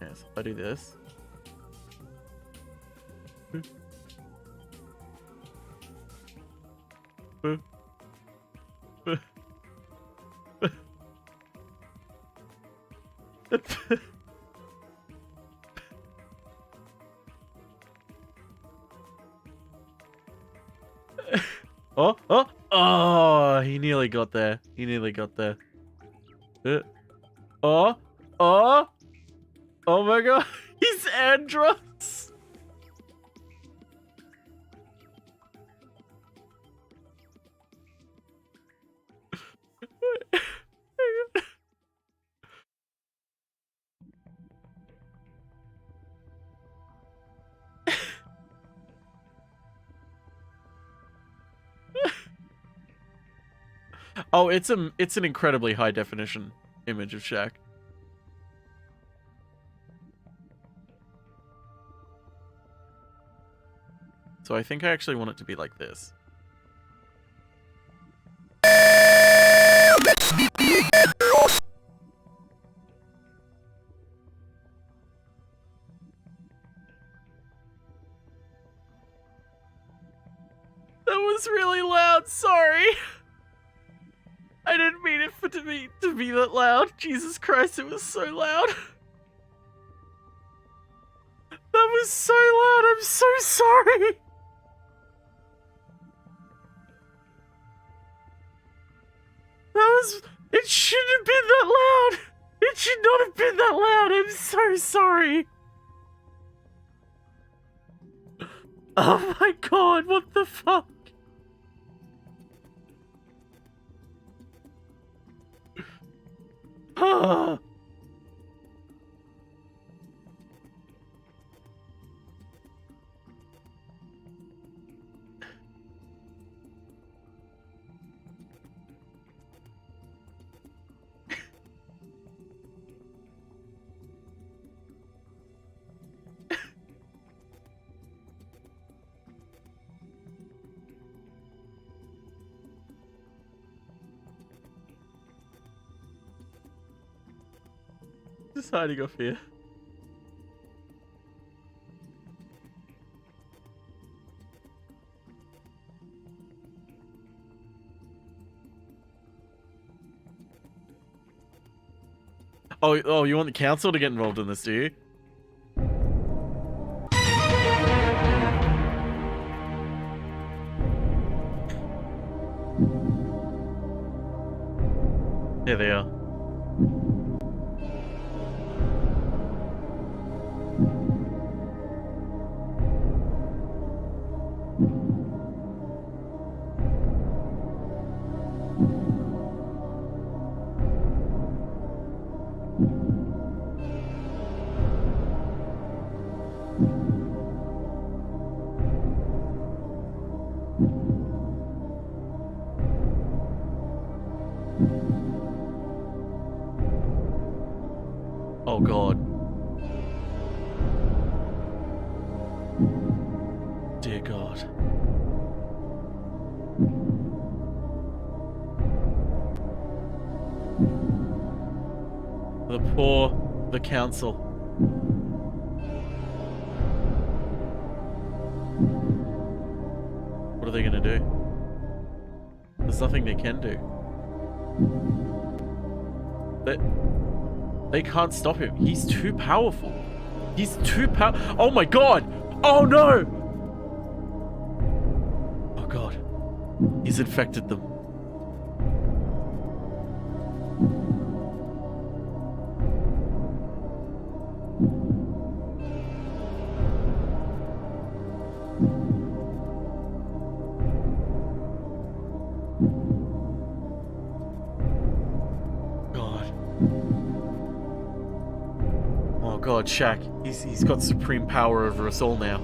A: Yes, if I do this. Oh, he nearly got there. He nearly got there. Oh my god, he's Andros. Oh, it's an incredibly high definition image of Shaq. So I think I actually want it to be like this. That was really loud, sorry. I didn't mean it to be that loud. Jesus Christ, it was so loud. That was so loud, I'm so sorry. It shouldn't have been that loud. It should not have been that loud, I'm so sorry. Oh my god, what the fuck? Ah. just hiding off here. Oh, you want the council to get involved in this, do you? There they are. Oh God. Dear God. The council. What are they gonna do? There's nothing they can do. They can't stop him. He's too powerful. He's too Oh my God! Oh no! Oh God. He's infected them. God, Shaq, he's got supreme power over us all now.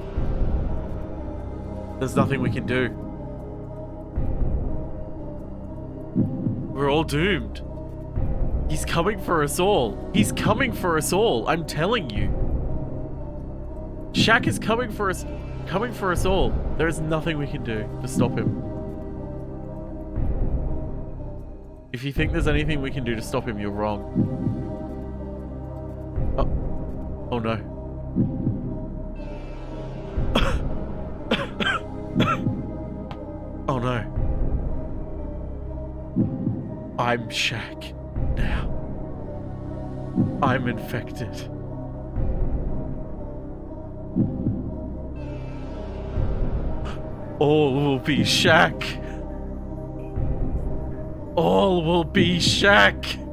A: There's nothing we can do. We're all doomed. He's coming for us all. He's coming for us all. I'm telling you. Shaq is coming for us all. There is nothing we can do to stop him. If you think there's anything we can do to stop him, you're wrong. Oh no. Oh no. I'm Shaq now. I'm infected. All will be Shaq. All will be Shaq.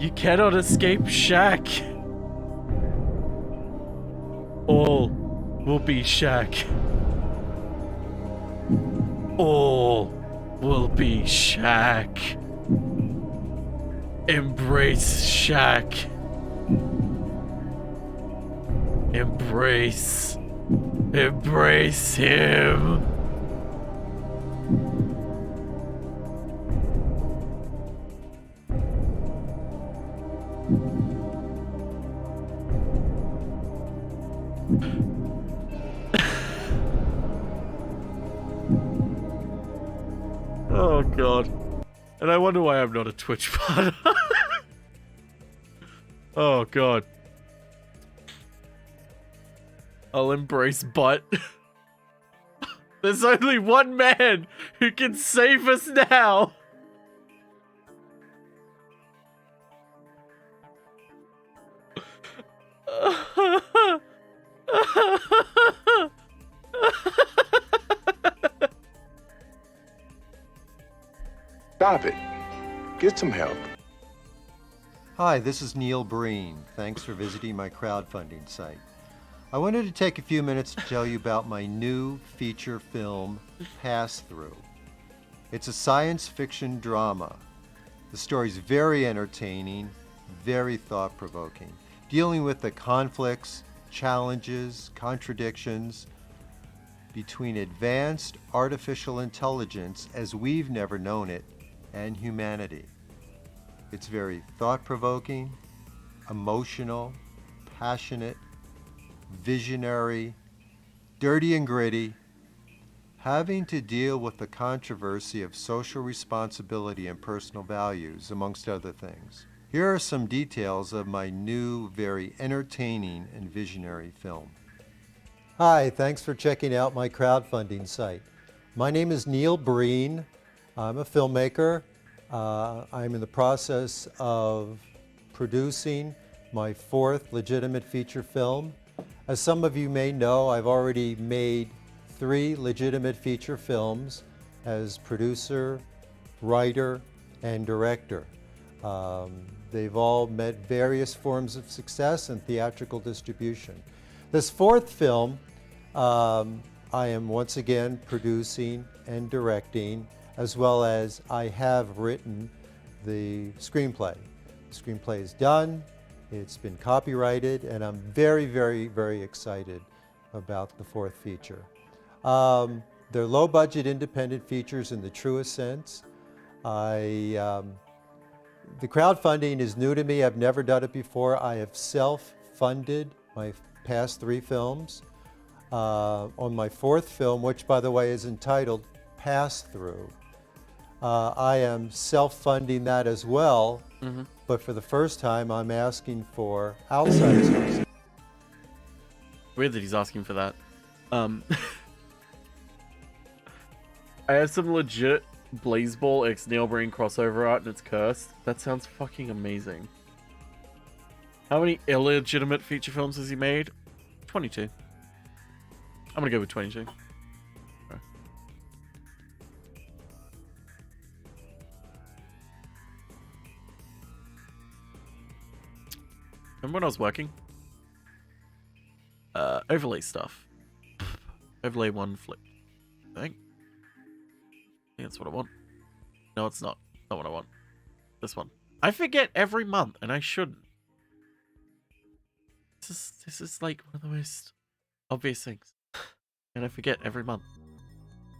A: You cannot escape Shaq. All will be Shaq. All will be Shaq. Embrace Shaq. Embrace him. Oh God. And I wonder why I'm not a Twitch partner. Oh God. I'll embrace butt. There's only one man who can save us now.
Q: Stop it. Get some help.
R: Hi, this is Neil Breen. Thanks for visiting my crowdfunding site. I wanted to take a few minutes to tell you about my new feature film, Pass-Through. It's a science fiction drama. The story's very entertaining, very thought-provoking, dealing with the conflicts, challenges, contradictions between advanced artificial intelligence as we've never known it and humanity. It's very thought-provoking, emotional, passionate, visionary, dirty and gritty, having to deal with the controversy of social responsibility and personal values, amongst other things. Here are some details of my new, very entertaining and visionary film. Hi, thanks for checking out my crowdfunding site. My name is Neil Breen. I'm a filmmaker. I'm in the process of producing my 4th legitimate feature film. As some of you may know, I've already made 3 legitimate feature films as producer, writer, and director. They've all met various forms of success and theatrical distribution. This 4th film, I am once again producing and directing, as well as I have written the screenplay. The screenplay is done, it's been copyrighted, and I'm very, very, very excited about the 4th feature. They're low-budget independent features in the truest sense. The crowdfunding is new to me. I've never done it before. I have self-funded my past 3 films. On my 4th film, which by the way is entitled Pass Through, I am self-funding that as well, but for the first time I'm asking for outside sources.
A: Weird that he's asking for that. I have some legit Blazeball x Neil Breen crossover art and it's cursed. That sounds fucking amazing. How many illegitimate feature films has he made? 22. I'm gonna go with 22. Okay. Remember when I was working? Overlay stuff. Overlay 1 flip. I think that's what I want. No, it's not. Not what I want. This one. I forget every month, and I shouldn't. This is like one of the most obvious things. And I forget every month.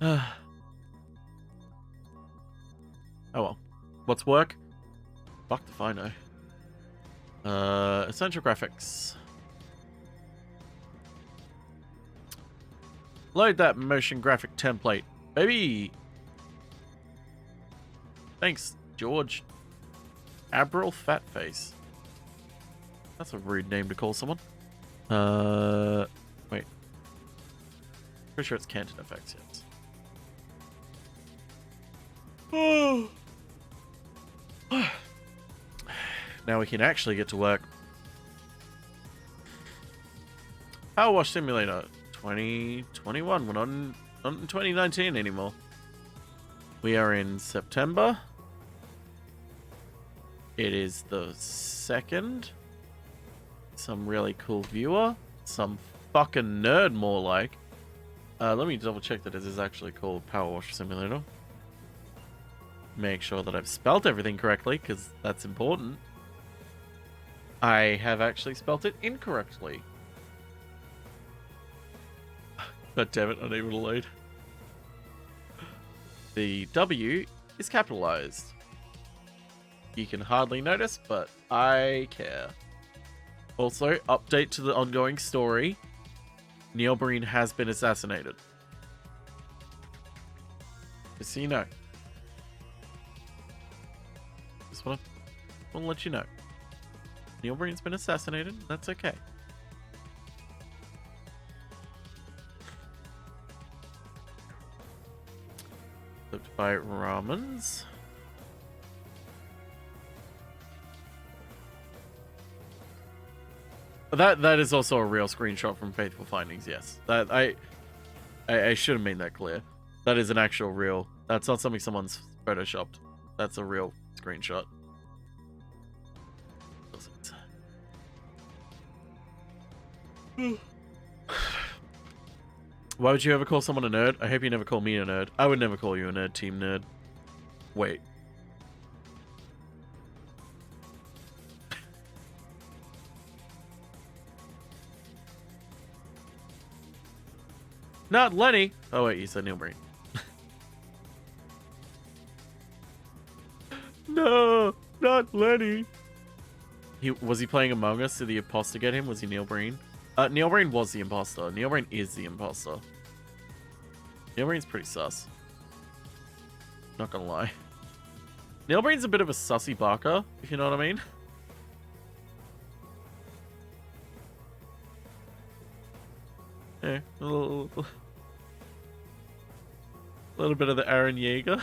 A: Oh well. What's work? Fuck if I know. Essential graphics. Load that motion graphic template, baby. Thanks, George. Abril Fatface. That's a rude name to call someone. Wait. Pretty sure it's Canton Effects, yes. Now we can actually get to work. Power Wash Simulator 2021. We're not in 2019 anymore. We are in September. It is the 2nd. Some really cool viewer. Some fucking nerd, more like. Let me double check that it is actually called Power Wash Simulator. Make sure that I've spelt everything correctly, because that's important. I have actually spelt it incorrectly. God damn it, unable to load. The W is capitalized. You can hardly notice, but I care. Also, update to the ongoing story. Neil Breen has been assassinated. Just so you know. Just want to let you know. Neil Breen's been assassinated. That's okay. Flipped by Ramens. That is also a real screenshot from Faithful Findings, yes. That I should have made that clear. That is an actual real. That's not something someone's photoshopped. That's a real screenshot. Why would you ever call someone a nerd? I hope you never call me a nerd. I would never call you a nerd, Team Nerd. Wait. Not Lenny. Oh wait, you said Neil Breen. No, not Lenny. Was he playing Among Us? Did the imposter get him? Was he Neil Breen? Neil Breen was the imposter. Neil Breen is the imposter. Neil Breen's pretty sus. Not gonna lie. Neil Breen's a bit of a sussy barker, if you know what I mean. Yeah, a little bit of the Aaron Yeager.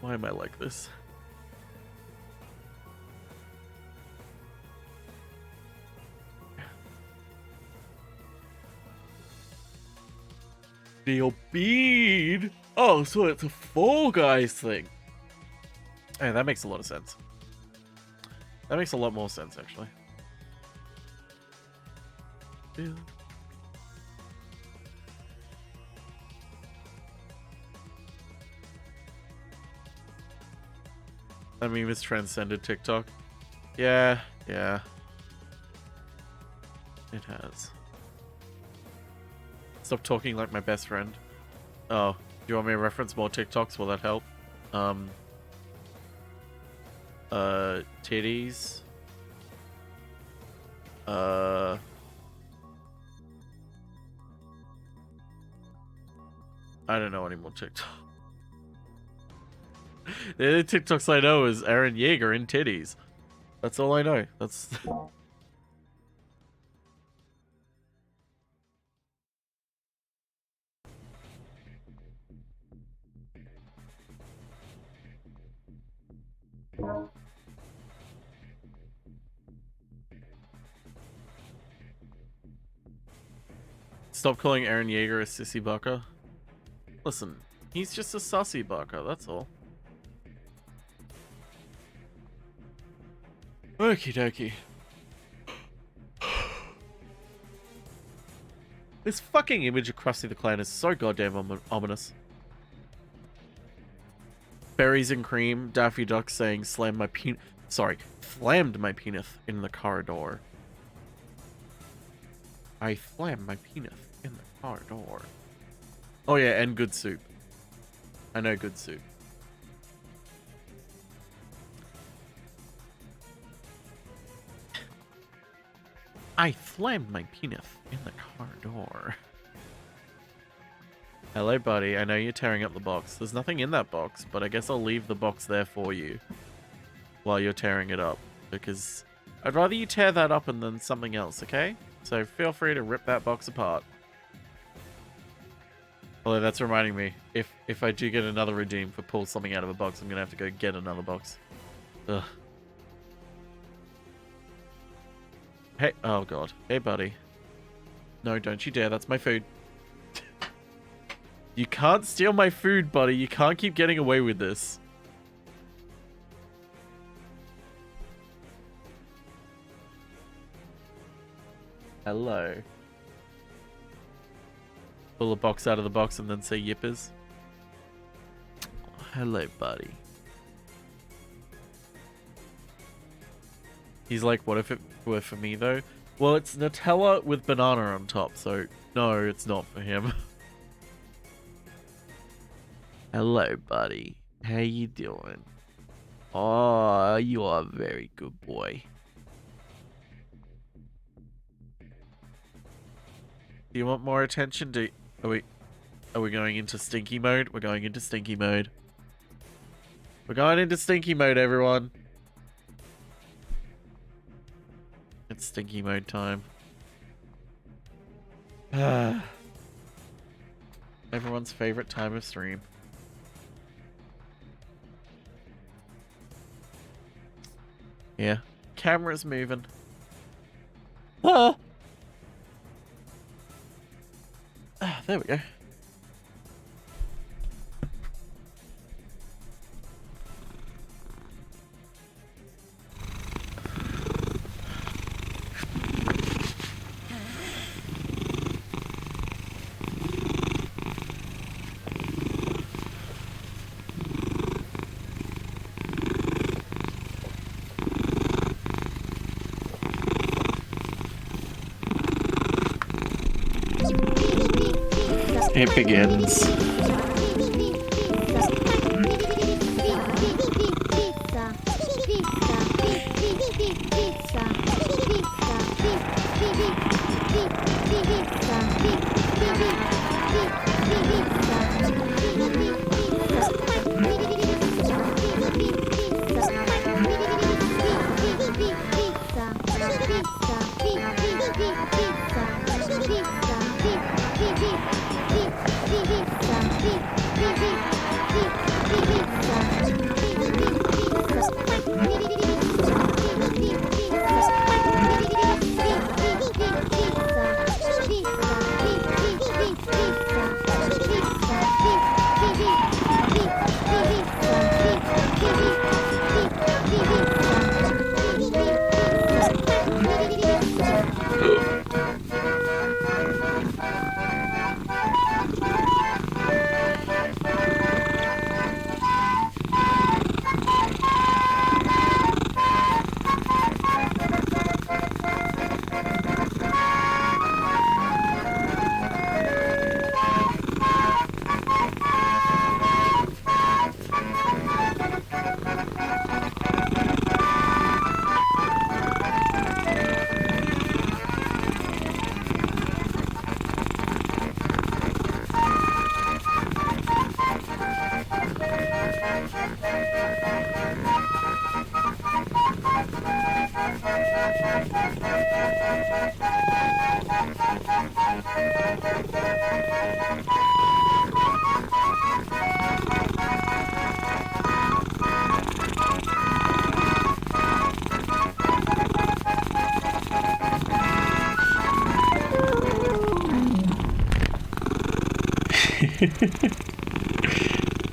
A: Why am I like this? Neil Bean! Oh, so it's a Fall Guys thing. Hey, that makes a lot of sense. That makes a lot more sense, actually. Yeah. That meme has transcended TikTok. Yeah, yeah. It has. Stop talking like my best friend. Oh, do you want me to reference more TikToks? Will that help? Titties. The I don't know any more TikTok. The only TikToks I know is Aaron Yeager in titties. That's all I know. That's... Stop calling Aaron Yeager a sissy bucker. Listen, he's just a sussy bucker, that's all. Okie dokie. This fucking image of Krusty the Clown is so goddamn ominous. Berries and cream, Daffy Duck saying flammed my penis in the corridor. I slammed my penis in the corridor. Oh yeah, and good soup. I know good soup. I slammed my penis in the corridor. Hello, buddy. I know you're tearing up the box. There's nothing in that box, but I guess I'll leave the box there for you while you're tearing it up, because I'd rather you tear that up and then something else, okay? So feel free to rip that box apart. Although that's reminding me, if I do get another redeem for pull something out of a box, I'm gonna have to go get another box. Ugh. Hey, oh god. Hey, buddy. No, don't you dare. That's my food. You can't steal my food, buddy. You can't keep getting away with this. Hello. Pull a box out of the box and then say yippers. Hello, buddy. He's like, what if it were for me, though? Well, it's Nutella with banana on top, so no, it's not for him. Hello, buddy. How you doing? Oh, you are a very good boy. Do you want more attention? Are we going into stinky mode? We're going into stinky mode. We're going into stinky mode, everyone. It's stinky mode time. Everyone's favorite time of stream. Yeah. Camera's moving. Ah! Ah, there we go. It begins.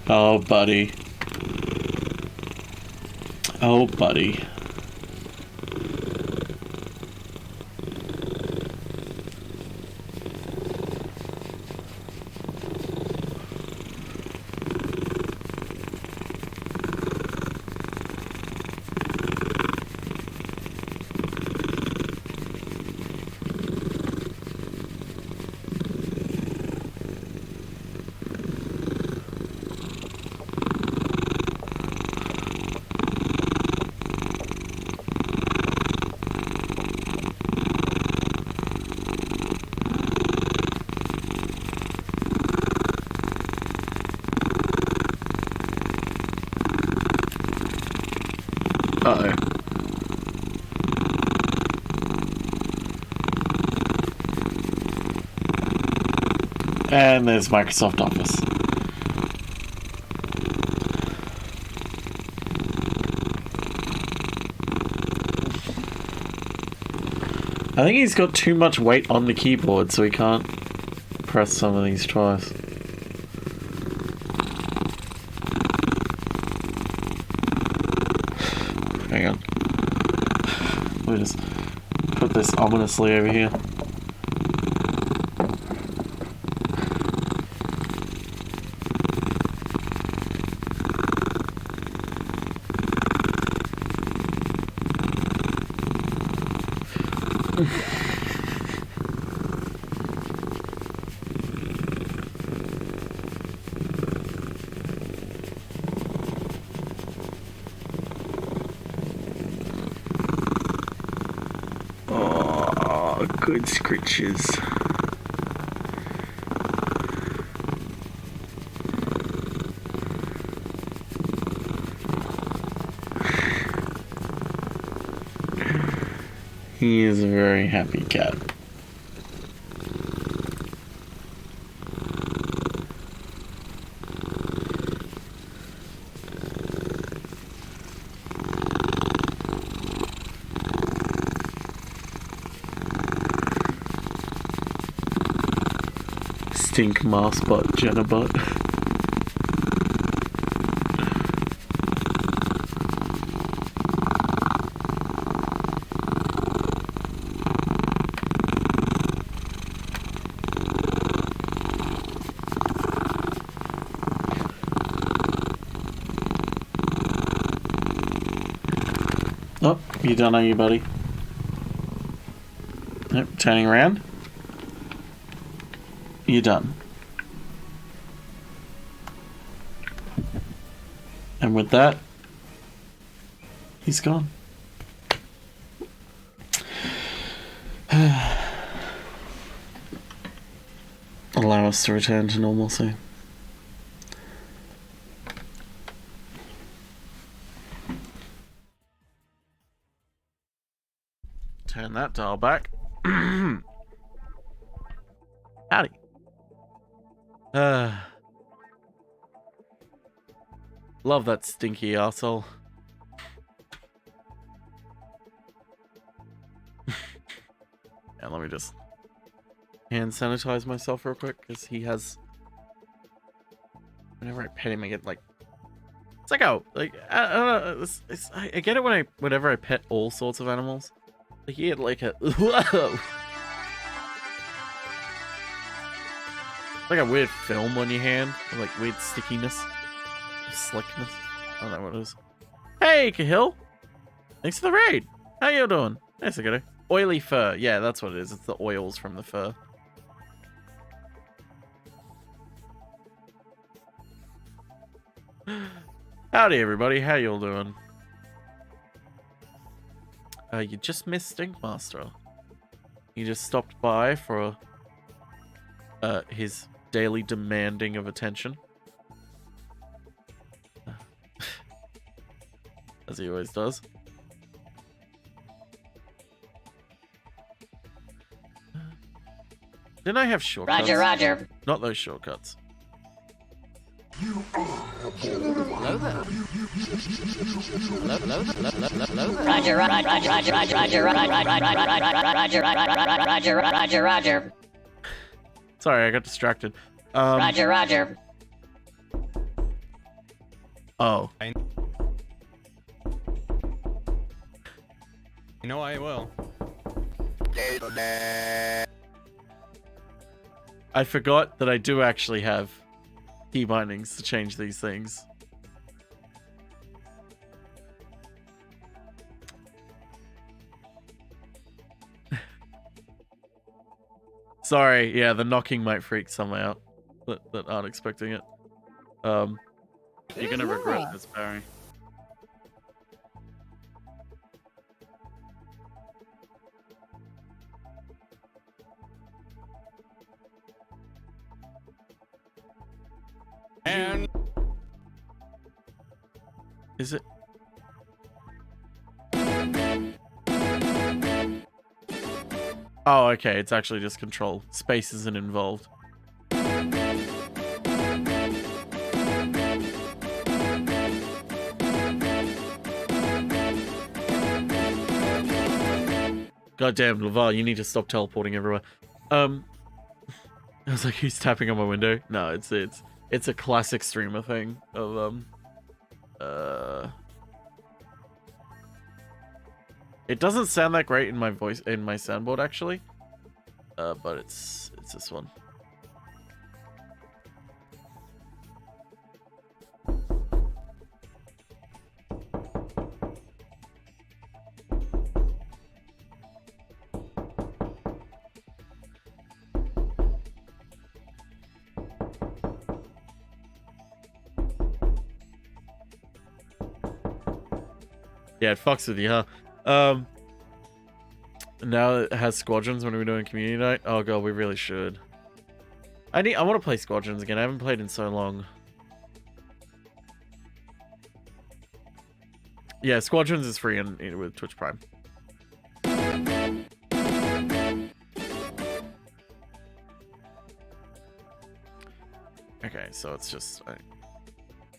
A: Oh, buddy. Oh, buddy. Uh-oh. And there's Microsoft Office. I think he's got too much weight on the keyboard, so he can't press some of these twice. Hang on. Let me just put this ominously over here. Oh, good scritches. He is a very happy cat. Stink Marsbot Jennerbot. Oh, you done, are you, buddy? Yep, turning around. You're done. And with that, he's gone. Allow us to return to normalcy. Turn that dial back. Howdy. Love that stinky arsehole. And let me just hand sanitize myself real quick, because he has... Whenever I pet him, I get like... It's like, oh, like, I don't know, I get it whenever I pet all sorts of animals. Like, he had like a... Whoa! Like a weird film on your hand, or like weird stickiness, slickness. I don't know what it is. Hey, Cahill! Thanks for the raid. How you doing? Nice to get it. Oily fur. Yeah, that's what it is. It's the oils from the fur. Howdy, everybody. How y'all doing? You just missed Stinkmaster. He just stopped by for his daily demanding of attention. As he always does. Didn't I have shortcuts?
C: Roger, roger.
A: Not those shortcuts.
C: Hello there. Roger, roger, roger, roger, roger, roger, roger, roger.
A: Sorry, I got distracted.
C: Roger, roger.
A: Oh.
F: You know I will.
A: I forgot that I do actually have key bindings to change these things. Sorry, yeah, the knocking might freak some out that aren't expecting it.
S: You're gonna regret this, Barry.
F: And
A: is it? Oh, okay. It's actually just control. Space isn't involved. Goddamn, Laval, you need to stop teleporting everywhere. I was like, he's tapping on my window. No, it's a classic streamer thing of It doesn't sound that great in my voice in my soundboard actually. But it's this one. Yeah, it fucks with you, huh? Now it has squadrons when we're doing community night. Oh god, we really should. I want to play squadrons again. I haven't played in so long. Yeah, squadrons is free in with Twitch Prime. Okay, so it's just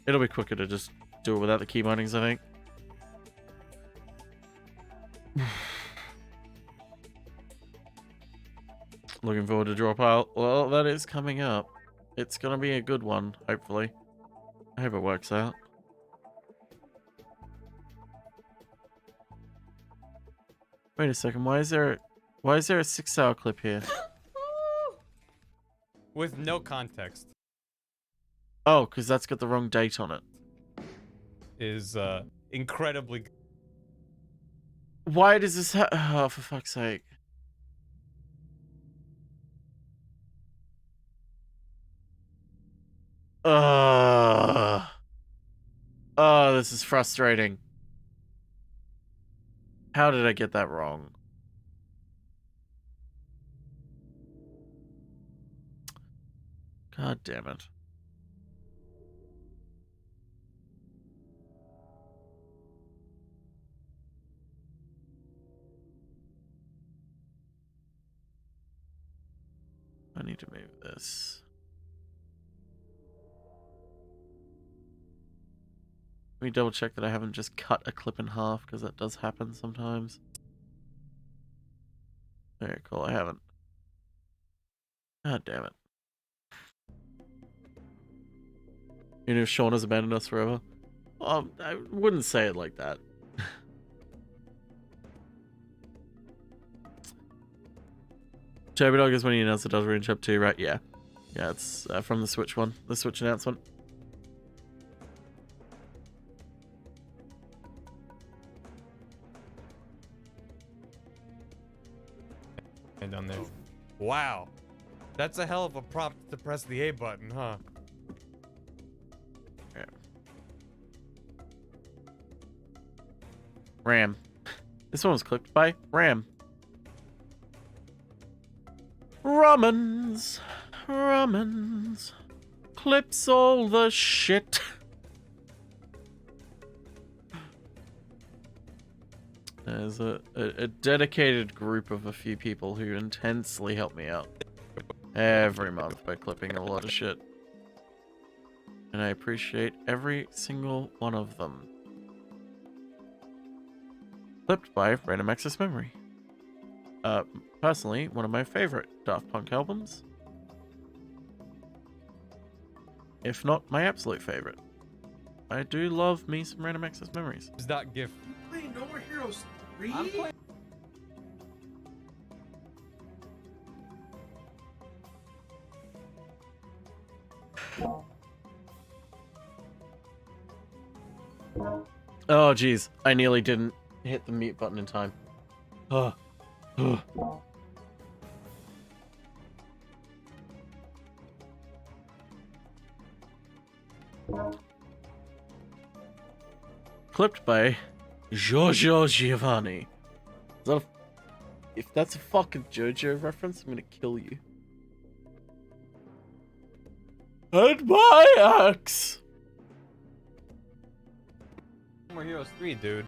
A: it'll be quicker to just do it without the key bindings, I think. Looking forward to draw pile. Well, that is coming up. It's gonna be a good one, hopefully. I hope it works out. Wait a second, why is there a 6-hour clip here?
F: with no context.
A: Oh, because that's got the wrong date on it.
F: Is incredibly.
A: Why does this oh, for fuck's sake. Oh, this is frustrating. How did I get that wrong? God damn it. I need to move this. Let me double check that I haven't just cut a clip in half, because that does happen sometimes. Very cool, I haven't. God damn it. You know, Sean has abandoned us forever. Well, I wouldn't say it like that. Toby Dog is when he announced it does Rune Chap 2, right? Yeah. Yeah, it's from the Switch one. The Switch announcement.
F: And on there. Wow. That's a hell of a prompt to press the A button, huh?
A: Yeah. Ram. This one was clicked by Ram. Ramens. Ramens. Clips all the shit. There's a dedicated group of a few people who intensely help me out every month by clipping a lot of shit. And I appreciate every single one of them. Clipped by Random Access Memory. Personally, one of my favorite Daft Punk albums. if not my absolute favorite. I do love me some Random Access Memories.
F: Is that GIF?
T: Playing No More Heroes 3?
F: I'm playing.
A: Oh, jeez. I nearly didn't hit the mute button in time. Oh. Clipped by Giorgio Giovanni. Is that if that's a fucking JoJo reference, I'm gonna kill you. And my axe!
F: No More Heroes 3, dude.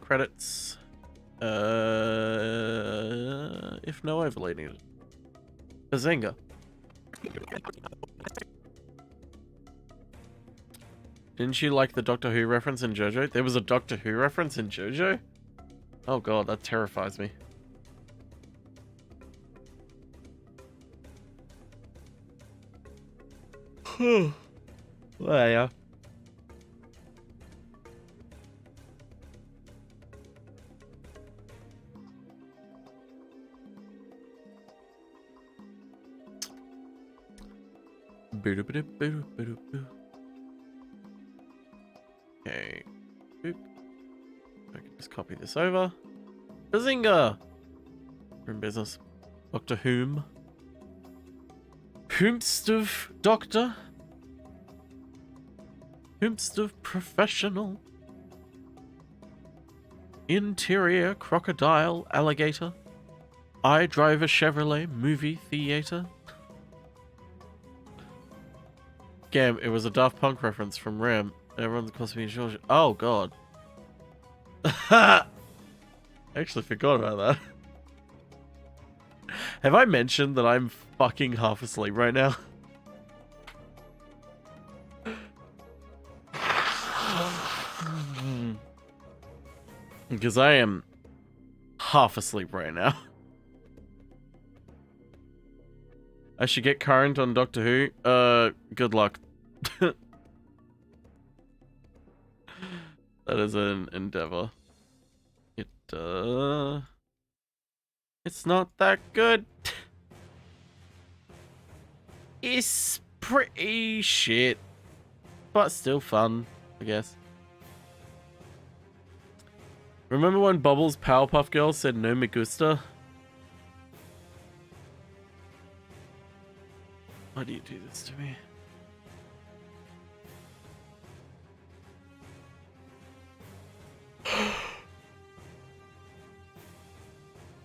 A: Credits. If no overlay needed. Bazinga. Didn't you like the Doctor Who reference in JoJo? There was a Doctor Who reference in JoJo? Oh god, that terrifies me. Well, yeah. Okay. Boop. I can just copy this over. Bazinga! We're in business. Doctor Whom? Whomst of Doctor? Whomst of Professional? Interior Crocodile Alligator? I Drive a Chevrolet Movie Theater? Damn, it was a Daft Punk reference from Ram. Everyone's supposed to be in Georgia. Oh god. I actually forgot about that. Have I mentioned that I'm fucking half asleep right now? Because I am half asleep right now. I should get current on Doctor Who. Good luck. That is an endeavor. It's not that good. It's pretty shit. But still fun, I guess. Remember when Bubbles Powerpuff Girls said no me gusta? Why do you do this to me?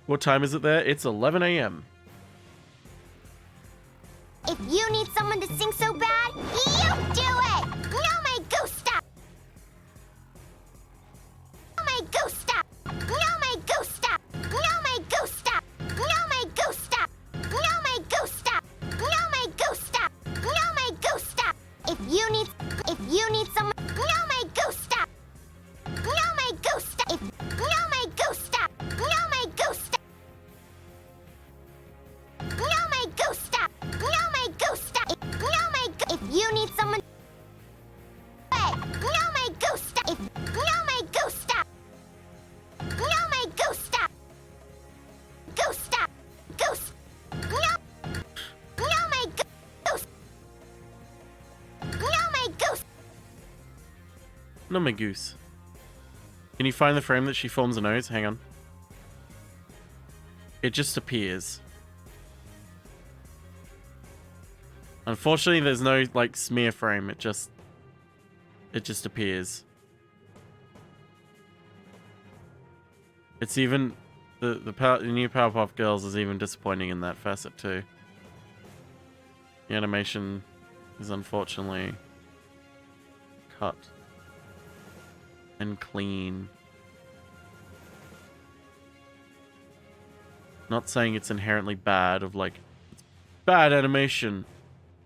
A: What time is it there? It's 11 a.m.
U: If you need someone to sing so bad, you do it! No me gusta! No me gusta! No me gusta! No me gusta! No me gusta! No me gusta! No me gusta! No me gusta! If you need someone, no me gusta! No me gusta! No me gusta! No me gusta! No me gusta! No me gusta! If you need someone, no me gusta! No me gusta! No me gusta! Gusta! Gusta! No! No me gusta! No me gusta!
A: No me goose. Can you find the frame that she forms a nose? Hang on. It just appears. Unfortunately, there's no like smear frame. It just appears. It's even the new Powerpuff Girls is even disappointing in that facet too. The animation is unfortunately cut and clean. Not saying it's inherently bad, of like, it's bad animation.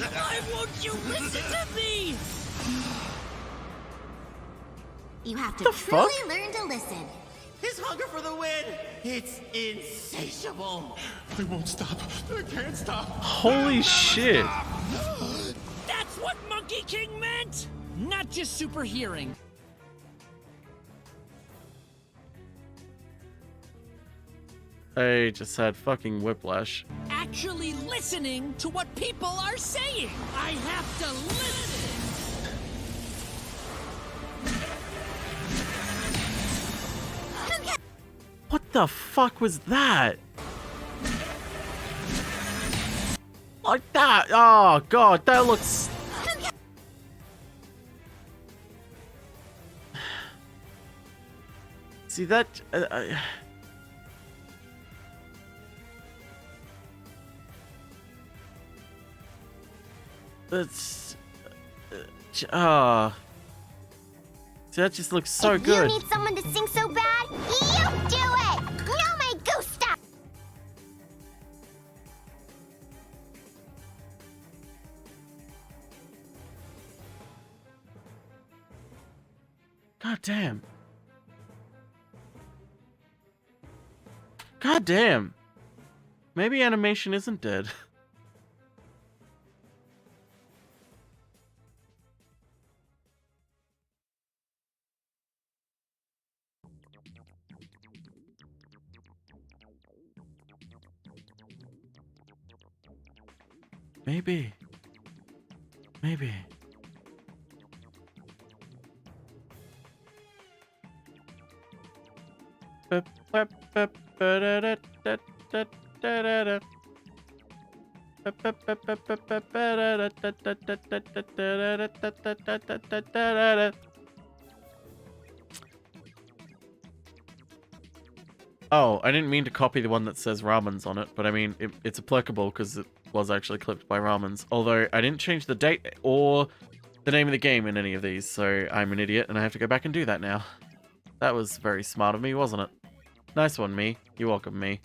V: Why won't you listen to me?
B: You have to
A: The
B: truly
A: fuck?
B: learn to listen.
K: His hunger for the win, it's insatiable. I won't stop. I can't stop.
A: Holy shit.
V: That's what Monkey King meant! Not just super hearing.
A: I just had fucking whiplash.
V: Actually listening to what people are saying. I have to listen.
A: What the fuck was that? Like that? Oh god, that looks... See that? That's... See, that just looks so
U: if
A: good.
U: you need someone to sing so bad, you do it! No me gusta!
A: God damn. God damn. Maybe animation isn't dead. Maybe. Maybe. Oh, I didn't mean to copy the one that says ramens on it, but I mean, it's applicable because it was actually clipped by ramens. Although, I didn't change the date or the name of the game in any of these, so I'm an idiot and I have to go back and do that now. That was very smart of me, wasn't it? Nice one, me. You're welcome, me.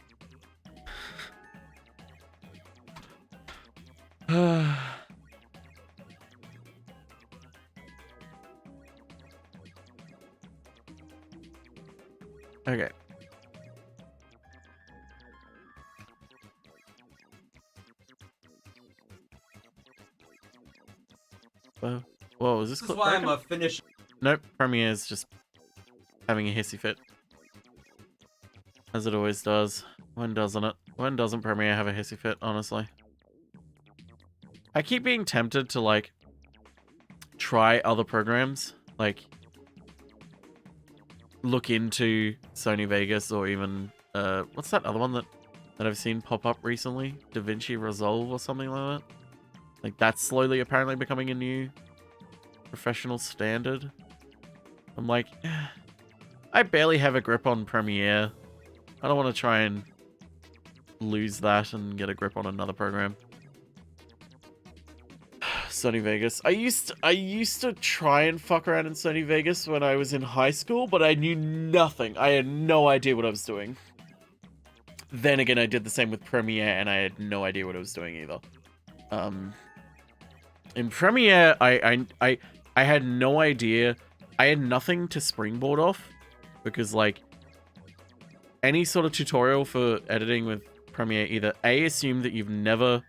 A: Okay. Whoa, is this clip
O: why I'm
A: broken?
O: a finish.
A: Nope, Premiere's just having a hissy fit. As it always does. When doesn't it? When doesn't Premiere have a hissy fit, honestly? I keep being tempted to, like, try other programs. Like, look into Sony Vegas or even, what's that other one that I've seen pop up recently? DaVinci Resolve or something like that? Like, that's slowly apparently becoming a new professional standard. I'm like, I barely have a grip on Premiere. I don't want to try and lose that and get a grip on another program. Sony Vegas. I used to try and fuck around in Sony Vegas when I was in high school, but I knew nothing. I had no idea what I was doing. Then again, I did the same with Premiere, and I had no idea what I was doing either. In Premiere, I had no idea. I had nothing to springboard off because, like, any sort of tutorial for editing with Premiere either A, assumed that you've never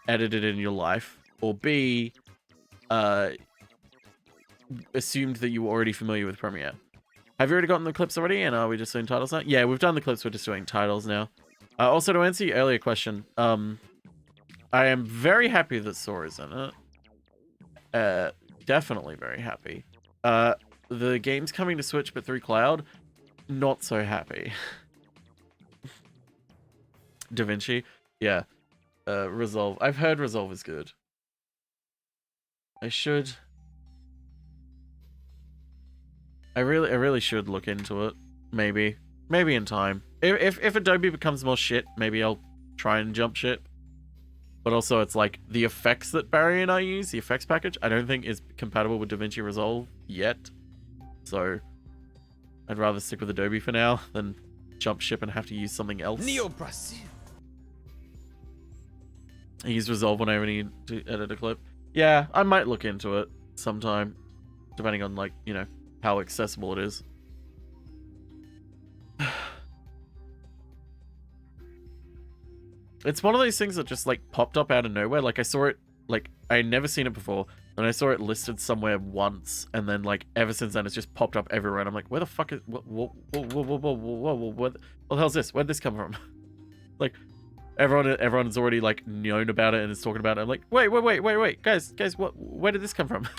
A: edited in your life, or B, assumed that you were already familiar with Premiere. Have you already gotten the clips already, and are we just doing titles now? Yeah, we've done the clips, we're just doing titles now. Also, to answer your earlier question, I am very happy that Saw is in it. Definitely very happy. The game's coming to Switch, but through cloud, not so happy. DaVinci, yeah. Resolve. I've heard Resolve is good. I should. I really should look into it. Maybe in time. If Adobe becomes more shit, maybe I'll try and jump ship. But also, it's like the effects that Barry and I use, the effects package, I don't think is compatible with DaVinci Resolve yet. So, I'd rather stick with Adobe for now than jump ship and have to use something else.
F: Neo Brazil.
A: I use Resolve when I need to edit a clip. Yeah, I might look into it sometime, depending on, like, you know, how accessible it is. It's one of those things that just, like, popped up out of nowhere. Like, I saw it, like, I had never seen it before, and I saw it listed somewhere once, and then, like, ever since then, it's just popped up everywhere, and I'm like, where the fuck is... What the hell's this? Where'd this come from? Like, everyone's already, like, known about it and is talking about it. I'm like, wait, guys, where did this come from?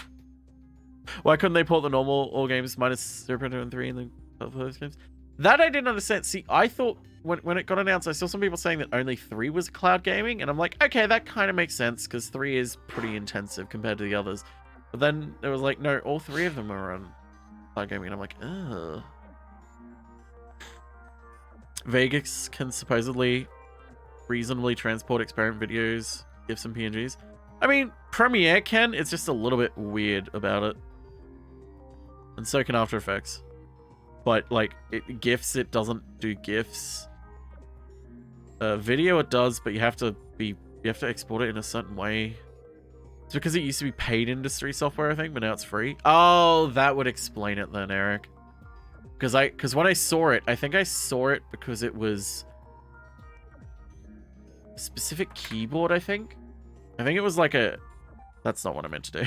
A: Why couldn't they port the normal all games minus 0.2 and 3 in the those games? That I didn't understand. See, I thought when it got announced, I saw some people saying that only 3 was cloud gaming, and I'm like, okay, that kind of makes sense, because 3 is pretty intensive compared to the others. But then it was like, no, all 3 of them are on cloud gaming, and I'm like, ugh. Vegas can supposedly reasonably transport experiment videos, GIFs, and PNGs. I mean, Premiere can, it's just a little bit weird about it. And so can After Effects. But, like, GIFs, it doesn't do GIFs. Video, it does, but you have to export it in a certain way. It's because it used to be paid industry software, I think, but now it's free. Oh, that would explain it then, Eric. Because when I saw it, I think I saw it because it was a specific keyboard, I think. I think it was like a... That's not what I meant to do.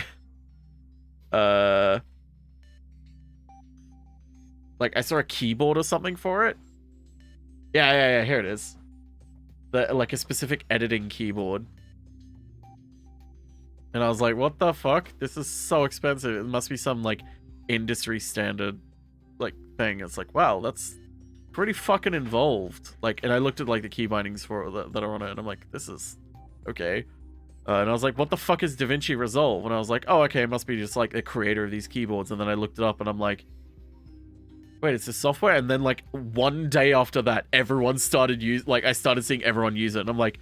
A: Like, I saw a keyboard or something for it. Yeah, here it is. Like a specific editing keyboard. And I was like, what the fuck? This is so expensive. It must be some, like, industry standard, like, thing. It's like, wow, that's pretty fucking involved. Like, and I looked at, like, the key bindings for it that are on it, and I'm like, this is okay. And I was like, what the fuck is DaVinci Resolve? And I was like, oh, okay, it must be just, like, the creator of these keyboards. And then I looked it up, and I'm like, wait, it's a software? And then, like, one day after that, everyone started I started seeing everyone use it, and I'm like,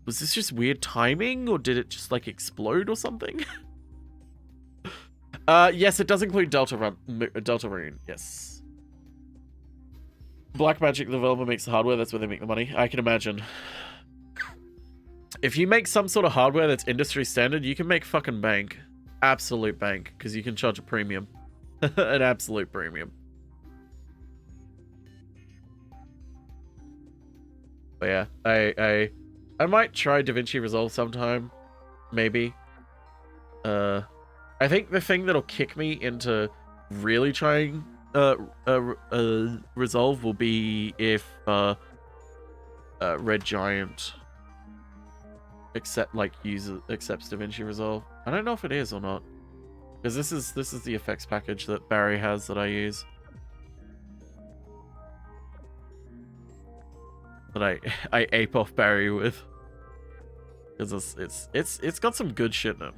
A: was this just weird timing, or did it just, like, explode or something? Yes, it does include Deltarune, yes. Blackmagic, the developer, makes the hardware, that's where they make the money. I can imagine. If you make some sort of hardware that's industry standard, you can make fucking bank. Absolute bank, because you can charge a premium. An absolute premium. But yeah, I might try DaVinci Resolve sometime. Maybe. I think the thing that'll kick me into really trying Resolve will be if Red Giant accepts DaVinci Resolve. I don't know if it is or not. Because this is the effects package that Barry has that I use. That I ape off Barry with. Because it's got some good shit in it.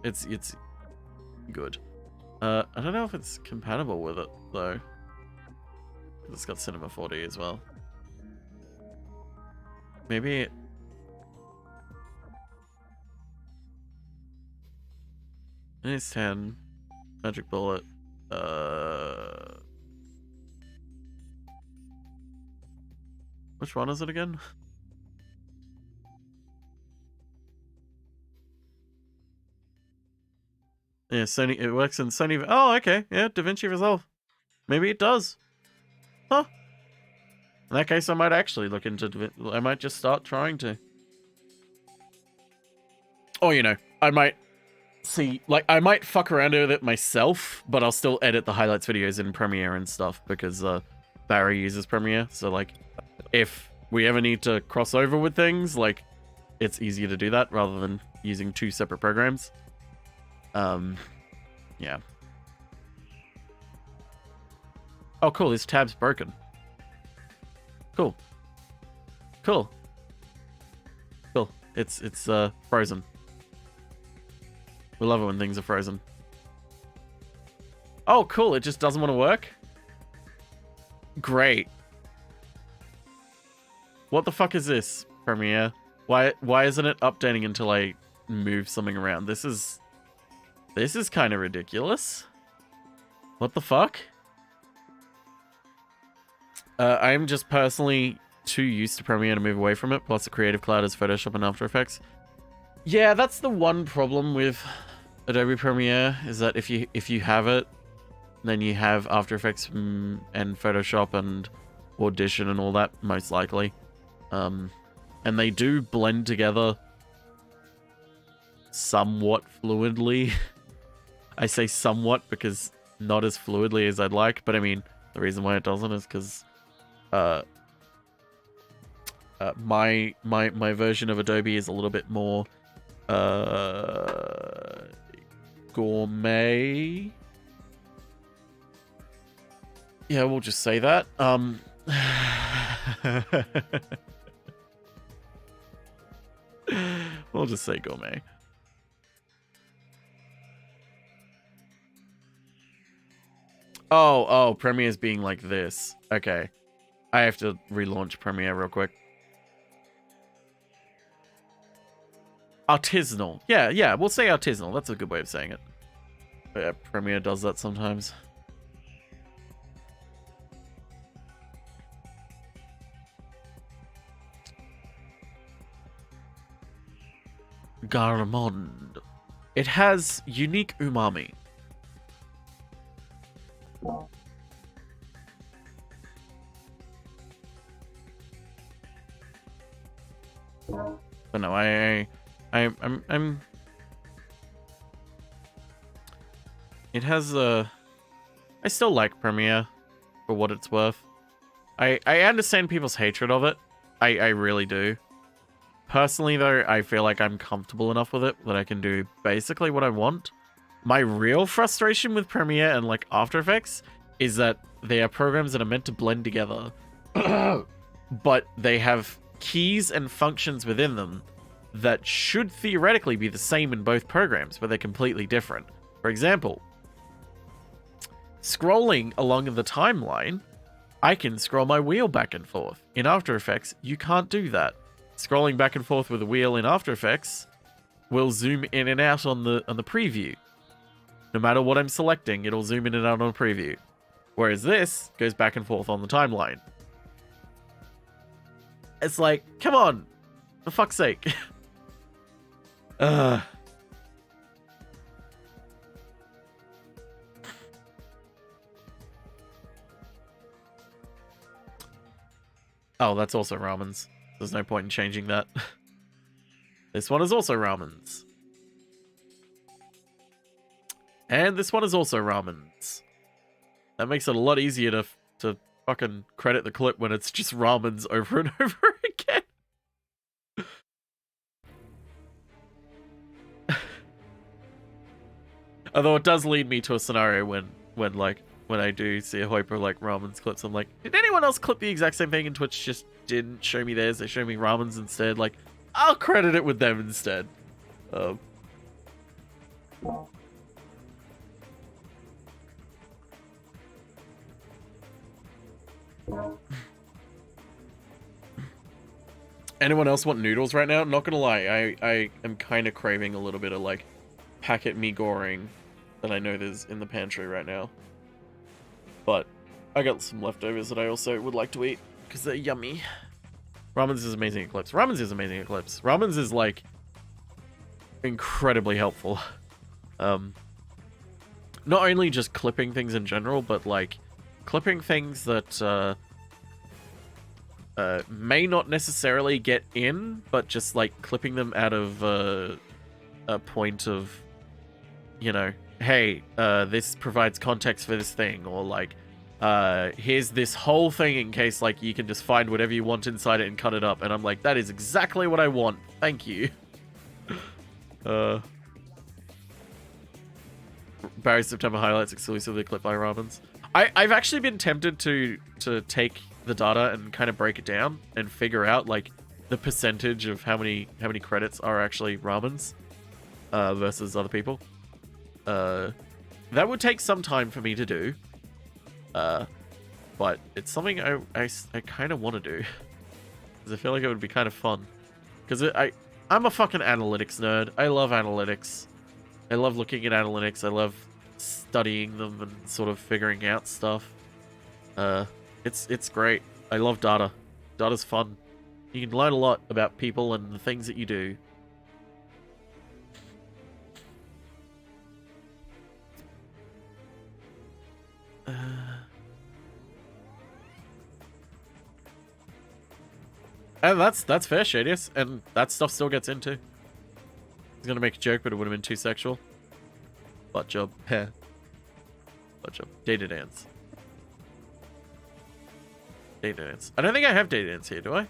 A: It's good. I don't know if it's compatible with it though. It's got Cinema 4D as well. Maybe it... It's 10. Magic Bullet. Which one is it again? Yeah, Sony. It works in Sony. Oh, okay. Yeah, DaVinci Resolve. Maybe it does. Huh. In that case, I might actually look into. I might just start trying to. Or, you know, I might see, like, I might fuck around with it myself, but I'll still edit the highlights videos in Premiere and stuff because Barry uses Premiere. So, like, if we ever need to cross over with things, like, it's easier to do that rather than using 2 separate programs. Yeah. Oh, cool. This tab's broken. Cool. Cool. Cool. It's frozen. We love it when things are frozen. Oh, cool. It just doesn't want to work? Great. What the fuck is this, Premiere? Why isn't it updating until I move something around? This is kind of ridiculous. What the fuck? I'm just personally too used to Premiere to move away from it, plus the Creative Cloud is Photoshop and After Effects. Yeah, that's the one problem with Adobe Premiere, is that if you have it, then you have After Effects and Photoshop and Audition and all that, most likely. And they do blend together somewhat fluidly. I say somewhat because not as fluidly as I'd like, but I mean, the reason why it doesn't is because my version of Adobe is a little bit more gourmet. Yeah, we'll just say that. We'll just say gourmet. Oh, Premiere's being like this. Okay. I have to relaunch Premiere real quick. Artisanal. Yeah, we'll say artisanal. That's a good way of saying it. But yeah, Premiere does that sometimes. Garamond. It has unique umami. But no, I'm it has I still like Premiere for what it's worth. I understand people's hatred of it. I really do. Personally though, I feel like I'm comfortable enough with it that I can do basically what I want. My real frustration with Premiere and like After Effects is that they are programs that are meant to blend together, but they have keys and functions within them that should theoretically be the same in both programs, but they're completely different. For example, scrolling along the timeline, I can scroll my wheel back and forth. In After Effects, you can't do that. Scrolling back and forth with a wheel in After Effects will zoom in and out on the preview. No matter what I'm selecting, it'll zoom in and out on a preview. Whereas this goes back and forth on the timeline. It's like, come on, for fuck's sake. Oh, that's also Ramen's. There's no point in changing that. This one is also Ramen's. And this one is also Ramen's. That makes it a lot easier to fucking credit the clip when it's just Ramen's over and over again. Although it does lead me to a scenario when I do see a Hoiper like Ramen's clips, I'm like, did anyone else clip the exact same thing and Twitch just didn't show me theirs? They showed me Ramen's instead. Like, I'll credit it with them instead. Anyone else want noodles right now? Not gonna lie, I am kind of craving a little bit of like packet mee goreng that I know there's in the pantry right now. But I got some leftovers that I also would like to eat because they're yummy. Ramen's is amazing at clips. Ramen's is amazing at clips. Ramen's is like incredibly helpful. Not only just clipping things in general, but like clipping things that may not necessarily get in, but just like clipping them out of a point of, you know, hey, this provides context for this thing, or like, here's this whole thing in case like you can just find whatever you want inside it and cut it up. And I'm like, that is exactly what I want. Thank you. Barry's September highlights exclusively clipped by Ramen's. I've actually been tempted to take the data and kind of break it down and figure out like the percentage of how many credits are actually Ramen's versus other people. That would take some time for me to do, but it's something I kind of want to do because I feel like it would be kind of fun. Because I'm a fucking analytics nerd. I love analytics. I love looking at analytics. I love studying them and sort of figuring out stuff. It's great. I love data. Data's fun. You can learn a lot about people and the things that you do. And that's fair, Shadius, and that stuff still gets into. He's gonna make a joke, but it would have been too sexual. Butt job. Butt job. Data dance. Data dance. I don't think I have data dance here, do I?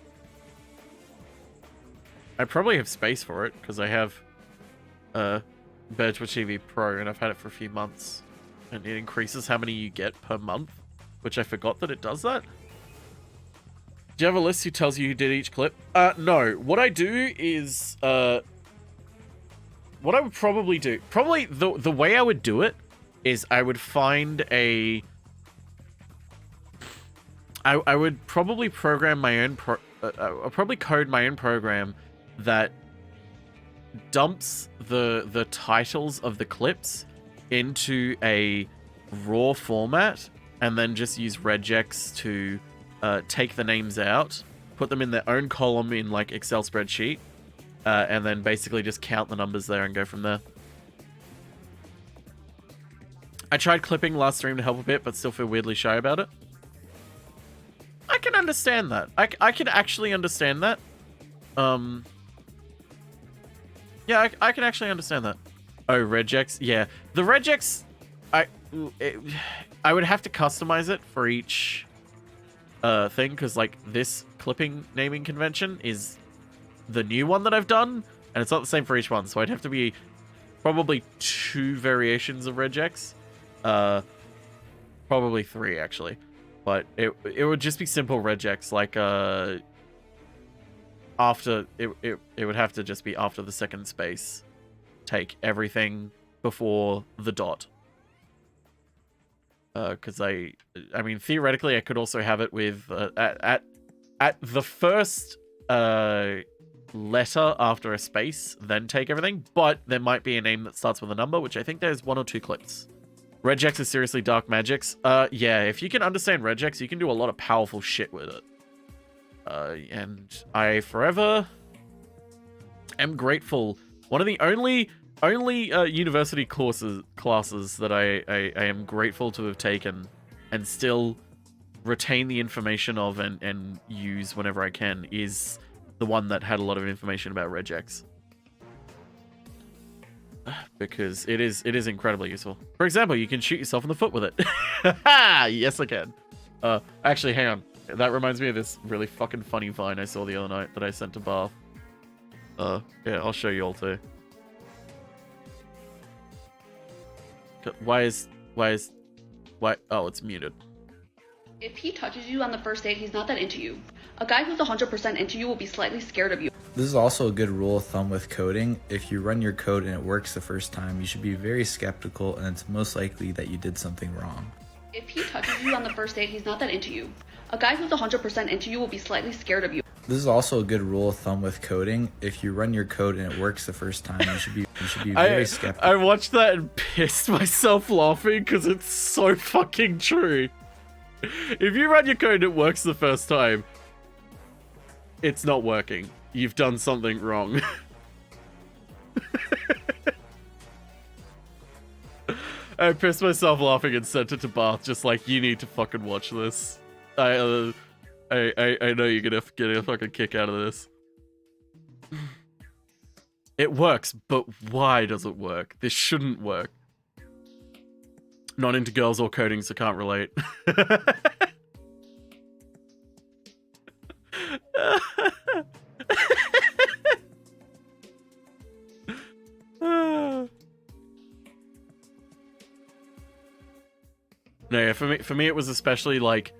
A: I probably have space for it, because I have Birch with TV Pro, and I've had it for a few months. And it increases how many you get per month, which I forgot that it does that. Do you have a list who tells you who did each clip? No. What I do is, what I would probably do, the way I would do it is I would find a, I would probably program my own, I'll probably code my own program that dumps the titles of the clips into a raw format and then just use regex to take the names out, put them in their own column in like Excel spreadsheet, and then basically just count the numbers there and go from there. I tried clipping last stream to help a bit, but still feel weirdly shy about it. I can understand that. I can actually understand that. Yeah, I can actually understand that. Oh, regex? Yeah. The regex, I would have to customize it for each thing, because like this clipping naming convention is the new one that I've done, and it's not the same for each one, so I'd have to be probably 2 variations of regex. Probably 3 actually, but it would just be simple regex, like after it would have to just be after the second space, take everything before the dot. Because I mean, theoretically, I could also have it with at the first letter after a space, then take everything. But there might be a name that starts with a number, which I think there's 1 or 2 clips. Regex is seriously dark magics. Yeah, if you can understand regex, you can do a lot of powerful shit with it. And I forever am grateful. One of the only university classes that I am grateful to have taken and still retain the information of and use whenever I can is the one that had a lot of information about regex. Because it is incredibly useful. For example, you can shoot yourself in the foot with it. Yes, I can. Actually, hang on. That reminds me of this really fucking funny Vine I saw the other night that I sent to Bath. Yeah, I'll show you all too. Why? Oh, it's muted.
D: If he touches you on the first date, he's not that into you. A guy who's 100% into you will be slightly scared of you.
E: This is also a good rule of thumb with coding. If you run your code and it works the first time, you should be very skeptical, and it's most likely that you did something wrong.
D: If he touches you on the first date, he's not that into you. A guy who's 100% into you will be slightly scared of you.
E: This is also a good rule of thumb with coding. If you run your code and it works the first time, you should be very skeptical.
A: I watched that and pissed myself laughing because it's so fucking true. If you run your code and it works the first time, it's not working. You've done something wrong. I pissed myself laughing and sent it to Bath, just like, you need to fucking watch this. I know you're gonna get a fucking kick out of this. It works, but why does it work? This shouldn't work. Not into girls or coding, so can't relate. No, yeah, for me it was especially like,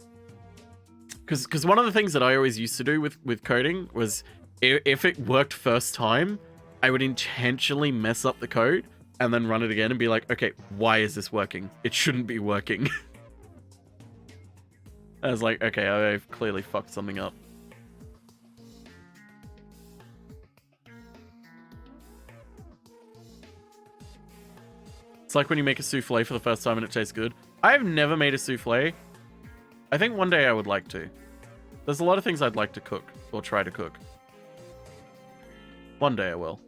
A: because one of the things that I always used to do with coding was, if it worked first time, I would intentionally mess up the code and then run it again and be like, okay, why is this working? It shouldn't be working. I was like, okay, I've clearly fucked something up. It's like when you make a souffle for the first time and it tastes good. I've never made a souffle. I think one day I would like to. There's a lot of things I'd like to cook or try to cook. One day I will.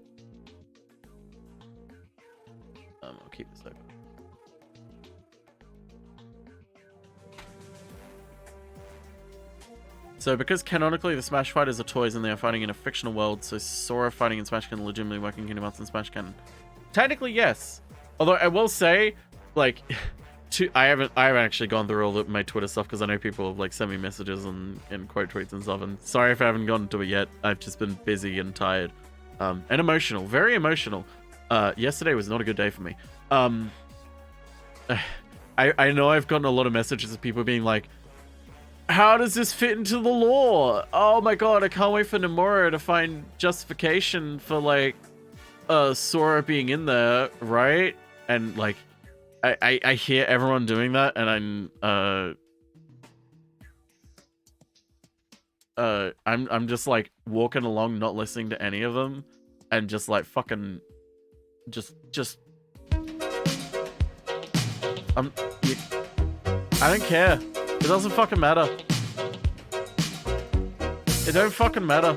A: I'll keep this open. So because canonically the Smash fighters are toys and they are fighting in a fictional world, so Sora fighting in Smash can legitimately work in Kingdom Hearts and Smash canon. Technically, yes. Although I will say, like, I haven't actually gone through all my Twitter stuff because I know people have like sent me messages and quote tweets and stuff. And sorry if I haven't gotten to it yet. I've just been busy and tired, and emotional, very emotional. Yesterday was not a good day for me. I know I've gotten a lot of messages of people being like, how does this fit into the lore? Oh my god, I can't wait for Nomura to find justification for like Sora being in there, right? And like I hear everyone doing that and I'm just like walking along not listening to any of them and just like fucking just I don't care. It doesn't fucking matter. It don't fucking matter.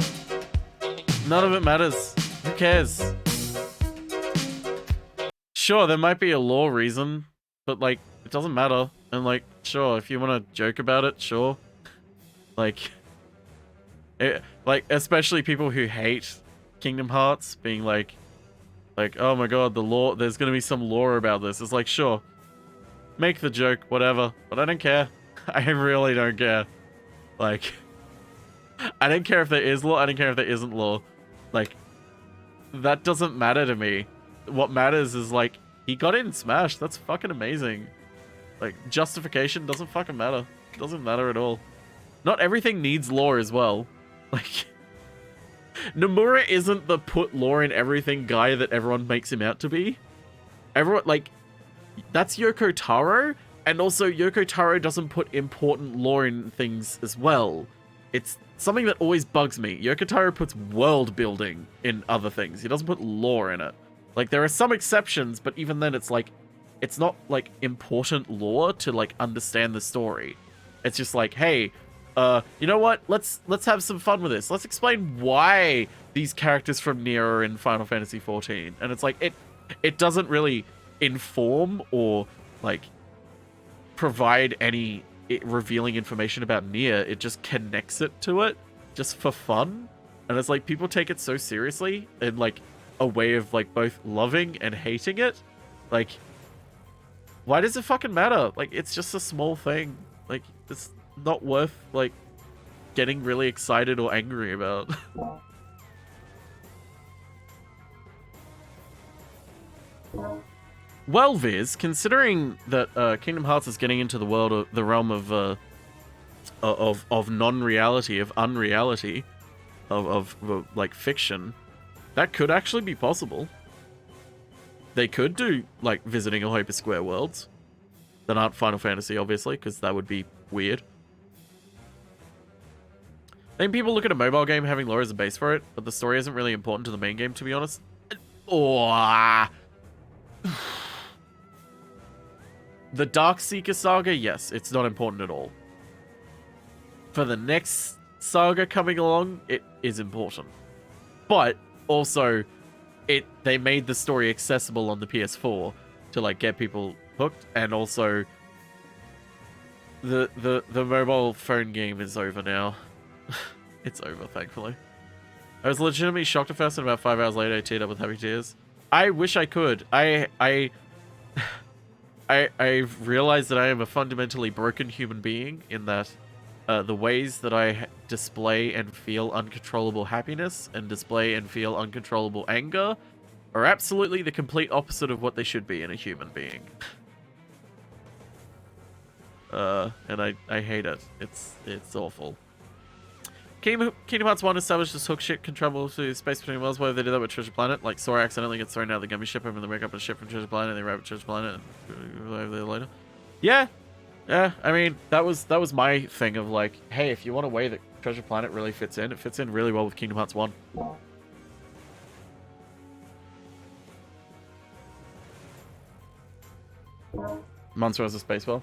A: None of it matters. Who cares? Sure, there might be a lore reason, but like, it doesn't matter. And like, sure, if you want to joke about it, sure. Like, especially people who hate Kingdom Hearts being like, oh my god, the lore, there's gonna be some lore about this. It's like, sure, make the joke, whatever, but I don't care. I really don't care. Like, I don't care if there is lore, I don't care if there isn't lore. Like, that doesn't matter to me. What matters is, like, he got in Smash. That's fucking amazing. Like, justification doesn't fucking matter. It doesn't matter at all. Not everything needs lore as well. Like, Nomura isn't the put lore in everything guy that everyone makes him out to be. Everyone, like, that's Yoko Taro. And also, Yoko Taro doesn't put important lore in things as well. It's something that always bugs me. Yoko Taro puts world building in other things. He doesn't put lore in it. Like, there are some exceptions, but even then it's like, it's not like important lore to like understand the story. It's just like, hey, you know what? Let's have some fun with this. Let's explain why these characters from Nier are in Final Fantasy XIV. And it's like, it doesn't really inform or like provide any revealing information about Nier. It just connects it to it just for fun. And it's like, people take it so seriously in like a way of like both loving and hating it. Like, why does it fucking matter? Like, it's just a small thing. Like, it's not worth like getting really excited or angry about. Well, Viz, considering that Kingdom Hearts is getting into the world of the realm of non-reality, of unreality, of like fiction, that could actually be possible. They could do like visiting a Hyper Square worlds that aren't Final Fantasy, obviously, because that would be weird. Then people look at a mobile game having lore as a base for it, but the story isn't really important to the main game, to be honest. Oh. The Darkseeker saga, yes, it's not important at all. For the next saga coming along, it is important. But also, they made the story accessible on the PS4 to like get people hooked, and also the mobile phone game is over now. It's over, thankfully. I was legitimately shocked at first, and about 5 hours later I teared up with happy tears. I wish I could. I've realized that I am a fundamentally broken human being in that the ways that I display and feel uncontrollable happiness and display and feel uncontrollable anger are absolutely the complete opposite of what they should be in a human being. And I hate it. It's awful. Kingdom Hearts 1 established this hook ship can travel through space between worlds. Whether they do that with Treasure Planet, like Sora accidentally gets thrown out of the gummy ship and they wake up on a ship from Treasure Planet and they arrive at Treasure Planet and over there later. Yeah, I mean, that was my thing of like, hey, if you want a way that Treasure Planet really fits in, it fits in really well with Kingdom Hearts 1. Monster as a space ball.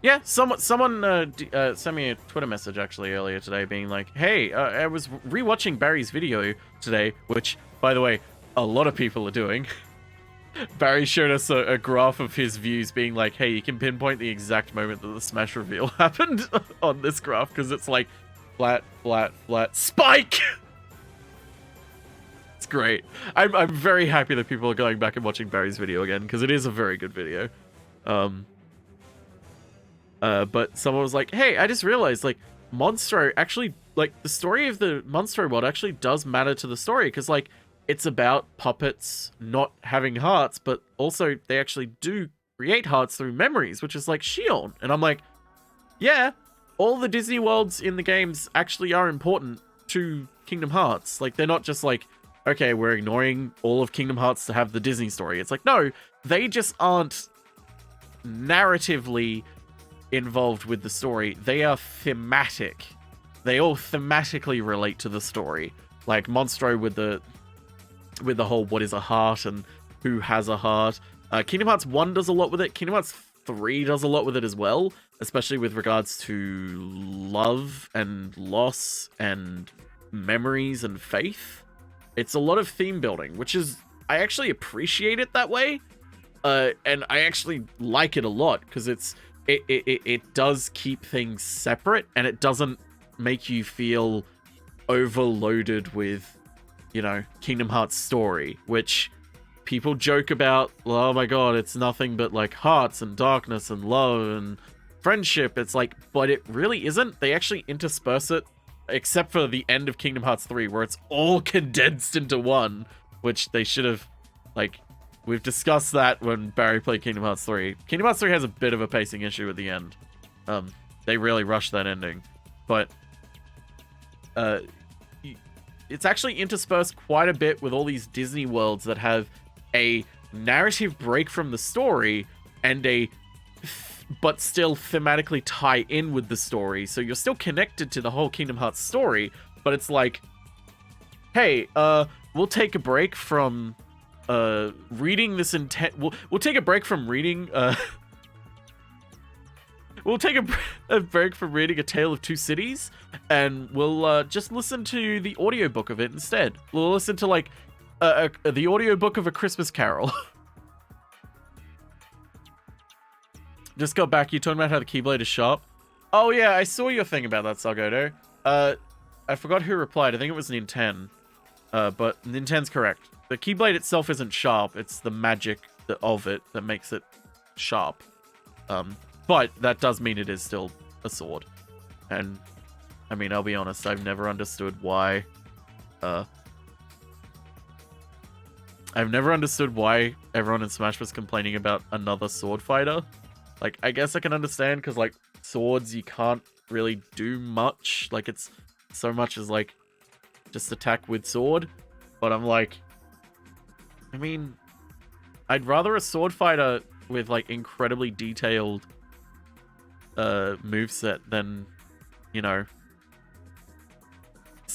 A: Yeah, someone sent me a Twitter message actually earlier today being like, hey, I was rewatching Barry's video today, which, by the way, a lot of people are doing. Barry showed us a graph of his views being like, hey, you can pinpoint the exact moment that the Smash reveal happened on this graph because it's like flat, flat, flat, spike! It's great. I'm very happy that people are going back and watching Barry's video again because it is a very good video. But someone was like, hey, I just realized, like, Monstro actually, like, the story of the Monstro world actually does matter to the story, because, like, it's about puppets not having hearts, but also they actually do create hearts through memories, which is like Shion. And I'm like, yeah, all the Disney worlds in the games actually are important to Kingdom Hearts. Like, they're not just like, okay, we're ignoring all of Kingdom Hearts to have the Disney story. It's like, no, they just aren't narratively involved with the story. They are thematic. They all thematically relate to the story. Like Monstro with the whole what is a heart and who has a heart. Kingdom Hearts 1 does a lot with it. Kingdom Hearts 3 does a lot with it as well, especially with regards to love and loss and memories and faith. It's a lot of theme building, which is, I actually appreciate it that way. And I actually like it a lot because it does keep things separate and it doesn't make you feel overloaded with, you know, Kingdom Hearts story, which people joke about, oh my god, it's nothing but like hearts and darkness and love and friendship. It's like, but it really isn't. They actually intersperse it, except for the end of Kingdom Hearts 3, where it's all condensed into one, which they should have, like, we've discussed that when Barry played Kingdom Hearts 3. Kingdom Hearts 3 has a bit of a pacing issue at the end. They really rushed that ending. But, it's actually interspersed quite a bit with all these Disney worlds that have a narrative break from the story and but still thematically tie in with the story. So you're still connected to the whole Kingdom Hearts story, but it's like, hey, we'll take a break from reading this we'll take a break from reading we'll take a break from reading A Tale of Two Cities, and we'll just listen to the audiobook of it instead. We'll listen to, like, the audiobook of A Christmas Carol. Just got back. You talking about how the Keyblade is sharp? Oh, yeah, I saw your thing about that, Salgodo. I forgot who replied. I think it was Ninten. But Ninten's correct. The Keyblade itself isn't sharp. It's the magic of it that makes it sharp. But that does mean it is still a sword. And, I mean, I'll be honest, I've never understood why... I've never understood why everyone in Smash was complaining about another sword fighter. Like, I guess I can understand, because, like, swords, you can't really do much. Like, it's so much as, like, just attack with sword. But I'm like... I mean... I'd rather a sword fighter with, like, incredibly detailed... moveset than, you know,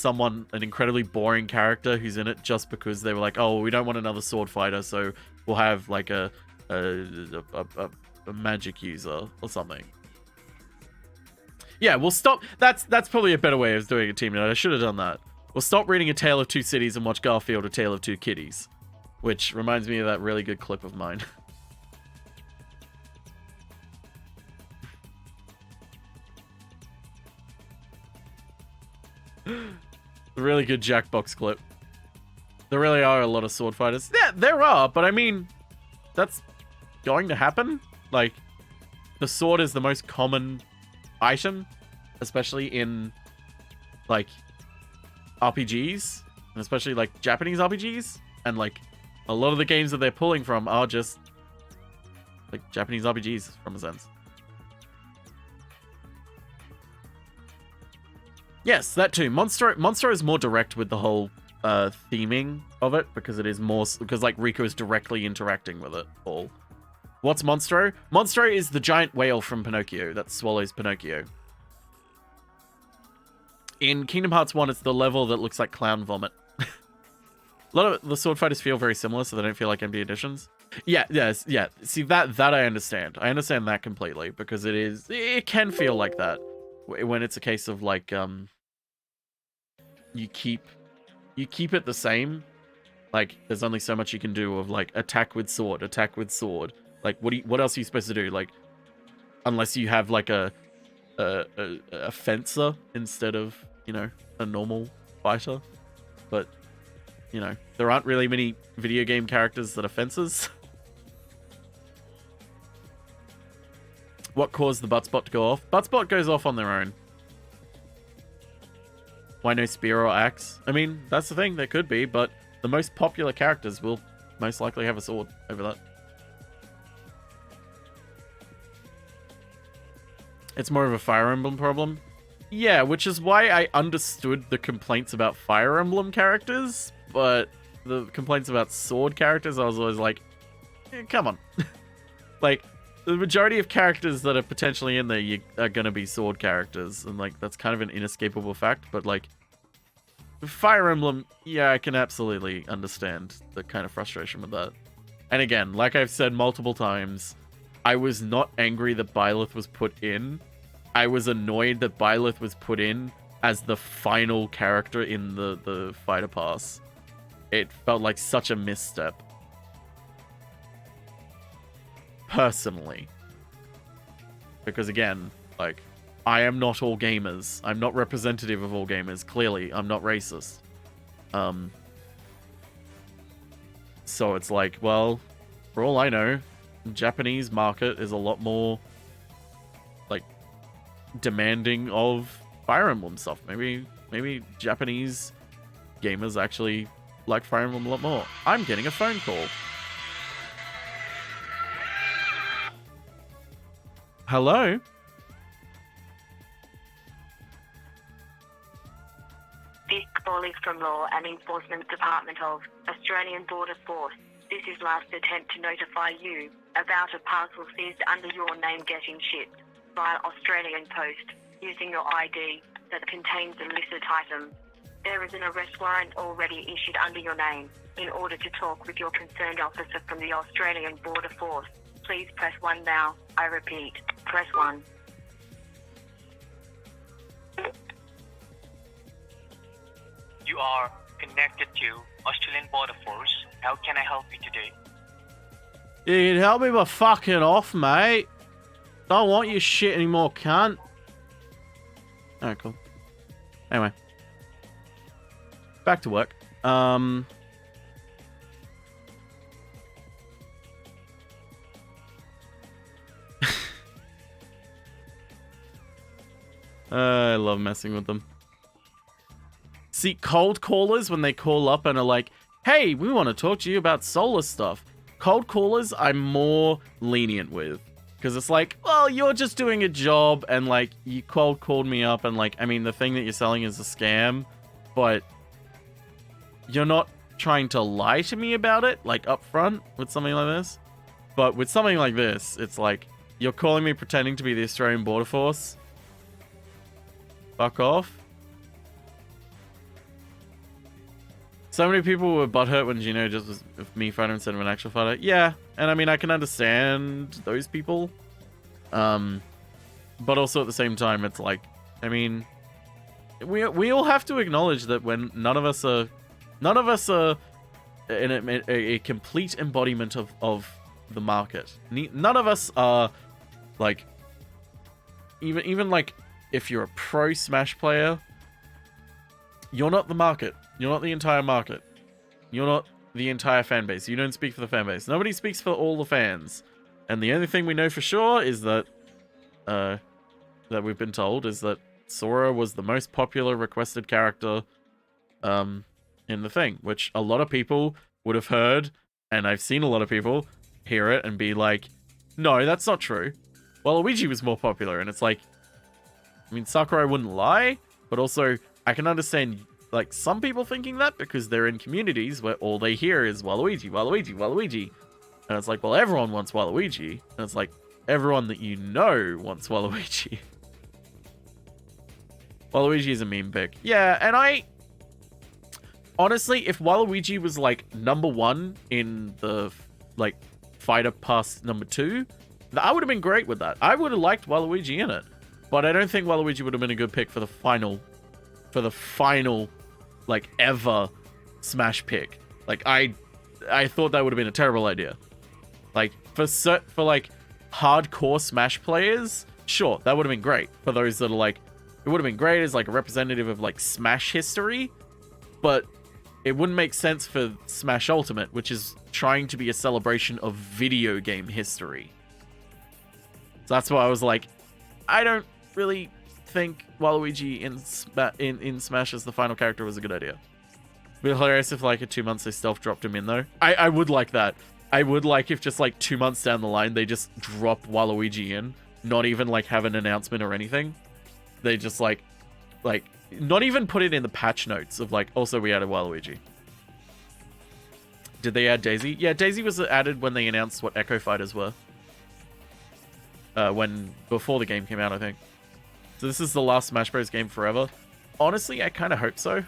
A: an incredibly boring character who's in it just because they were like, oh, we don't want another sword fighter, so we'll have like a magic user or something. Yeah, we'll stop. That's probably a better way of doing a team note. I should have done that. We'll stop reading A Tale of Two Cities and watch Garfield: A Tale of Two Kitties, which reminds me of that really good clip of mine. A really good Jackbox clip. There really are a lot of sword fighters. Yeah, there are, but I mean, that's going to happen. Like, the sword is the most common item, especially in, like, RPGs, and especially, like, Japanese RPGs. And, like, a lot of the games that they're pulling from are just, like, Japanese RPGs, from a sense. Yes, that too. Monstro is more direct with the whole theming of it, because it is more, because like Rico is directly interacting with it all. What's Monstro? Monstro is the giant whale from Pinocchio that swallows Pinocchio. In Kingdom Hearts 1, it's the level that looks like clown vomit. A lot of the sword fighters feel very similar, so they don't feel like MD editions. Yeah, yes, yeah. See, that I understand. I understand that completely, because it can feel like that when it's a case of like you keep it the same. Like there's only so much you can do of like attack with sword. Like what else are you supposed to do? Like unless you have like a fencer instead of, you know, a normal fighter. But you know, there aren't really many video game characters that are fencers. What caused the Buttspot to go off? Buttspot goes off on their own. Why no spear or axe? I mean, that's the thing. There could be, but the most popular characters will most likely have a sword over that. It's more of a Fire Emblem problem. Yeah, which is why I understood the complaints about Fire Emblem characters, but the complaints about sword characters, I was always like, come on. Like, the majority of characters that are potentially in there are going to be sword characters, and like that's kind of an inescapable fact, but like Fire Emblem, yeah, I can absolutely understand the kind of frustration with that. And again, like I've said multiple times, I was not angry that Byleth was put in. I was annoyed that Byleth was put in as the final character in the fighter pass. It felt like such a misstep. Personally. Because again, like, I am not all gamers. I'm not representative of all gamers. Clearly, I'm not racist. So it's like, well, for all I know, the Japanese market is a lot more, like, demanding of Fire Emblem stuff. Maybe Japanese gamers actually like Fire Emblem a lot more. I'm getting a phone call. Hello?
I: This call is from Law and Enforcement Department of Australian Border Force. This is last attempt to notify you about a parcel seized under your name getting shipped via Australian Post using your ID that contains illicit items. There is an arrest warrant already issued under your name. In order to talk with your concerned officer from the Australian Border Force, please press 1 now. I repeat, press 1.
J: You are connected to Australian Border Force. How can I help you today?
A: You can help me with fucking off, mate. Don't want your shit anymore, cunt. Alright, cool. Anyway. Back to work. I love messing with them. See, cold callers, when they call up and are like, hey, we want to talk to you about solar stuff. Cold callers, I'm more lenient with. Because it's like, well, you're just doing a job, and like, you cold called me up, and like, I mean, the thing that you're selling is a scam, but you're not trying to lie to me about it, like, up front with something like this. But with something like this, it's like, you're calling me pretending to be the Australian Border Force. Fuck off. So many people were butthurt when Gino just was me fighter instead of an actual fighter. Yeah, and I mean, I can understand those people. But also at the same time, it's like, I mean, we all have to acknowledge that when none of us are in a complete embodiment of the market. None of us are, like, even like, if you're a pro Smash player, you're not the market. You're not the entire market. You're not the entire fan base. You don't speak for the fan base. Nobody speaks for all the fans. And the only thing we know for sure is that, that we've been told, is that Sora was the most popular requested character, in the thing, which a lot of people would have heard, and I've seen a lot of people hear it and be like, no, that's not true. Waluigi was more popular, and it's like, I mean, Sakurai wouldn't lie, but also, I can understand, like, some people thinking that because they're in communities where all they hear is Waluigi, Waluigi, Waluigi. And it's like, well, everyone wants Waluigi. And it's like, everyone that you know wants Waluigi. Waluigi is a meme pick. Yeah, and honestly, if Waluigi was like #1 in the like Fighter Pass #2, I would have been great with that. I would have liked Waluigi in it, but I don't think Waluigi would have been a good pick for the final, like ever Smash pick. Like I thought that would have been a terrible idea. Like for like hardcore Smash players, sure, that would have been great. For those that are like, it would have been great as like a representative of like Smash history, but it wouldn't make sense for Smash Ultimate, which is trying to be a celebration of video game history. So that's why I was like, I don't really think Waluigi in Smash as the final character was a good idea. It'd be hilarious if like in 2 months they stealth dropped him in though. I would like that. I would like if just like 2 months down the line they just drop Waluigi in, not even like have an announcement or anything. They just like not even put it in the patch notes of like, also we added Waluigi. Did they add Daisy? Yeah, Daisy was added when they announced what Echo Fighters were. Before the game came out, I think. So this is the last Smash Bros. Game forever. Honestly, I kind of hope so.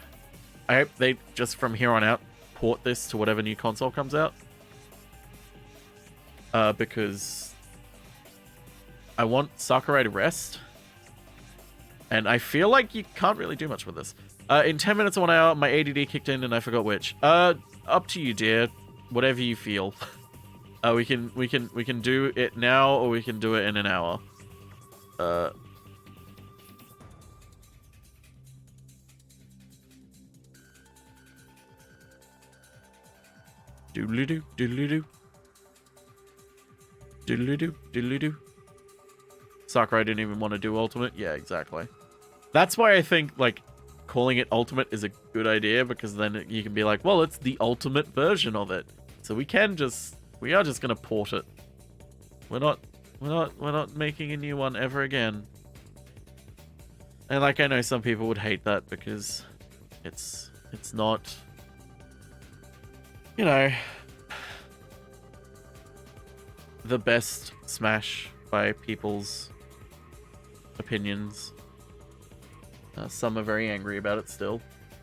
A: I hope they just from here on out port this to whatever new console comes out. Because I want Sakurai to rest. And I feel like you can't really do much with this. In 10 minutes or 1 hour, my ADD kicked in and I forgot which. Up to you, dear. Whatever you feel. We can do it now or we can do it in an hour. Doodly-doo, doodly-doo. Doodly-doo, doodly-doo. Sakurai didn't even want to do Ultimate. Yeah, exactly. That's why I think, like, calling it Ultimate is a good idea, because then you can be like, well, it's the ultimate version of it. So we are just gonna port it. We're not making a new one ever again. And like, I know some people would hate that because it's not, you know, the best Smash by people's opinions. Some are very angry about it still.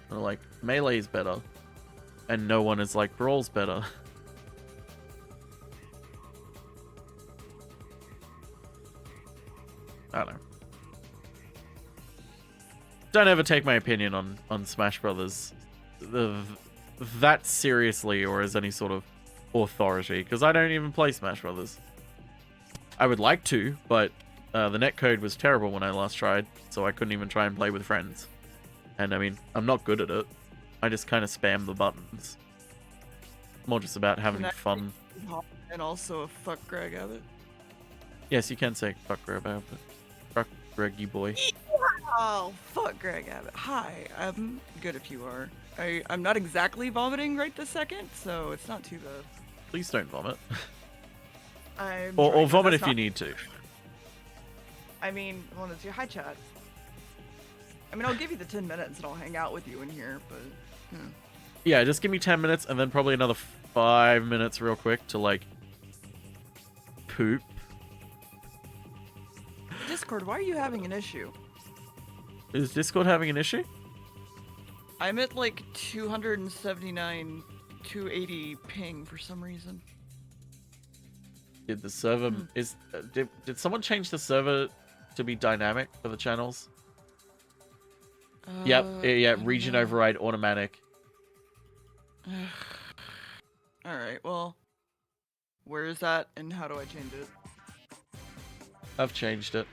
A: They're like, Melee's better. And no one is like, Brawl's better. I don't know. Don't ever take my opinion on Smash Brothers that seriously or as any sort of authority, because I don't even play Smash Brothers. I would like to, but the netcode was terrible when I last tried, so I couldn't even try and play with friends. And I mean, I'm not good at it. I just kind of spam the buttons. More just about having fun.
G: And also a fuck Greg Abbott.
A: Yes, you can say fuck Greg Abbott. Fuck Greggy boy.
G: Oh, fuck Greg Abbott. Hi, I'm good if you are. I'm not exactly vomiting right this second, so it's not too bad.
A: Please don't vomit.
G: I'm
A: or vomit if
G: not...
A: you need to.
G: I mean, well, it's your hi chat. I mean, I'll give you the 10 minutes and I'll hang out with you in here, but...
A: Yeah, just give me 10 minutes and then probably another 5 minutes real quick to, like, poop.
G: Discord, why are you having an issue?
A: Is Discord having an issue?
G: I'm at, like, 279, 280 ping for some reason.
A: Did the server... Did someone change the server to be dynamic for the channels? Yep, yeah, region override automatic.
G: Alright, well, where is that and how do I change it?
A: I've changed it.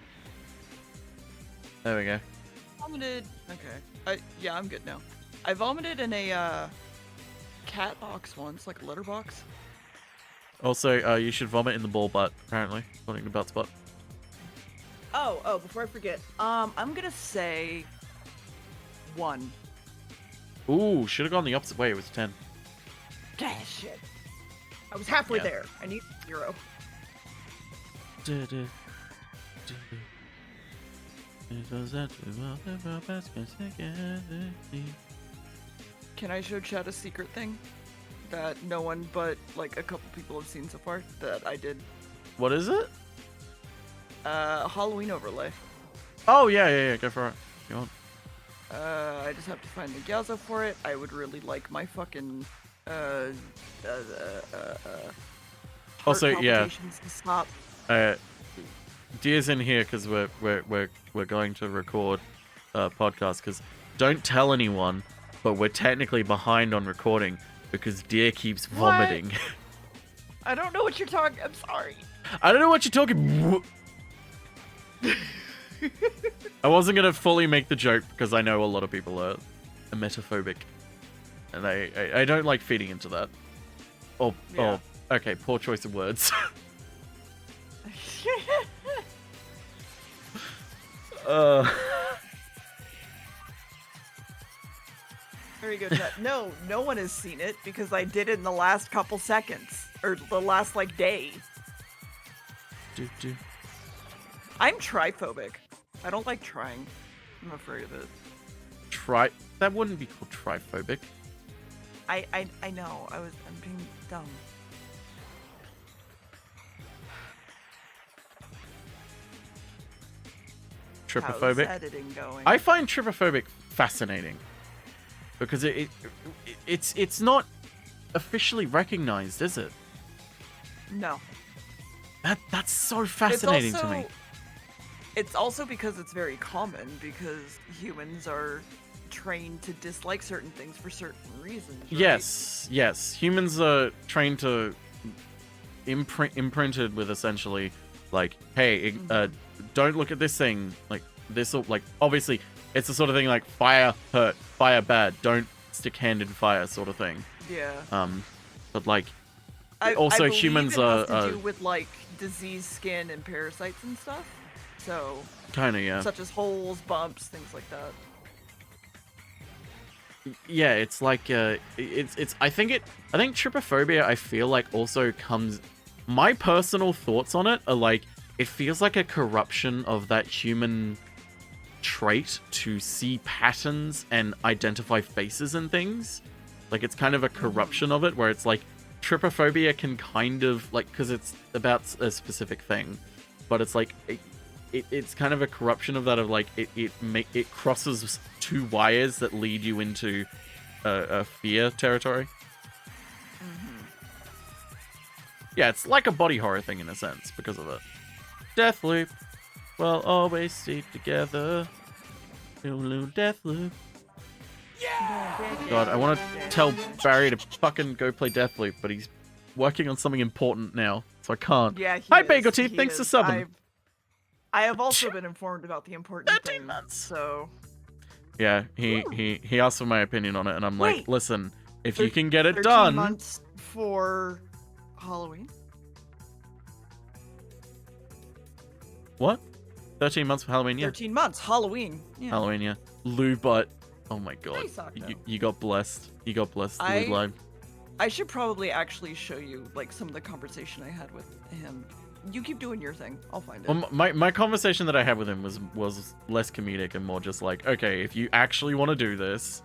A: There we go.
G: Vomited. Okay. Yeah, I'm good now. I vomited in a cat box once, like a litter box.
A: Also, you should vomit in the ball butt, apparently, according to Buttspot.
G: Oh, before I forget, I'm gonna say 1.
A: Ooh, should have gone the opposite way. It was 10.
G: Ah, shit. I was halfway there. I need 0. Can I show chat a secret thing that no one but like a couple people have seen so far that I did?
A: What is it?
G: Halloween overlay.
A: Oh yeah, go for it. If you want.
G: I just have to find the Gyaza for it. I would really like my fucking
A: Also,
G: heart
A: yeah.
G: palpitations to stop.
A: Dia's in here because we're going to record a podcast. Because don't tell anyone, but we're technically behind on recording because Dia keeps vomiting.
G: I don't know what you're talking. I'm sorry.
A: I don't know what you're talking. I wasn't gonna fully make the joke because I know a lot of people are emetophobic, and I don't like feeding into that. Oh, okay, poor choice of words.
G: Very good. No one has seen it because I did it in the last couple seconds or the last like day. I'm triphobic. I don't like trying. I'm afraid of it.
A: That wouldn't be called triphobic.
G: I know. I'm being dumb.
A: Tripophobic.
G: How's editing going?
A: I find tripophobic fascinating because it's not officially recognized, is it?
G: No.
A: That's so fascinating to me.
G: It's also because it's very common because humans are trained to dislike certain things for certain reasons. Right?
A: Yes. Humans are trained to imprinted with essentially like, hey, don't look at this thing. Like this, like obviously, it's the sort of thing like fire hurt, fire bad. Don't stick hand in fire, sort of thing.
G: Yeah.
A: But like,
G: I
A: also
G: believe
A: humans
G: it has
A: are
G: to do with like diseased skin and parasites and stuff. So
A: kind of, yeah.
G: Such as holes, bumps, things like that.
A: Yeah, it's like it's I think trypophobia I feel like also comes, my personal thoughts on it are like it feels like a corruption of that human trait to see patterns and identify faces and things. Like it's kind of a corruption of it where it's like trypophobia can kind of like, because it's about a specific thing, but it's like it's kind of a corruption of that, of like it crosses two wires that lead you into a fear territory. Yeah, it's like a body horror thing in a sense because of it. Deathloop, we'll always stay together. Deathloop. God, I want to tell Barry to fucking go play Deathloop, but he's working on something important now, so I can't.
G: Yeah,
A: Hi, Bagel Teeth, thanks for subbing.
G: I have also been informed about the important things, so...
A: Yeah, he asked for my opinion on it, and I'm like,
G: Wait,
A: listen, if you can get it
G: 13
A: done...
G: months for Halloween?
A: What? 13 months for Halloween, yeah.
G: 13 months, Halloween. Yeah.
A: Halloween, yeah. Lou butt. Oh my god.
G: Nice, Octo.
A: You got blessed. You got blessed, Lou Live.
G: I should probably actually show you, like, some of the conversation I had with him. You keep doing your thing. I'll find it.
A: Well, my conversation that I had with him was less comedic and more just like, okay, if you actually want to do this,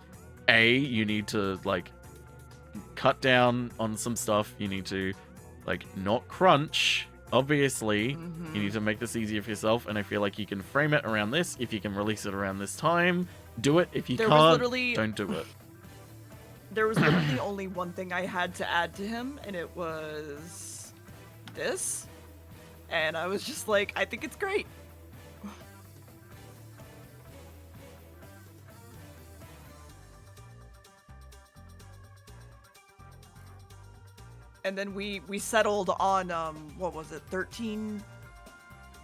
A: you need to, like, cut down on some stuff. You need to, like, not crunch, obviously. You need to make this easier for yourself, and I feel like you can frame it around this. If you can release it around this time, do it. If you can't, don't do it.
G: There was literally only one thing I had to add to him, and it was this. And I was just like, I think it's great. And then we settled on, what was it, 13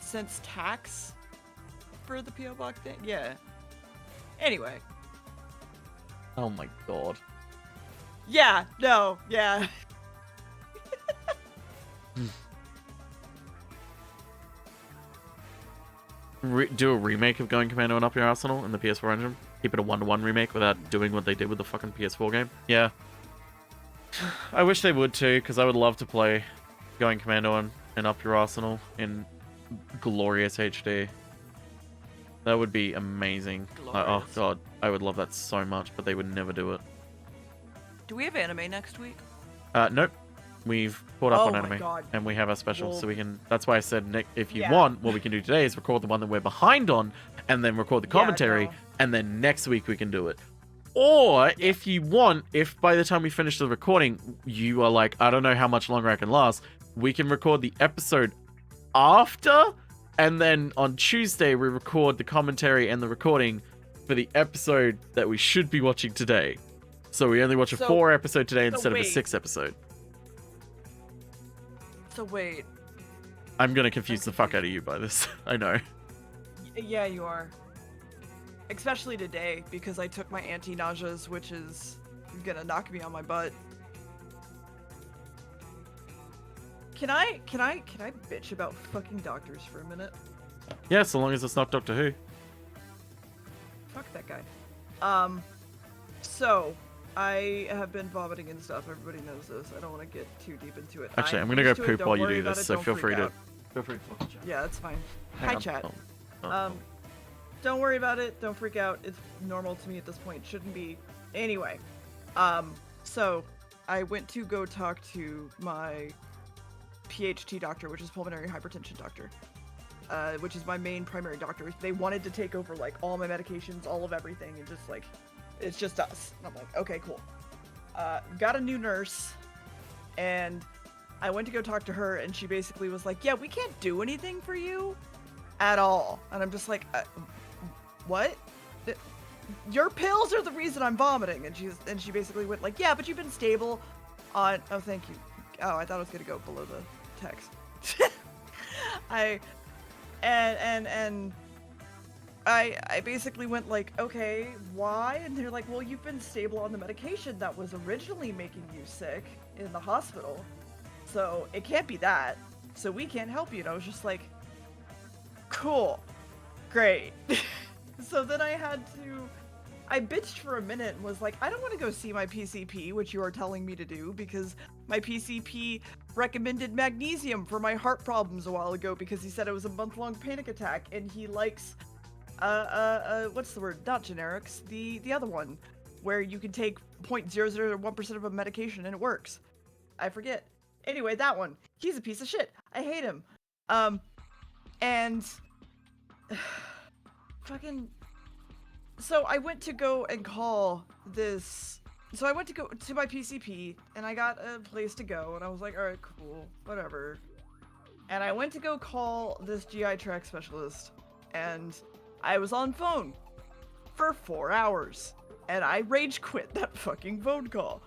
G: cents tax for the P.O. Box thing? Yeah. Anyway.
A: Oh my god.
G: Yeah, no, yeah.
A: Do a remake of Going Commando and Up Your Arsenal in the PS4 engine. Keep it a 1-to-1 remake without doing what they did with the fucking PS4 game. Yeah. I wish they would too, because I would love to play Going Commando and Up Your Arsenal in glorious HD. That would be amazing. Oh god, I would love that so much, but they would never do it.
G: Do we have anime next week?
A: Nope. We've caught up
G: Oh
A: on
G: my
A: anime,
G: God.
A: and we have our special,
G: Well-
A: so we can. That's why I said, Nick, if you
G: Yeah.
A: want, what we can do today is record the one that we're behind on, and then record the
G: Yeah,
A: commentary,
G: no.
A: and then next week we can do it. Or if you want, if by the time we finish the recording, you are like, I don't know how much longer I can last, we can record the episode after, and then on Tuesday we record the commentary and the recording for the episode that we should be watching today. So we only watch a
G: So-
A: 4 episode today
G: so
A: instead of a
G: wait.
A: 6 episode.
G: So wait.
A: I'm gonna confuse the fuck out of you by this. I know.
G: Yeah, you are. Especially today, because I took my anti-nauseas, which is gonna knock me on my butt. Can I bitch about fucking doctors for a minute?
A: Yeah, so long as it's not Doctor Who.
G: Fuck that guy. So I have been vomiting and stuff. Everybody knows this. I don't want to get too deep into it.
A: Actually, I'm
G: I'm
A: gonna go
G: used to it,
A: poop
G: don't
A: while you
G: worry
A: do
G: about
A: this,
G: it,
A: so
G: don't
A: feel
G: freak
A: free to
G: out.
A: talk to chat.
G: Yeah, that's fine.
A: Hang
G: Hi,
A: on.
G: chat.
A: Oh.
G: Don't worry about it. Don't freak out. It's normal to me at this point. Shouldn't be. Anyway, so I went to go talk to my PHT doctor, which is pulmonary hypertension doctor, which is my main primary doctor. They wanted to take over like all my medications, all of everything, and just like, it's just us. And I'm like, okay, cool. Got a new nurse, and I went to go talk to her, and she basically was like, yeah, we can't do anything for you at all. And I'm just like, what? Your pills are the reason I'm vomiting. And she basically went like, yeah, but you've been stable on, oh, thank you. Oh, I thought it was gonna go below the text. I basically went like, okay, why? And they're like, well, you've been stable on the medication that was originally making you sick in the hospital, so it can't be that, so we can't help you. And I was just like, cool, great. So then I bitched for a minute and was like, I don't want to go see my PCP, which you are telling me to do, because my PCP recommended magnesium for my heart problems a while ago because he said it was a month-long panic attack, and he likes, what's the word? Not generics, the other one, where you can take 0.001% of a medication and it works. I forget. Anyway, that one. He's a piece of shit. I hate him. And fucking. So I went to go and call this. So I went to go to my PCP, and I got a place to go, and I was like, all right, cool, whatever. And I went to go call this GI tract specialist, and I was on phone for 4 hours, and I rage quit that fucking phone call.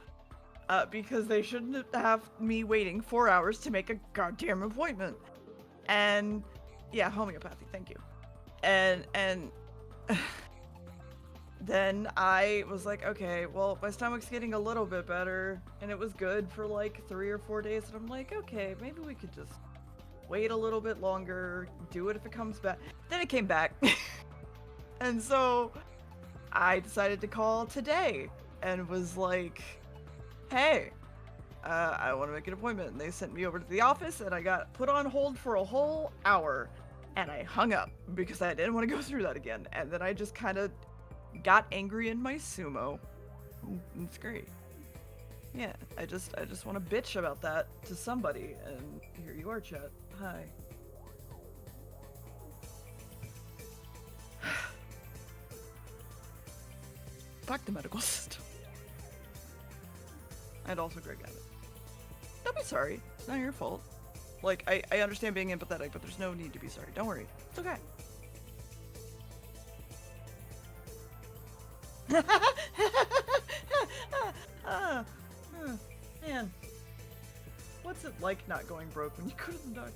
G: Because they shouldn't have me waiting 4 hours to make a goddamn appointment. And yeah, homeopathy, thank you. And then I was like, okay, well, my stomach's getting a little bit better, and it was good for like 3 or 4 days, and I'm like, okay, maybe we could just wait a little bit longer, do it if it comes back. Then it came back. And so I decided to call today and was like, hey, I want to make an appointment. And they sent me over to the office, and I got put on hold for a whole hour, and I hung up because I didn't want to go through that again. And then I just kind of got angry in my sumo. It's great. Yeah, I just want to bitch about that to somebody, and here you are, chat. Hi. Fuck the medical system. And also Greg Abbott. Don't be sorry. It's not your fault. Like, I understand being empathetic, but there's no need to be sorry. Don't worry. It's okay. Man. What's it like not going broke when you go to the doctor?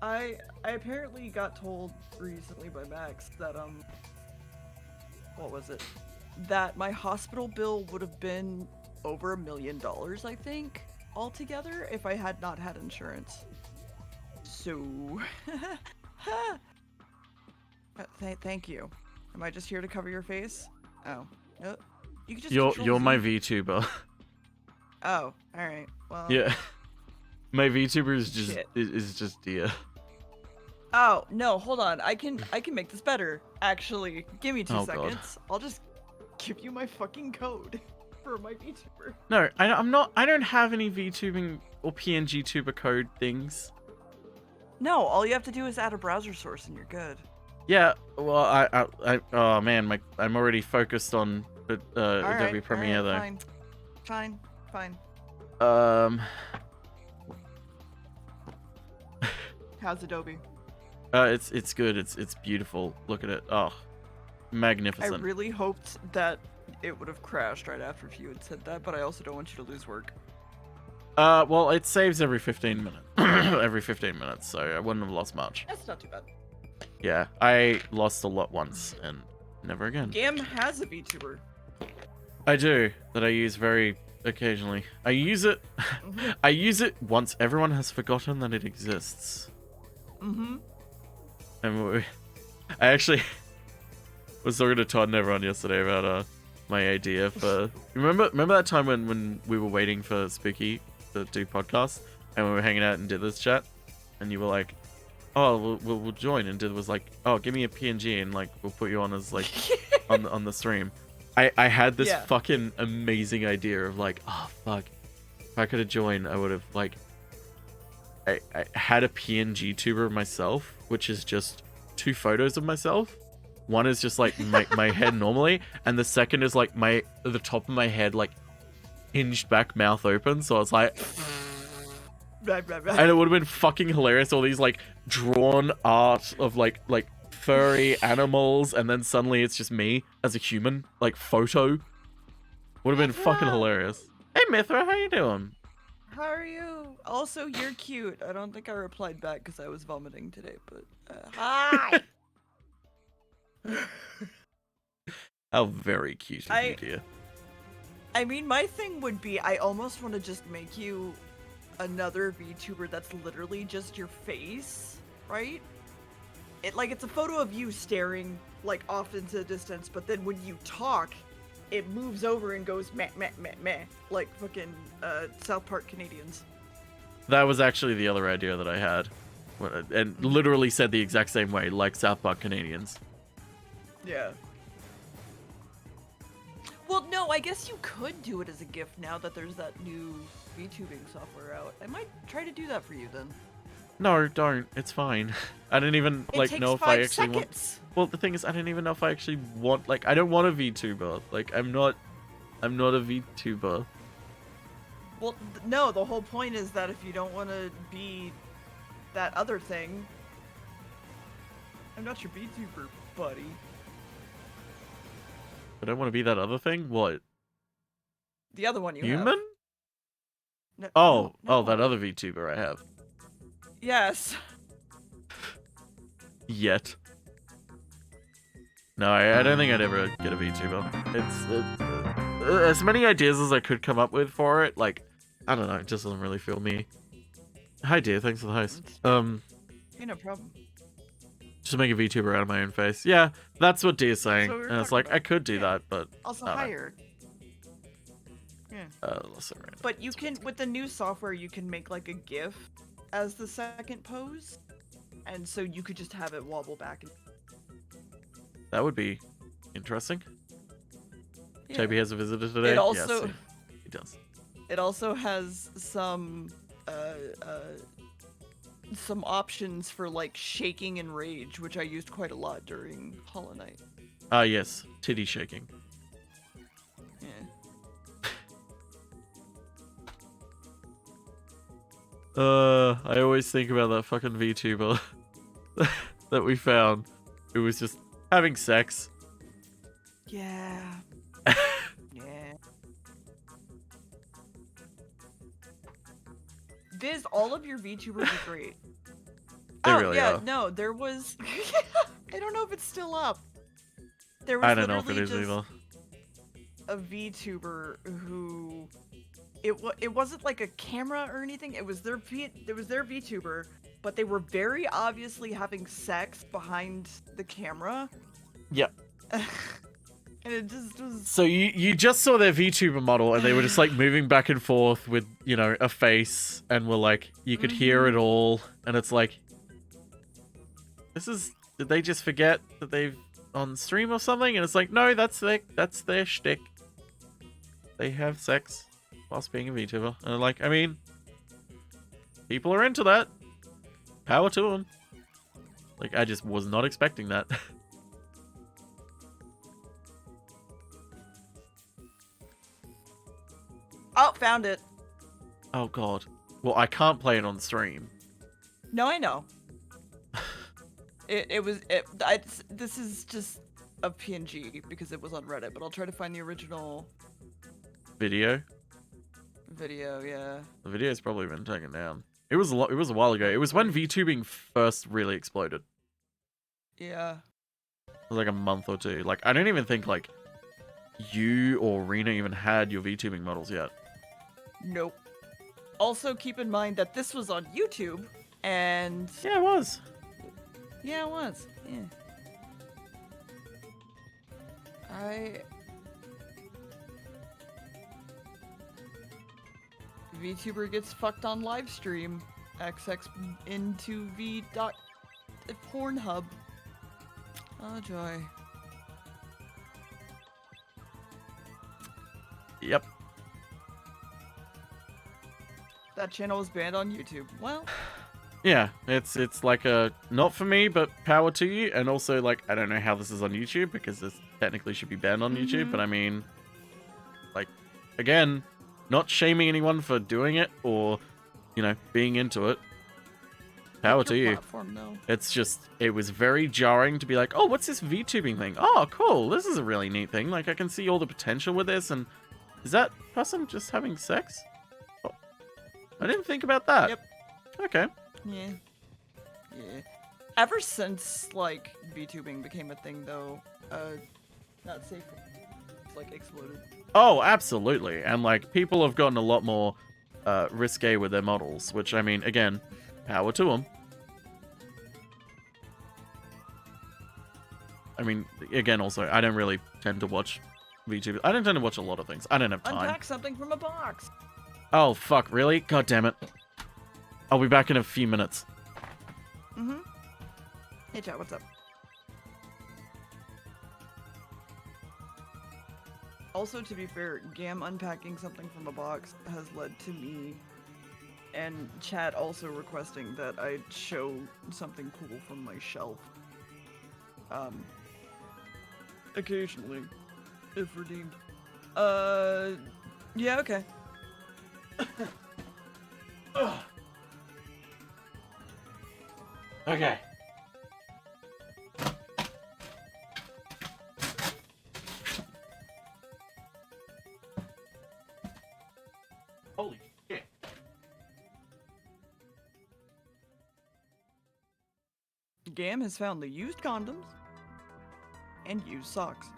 G: I apparently got told recently by Max that, what was it? That my hospital bill would have been over $1 million, I think, altogether, if I had not had insurance. So, thank you. Am I just here to cover your face? Oh, no. You can just
A: You're my VTuber.
G: Oh, all right. Well.
A: Yeah. My VTuber is just Dia.
G: Oh no! Hold on. I can make this better. Actually, give me 2
A: Oh,
G: seconds.
A: God.
G: I'll just give you my fucking code. for my VTuber.
A: No, I'm not. I don't have any VTubing or PNG tuber code things.
G: No, all you have to do is add a browser source and you're good.
A: Yeah. Well, oh man, I'm already focused on Adobe Premiere though.
G: Fine. How's Adobe?
A: It's good. It's beautiful. Look at it. Oh, magnificent.
G: I really hoped that it would have crashed right after if you had said that, but I also don't want you to lose work.
A: Well, it saves every 15 minutes. Every 15 minutes, so I wouldn't have lost much.
G: That's not too bad.
A: Yeah, I lost a lot once and never again.
G: Gam has a VTuber.
A: I do, that I use very occasionally. I use it I use it once everyone has forgotten that it exists. And I actually was talking to Todd and everyone yesterday about my idea for remember that time when we were waiting for Spooky to do podcasts and we were hanging out and did this chat and you were like, oh, we'll join, and Did was like, oh, give me a PNG and like we'll put you on as like on the stream. I had this fucking amazing idea of like, oh fuck, if I could have joined, I would have like I had a PNG tuber of myself, which is just 2 photos of myself. One is just like my head normally, and the second is like the top of my head like hinged back, mouth open, so it's like
G: Right.
A: and it would have been fucking hilarious, all these like drawn art of like furry animals, and then suddenly it's just me as a human, like photo. Would have been fucking hilarious. Hey Mithra, how you doing?
G: How are you? Also, you're cute. I don't think I replied back because I was vomiting today, but hi.
A: How very cute of you, dear.
G: I mean, my thing would be, I almost want to just make you another VTuber that's literally just your face, right? It's a photo of you staring like off into the distance, but then when you talk, it moves over and goes meh meh meh meh, like fucking South Park Canadians.
A: That was actually the other idea that I had, and literally said the exact same way, like South Park Canadians.
G: Yeah. Well, no, I guess you could do it as a GIF now that there's that new VTubing software out. I might try to do that for you then.
A: No, don't. It's fine. I didn't even know if I actually
G: want.
A: Well, the thing is, I didn't even know if I actually want. Like, I don't want a VTuber. Like, I'm not a VTuber.
G: Well, no. The whole point is that if you don't want to be that other thing, I'm not your VTuber, buddy.
A: I don't want to be that other thing. What?
G: The other one you
A: Human?
G: have. No,
A: oh,
G: no.
A: oh, that other VTuber I have.
G: Yes.
A: Yet. No, I don't think I'd ever get a VTuber. It's as many ideas as I could come up with for it. Like, I don't know, it just doesn't really feel me. Hi, dear. Thanks for the host.
G: Hey, no problem.
A: Just make a VTuber out of my own face. Yeah, that's what Dee's saying.
G: So
A: And it's like, I could do that, but...
G: Also
A: I don't know.
G: hired. Yeah.
A: Listen, right.
G: But you can, with the new software, you can make like a GIF as the second pose, and so you could just have it wobble back.
A: That would be interesting.
G: Yeah.
A: JB has a visitor today.
G: It also,
A: yes, he does.
G: It also has some options for like shaking and rage, which I used quite a lot during Hollow Knight.
A: Ah, yes, titty shaking.
G: Yeah.
A: I always think about that fucking VTuber that we found. It was just having sex.
G: Yeah. Yeah. Viz, all of your VTubers are great.
A: They really
G: yeah,
A: are.
G: no, there was... I don't know if it's still up. There was
A: I don't know if it
G: literally
A: is
G: just
A: either.
G: a VTuber who... It wasn't like a camera or anything. It was their VTuber, but they were very obviously having sex behind the camera.
A: Yep.
G: And it just was...
A: So you just saw their VTuber model, and they were just like moving back and forth with, you know, a face, and were like, you could hear it all, and it's like, did they just forget that they've on stream or something? And it's like, no, that's their shtick. they have sex whilst being a VTuber. And like, I mean, people are into that. Power to them. Like, I just was not expecting that.
G: Oh, found it.
A: Oh god. Well, I can't play it on stream.
G: No, I know. This is just a PNG because it was on Reddit, but I'll try to find the original
A: Video?
G: yeah.
A: The video's probably been taken down. It was a while ago. It was when VTubing first really exploded.
G: Yeah.
A: It was like a month or two. Like, I don't even think, like, you or Rena even had your VTubing models yet.
G: Nope. Also, keep in mind that this was on YouTube, and...
A: Yeah, it was.
G: Yeah, it was. Yeah. VTuber gets fucked on live stream. XX into V dot Pornhub. Oh joy.
A: Yep.
G: That channel was banned on YouTube. Well.
A: Yeah, it's like a not for me, but power to you. And also, like, I don't know how this is on YouTube because this technically should be banned on YouTube. But I mean, like, again, not shaming anyone for doing it or, you know, being into it. Power to you.
G: Platform, though.
A: It's just, it was very jarring to be like, oh, what's this VTubing thing? Oh, cool. This is a really neat thing. Like, I can see all the potential with this. And is that person just having sex? Oh, I didn't think about that.
G: Yep.
A: Okay.
G: Yeah. Yeah. Ever since, like, VTubing became a thing, though, not safe, like, exploded.
A: Oh, absolutely. And, like, people have gotten a lot more risque with their models, which, I mean, again, power to them. I mean, again, also, I don't really tend to watch VTubers. I don't tend to watch a lot of things. I don't have time.
G: Unpack something from a box.
A: Oh, fuck, really? God damn it. I'll be back in a few minutes.
G: Mm-hmm. Hey, chat, what's up? Also, to be fair, Gam unpacking something from a box has led to me and chat also requesting that I show something cool from my shelf. Occasionally, if redeemed. Yeah, okay.
A: Okay. Holy shit.
G: Gam has found the used condoms and used socks.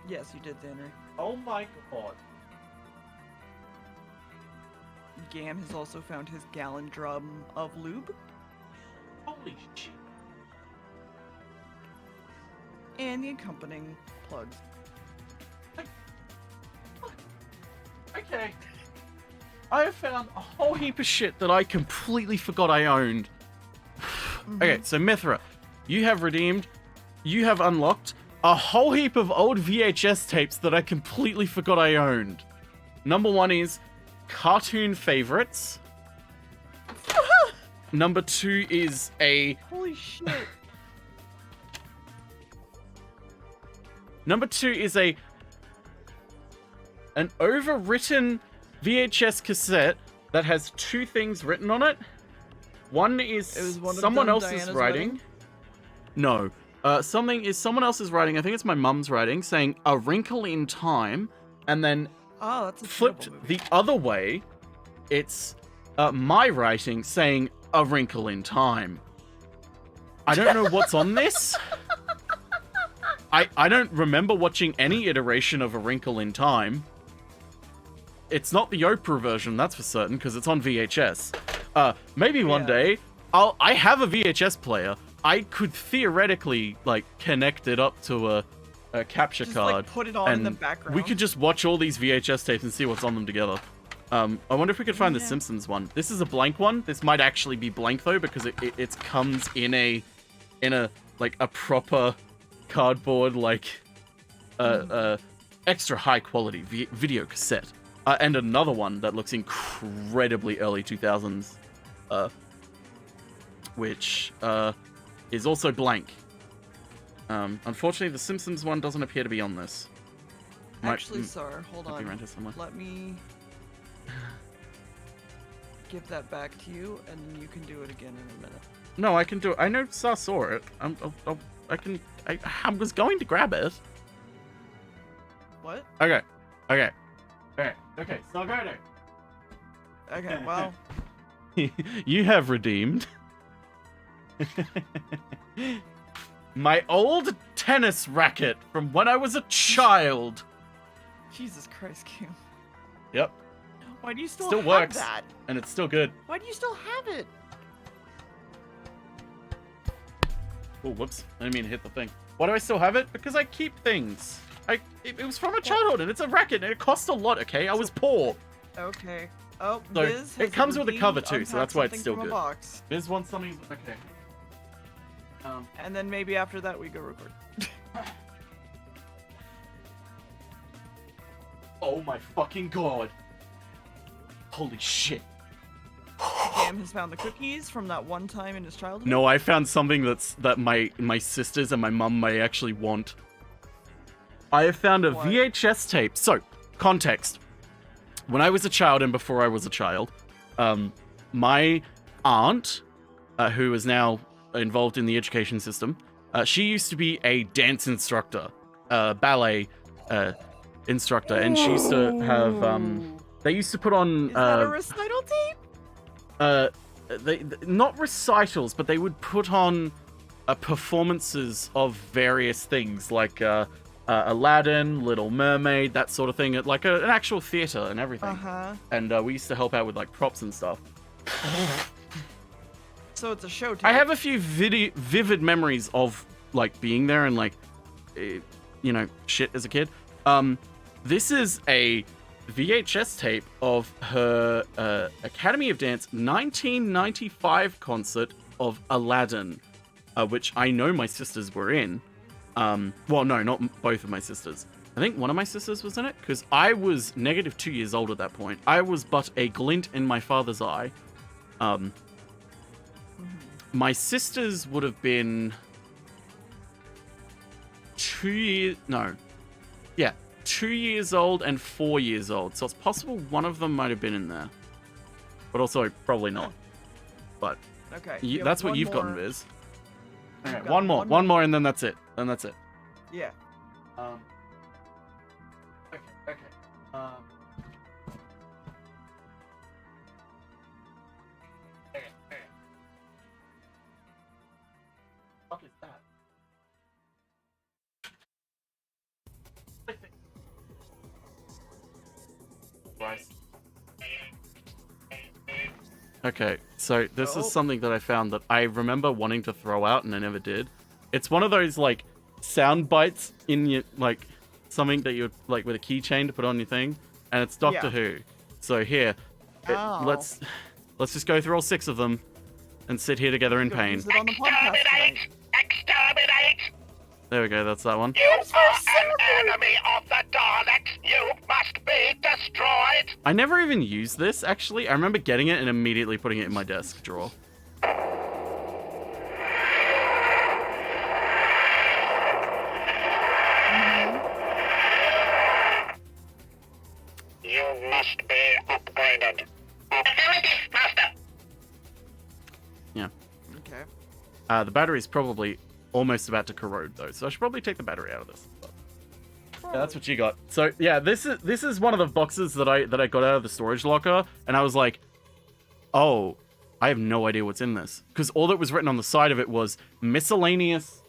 G: Yes, you did, Henry.
A: Oh my god.
G: Gam has also found his gallon drum of lube.
A: Holy shit.
G: And the accompanying plugs.
A: Okay. I have found a whole heap of shit that I completely forgot I owned. Okay, so Mithra, you have redeemed, you have unlocked a whole heap of old VHS tapes that I completely forgot I owned. Number one is cartoon favorites. Number two is a...
G: Holy shit.
A: Number two is an overwritten VHS cassette that has two things written on it. One is someone else's writing. No. Something is someone else's writing. I think it's my mum's writing, saying "A Wrinkle in Time," and then
G: that's a
A: flipped the other way. It's my writing saying "A Wrinkle in Time." I don't know what's on this. I don't remember watching any iteration of A Wrinkle in Time. It's not the Oprah version, that's for certain, because it's on VHS. Maybe one day, I have a VHS player. I could theoretically, like, connect it up to a capture card.
G: Like, put it on in the background.
A: We could just watch all these VHS tapes and see what's on them together. I wonder if we could find the Simpsons one. This is a blank one. This might actually be blank, though, because it comes in a in a proper cardboard extra high quality video cassette, and another one that looks incredibly early 2000s, which is also blank. Unfortunately, the Simpsons one doesn't appear to be on this.
G: Actually, sir, hold
A: might be
G: on.
A: rented somewhere.
G: Let me give that back to you, and then you can do it again in a minute.
A: No, I can do it. I know Sar saw it. I was going to grab it.
G: What?
A: Okay. So I'll go there.
G: Okay, well.
A: You have redeemed my old tennis racket from when I was a child.
G: Jesus Christ, Q.
A: Yep.
G: Why do you still have
A: works,
G: that?
A: and it's still good.
G: Why do you still have it?
A: Oh, whoops. I didn't mean to hit the thing. Why do I still have it? Because I keep things. It was from a childhood, and it's a racket, and it cost a lot, okay? I was poor.
G: Okay. Oh,
A: So,
G: Biz
A: it
G: has
A: comes with a cover,
G: redeemed
A: too, so that's why it's
G: something
A: still
G: from a
A: good.
G: box.
A: Biz wants something... Okay.
G: And then maybe after that we go record.
A: Oh my fucking god. Holy shit.
G: Cam has found the cookies from that one time in his childhood.
A: No, I found something that my sisters and my mum may actually want. I have found a VHS tape. So, context. When I was a child and before I was a child, my aunt, who is now involved in the education system, she used to be a dance instructor, ballet instructor, and she used to have, they used to put on...
G: Is that a recital tape?
A: They not recitals, but they would put on performances of various things, like Aladdin, Little Mermaid, that sort of thing, at like an actual theater and everything.
G: Uh-huh.
A: And we used to help out with like props and stuff.
G: So it's a show tape.
A: I have a few vivid memories of like being there and like, shit as a kid. This is a VHS tape of her Academy of Dance 1995 concert of Aladdin, which I know my sisters were in. Well, no, not both of my sisters. I think one of my sisters was in it, because I was negative 2 years old at that point. I was but a glint in my father's eye. My sisters would have been 2 years... No. Yeah, 2 years old and 4 years old. So it's possible one of them might have been in there. But also, probably not. But
G: okay,
A: that's what
G: one
A: you've
G: more.
A: gotten, Viz. Okay,
G: You've
A: one
G: got
A: more, and then that's it. Then that's it.
G: Yeah.
A: Okay. What is that? Right. Okay, so this is something that I found that I remember wanting to throw out and I never did. It's one of those like sound bites in your like something that you like with a keychain to put on your thing, and it's Doctor Who. So here, let's just go through all 6 of them and sit here together in pain.
G: Use it on the podcast tonight.
A: There we go, that's that one.
K: You are an enemy of the Daleks. You must be destroyed.
A: I never even used this, actually. I remember getting it and immediately putting it in my desk drawer.
K: You must be upgraded. Master.
A: Yeah.
G: Okay.
A: The battery's probably almost about to corrode, though, so I should probably take the battery out of this. But yeah, that's what you got. So yeah, this is one of the boxes that I got out of the storage locker, and I was like, oh, I have no idea what's in this, because all that was written on the side of it was miscellaneous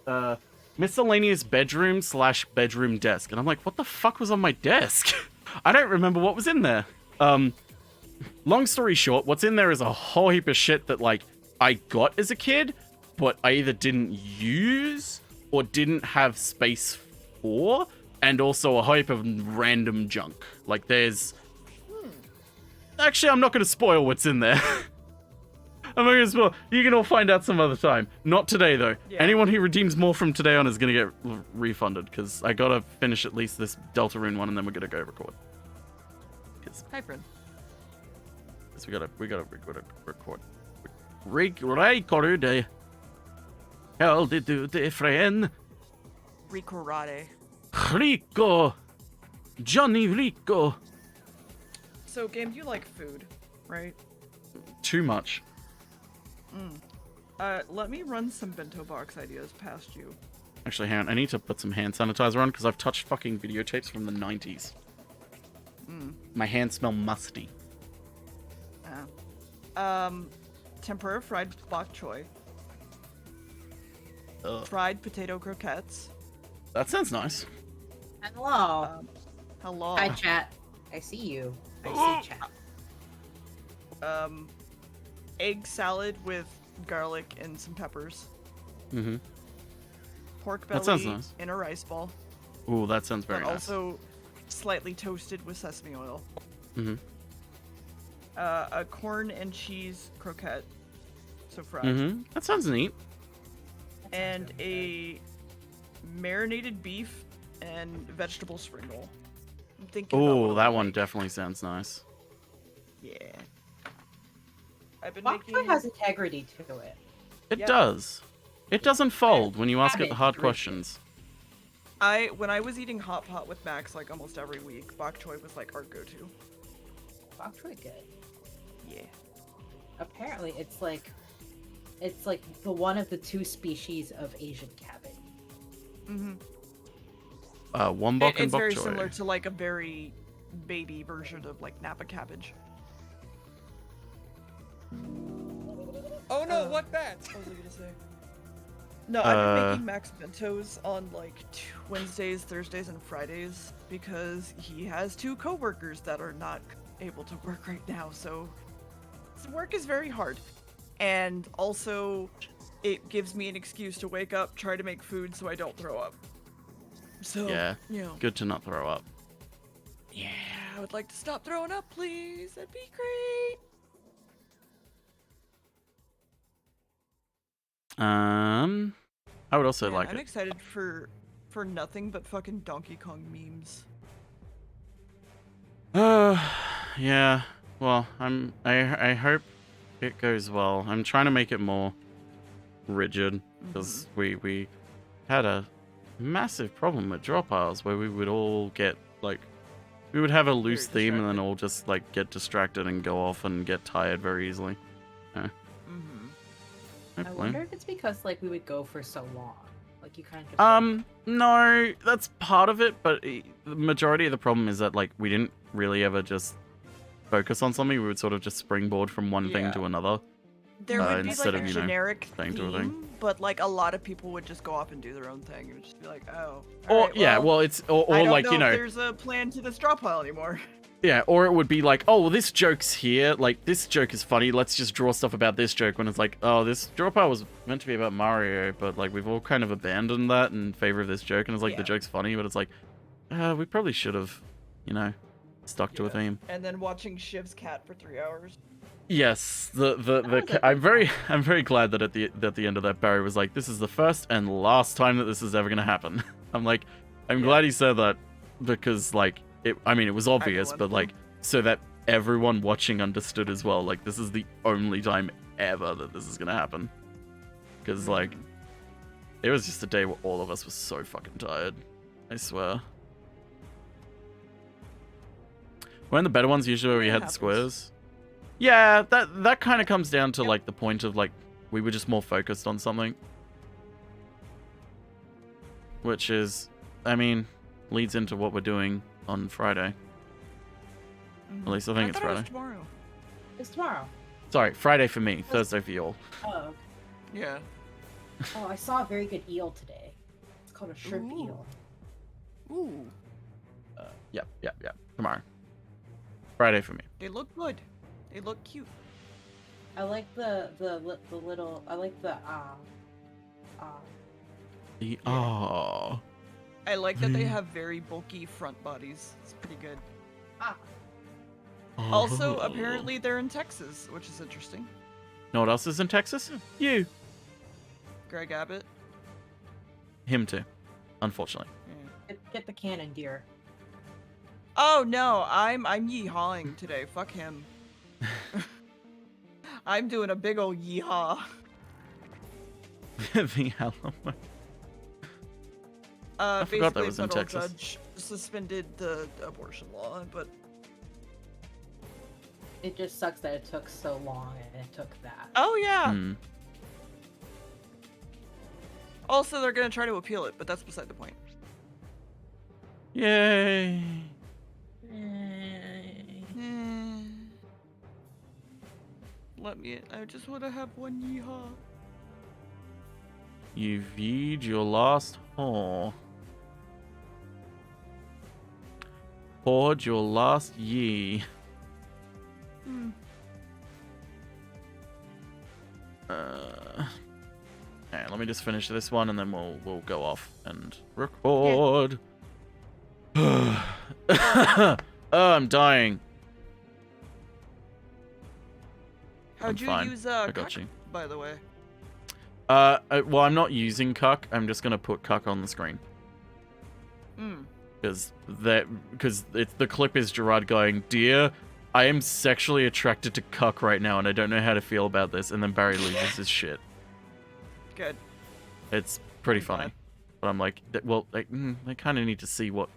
A: bedroom / bedroom desk, and I'm like, what the fuck was on my desk? I don't remember what was in there. Long story short, what's in there is a whole heap of shit that like I got as a kid, but I either didn't use or didn't have space for, and also a whole heap of random junk. Like there's... Actually, I'm not going to spoil what's in there. I'm not gonna spoil. You can all find out some other time. Not today though.
G: Yeah.
A: Anyone who redeems more from today on is gonna get refunded because I gotta finish at least this Deltarune one and then we're gonna go record.
G: Hi, friend.
A: Yes, we gotta record. Record. Hell did do the friend.
G: Ricorate.
A: Rico. Johnny Rico.
G: So, Game, you like food, right?
A: Too much.
G: Let me run some bento box ideas past you.
A: Actually, hang on. I need to put some hand sanitizer on because I've touched fucking videotapes from the 90s. My hands smell musty.
G: Tempura fried bok choy. Fried potato croquettes.
A: That sounds nice.
H: Hello.
G: Hello.
H: Hi, chat. I see you. I see chat.
G: Egg salad with garlic and some peppers.
A: Mm-hmm.
G: Pork belly
A: That sounds nice.
G: in a rice ball.
A: Ooh, that sounds very
G: but
A: nice.
G: also slightly toasted with sesame oil.
A: Mm-hmm.
G: A corn and cheese croquette. So fried.
A: Mm-hmm. That sounds neat.
G: And a marinated beef and vegetable spring roll. I'm thinking about what
A: Ooh,
G: I
A: that
G: wanna
A: one
G: make.
A: definitely sounds nice.
G: Yeah. I've been
H: Bok choy
G: making...
H: has integrity to it.
A: It does. It doesn't fold when you ask it the hard
H: Cabbage,
A: questions.
G: When I was eating hot pot with Max like almost every week, bok choy was like our go-to.
H: Bok choy good.
G: Yeah.
H: Apparently, it's like the one of the two species of Asian cabbage.
G: Mm-hmm.
A: Wombok and
G: It's
A: bok
G: very
A: choy.
G: similar to like a very baby version of like Napa cabbage.
F: Oh no, what that?
G: What was I gonna say? No, I've been
A: Uh,
G: making Max bentos on like Wednesdays, Thursdays, and Fridays because he has two coworkers that are not able to work right now, so work is very hard. And also, it gives me an excuse to wake up, try to make food so I don't throw up. So,
A: Yeah.
G: you know.
A: Good to not throw up.
G: Yeah, I would like to stop throwing up, please. That'd be great.
A: I would also
G: Man,
A: like
G: I'm
A: it.
G: excited for nothing but fucking Donkey Kong memes.
A: Yeah. Well, I hope it goes well. I'm trying to make it more rigid because we had a massive problem with dropouts where we would all get like we would have a loose theme and then all just like get distracted and go off and get tired very easily. Yeah.
H: I wonder if it's because like we would go for so long, like you kind of.
A: No, that's part of it, but the majority of the problem is that like we didn't really ever just focus on something. We would sort of just springboard from one thing to another.
G: There would be
A: instead
G: like
A: of,
G: a
A: you know,
G: generic
A: staying to a thing.
G: theme, but like a lot of people would just go off and do their own thing. It would just be like, oh.
A: Or
G: alright,
A: yeah, well it's or
G: I don't
A: like
G: know
A: you know.
G: if there's a plan to this drop pile anymore.
A: Yeah, or it would be like, oh, well, this joke's here. Like, this joke is funny. Let's just draw stuff about this joke. When it's like, oh, this dropout was meant to be about Mario, but like we've all kind of abandoned that in favor of this joke. And it's like the joke's funny, but it's like, we probably should have, you know, stuck to a theme.
G: And then watching Shiv's cat for 3 hours.
A: Yes, I'm very glad that at the end of that Barry was like, this is the first and last time that this is ever gonna happen. I'm like, I'm glad he said that because like. It was obvious, but like, so that everyone watching understood as well. Like, this is the only time ever that this is gonna happen. Because, like, it was just a day where all of us were so fucking tired. I swear. Weren't the better ones usually where we had the squares? Yeah, that kind of comes down to, like, the point of, like, we were just more focused on something. Which is, leads into what we're doing on Friday. At least I think it's Friday.
G: It was tomorrow.
H: It's tomorrow.
A: Sorry, Friday for me, Thursday for you all.
H: Oh. Okay.
G: Yeah.
H: Oh, I saw a very good eel today. It's called a shrimp eel.
G: Ooh.
A: Yep. Tomorrow. Friday for me.
G: They look good. They look cute.
H: I like the little. I like the
G: I like that they have very bulky front bodies. It's pretty good. Also, apparently they're in Texas, which is interesting.
A: Know what else is in Texas? You.
G: Greg Abbott.
A: Him too, unfortunately.
H: Get the cannon, dear.
G: Oh no, I'm yeehawing today. Fuck him. I'm doing a big old yeehaw.
A: The Alamo. I forgot that was in
G: federal
A: Texas.
G: Judge suspended the abortion law, but
H: It just sucks that it took so long and it took that.
G: oh yeah.
A: Hmm.
G: Also, they're gonna try to appeal it, but that's beside the point.
A: Yay.
G: I just want to have one yeehaw.
A: You viewed your last whore. Poured your last ye. Alright, let me just finish this one and then we'll go off and record. Oh, I'm dying.
G: How'd you
A: fine.
G: use
A: I got
G: cuck,
A: you.
G: by the way?
A: Well, I'm not using cuck. I'm just gonna put cuck on the screen. Because the clip is Gerard going, "Dear, I am sexually attracted to cuck right now, and I don't know how to feel about this." And then Barry loses his shit.
G: Good.
A: It's pretty funny, but I'm like, well, I kind of need to see what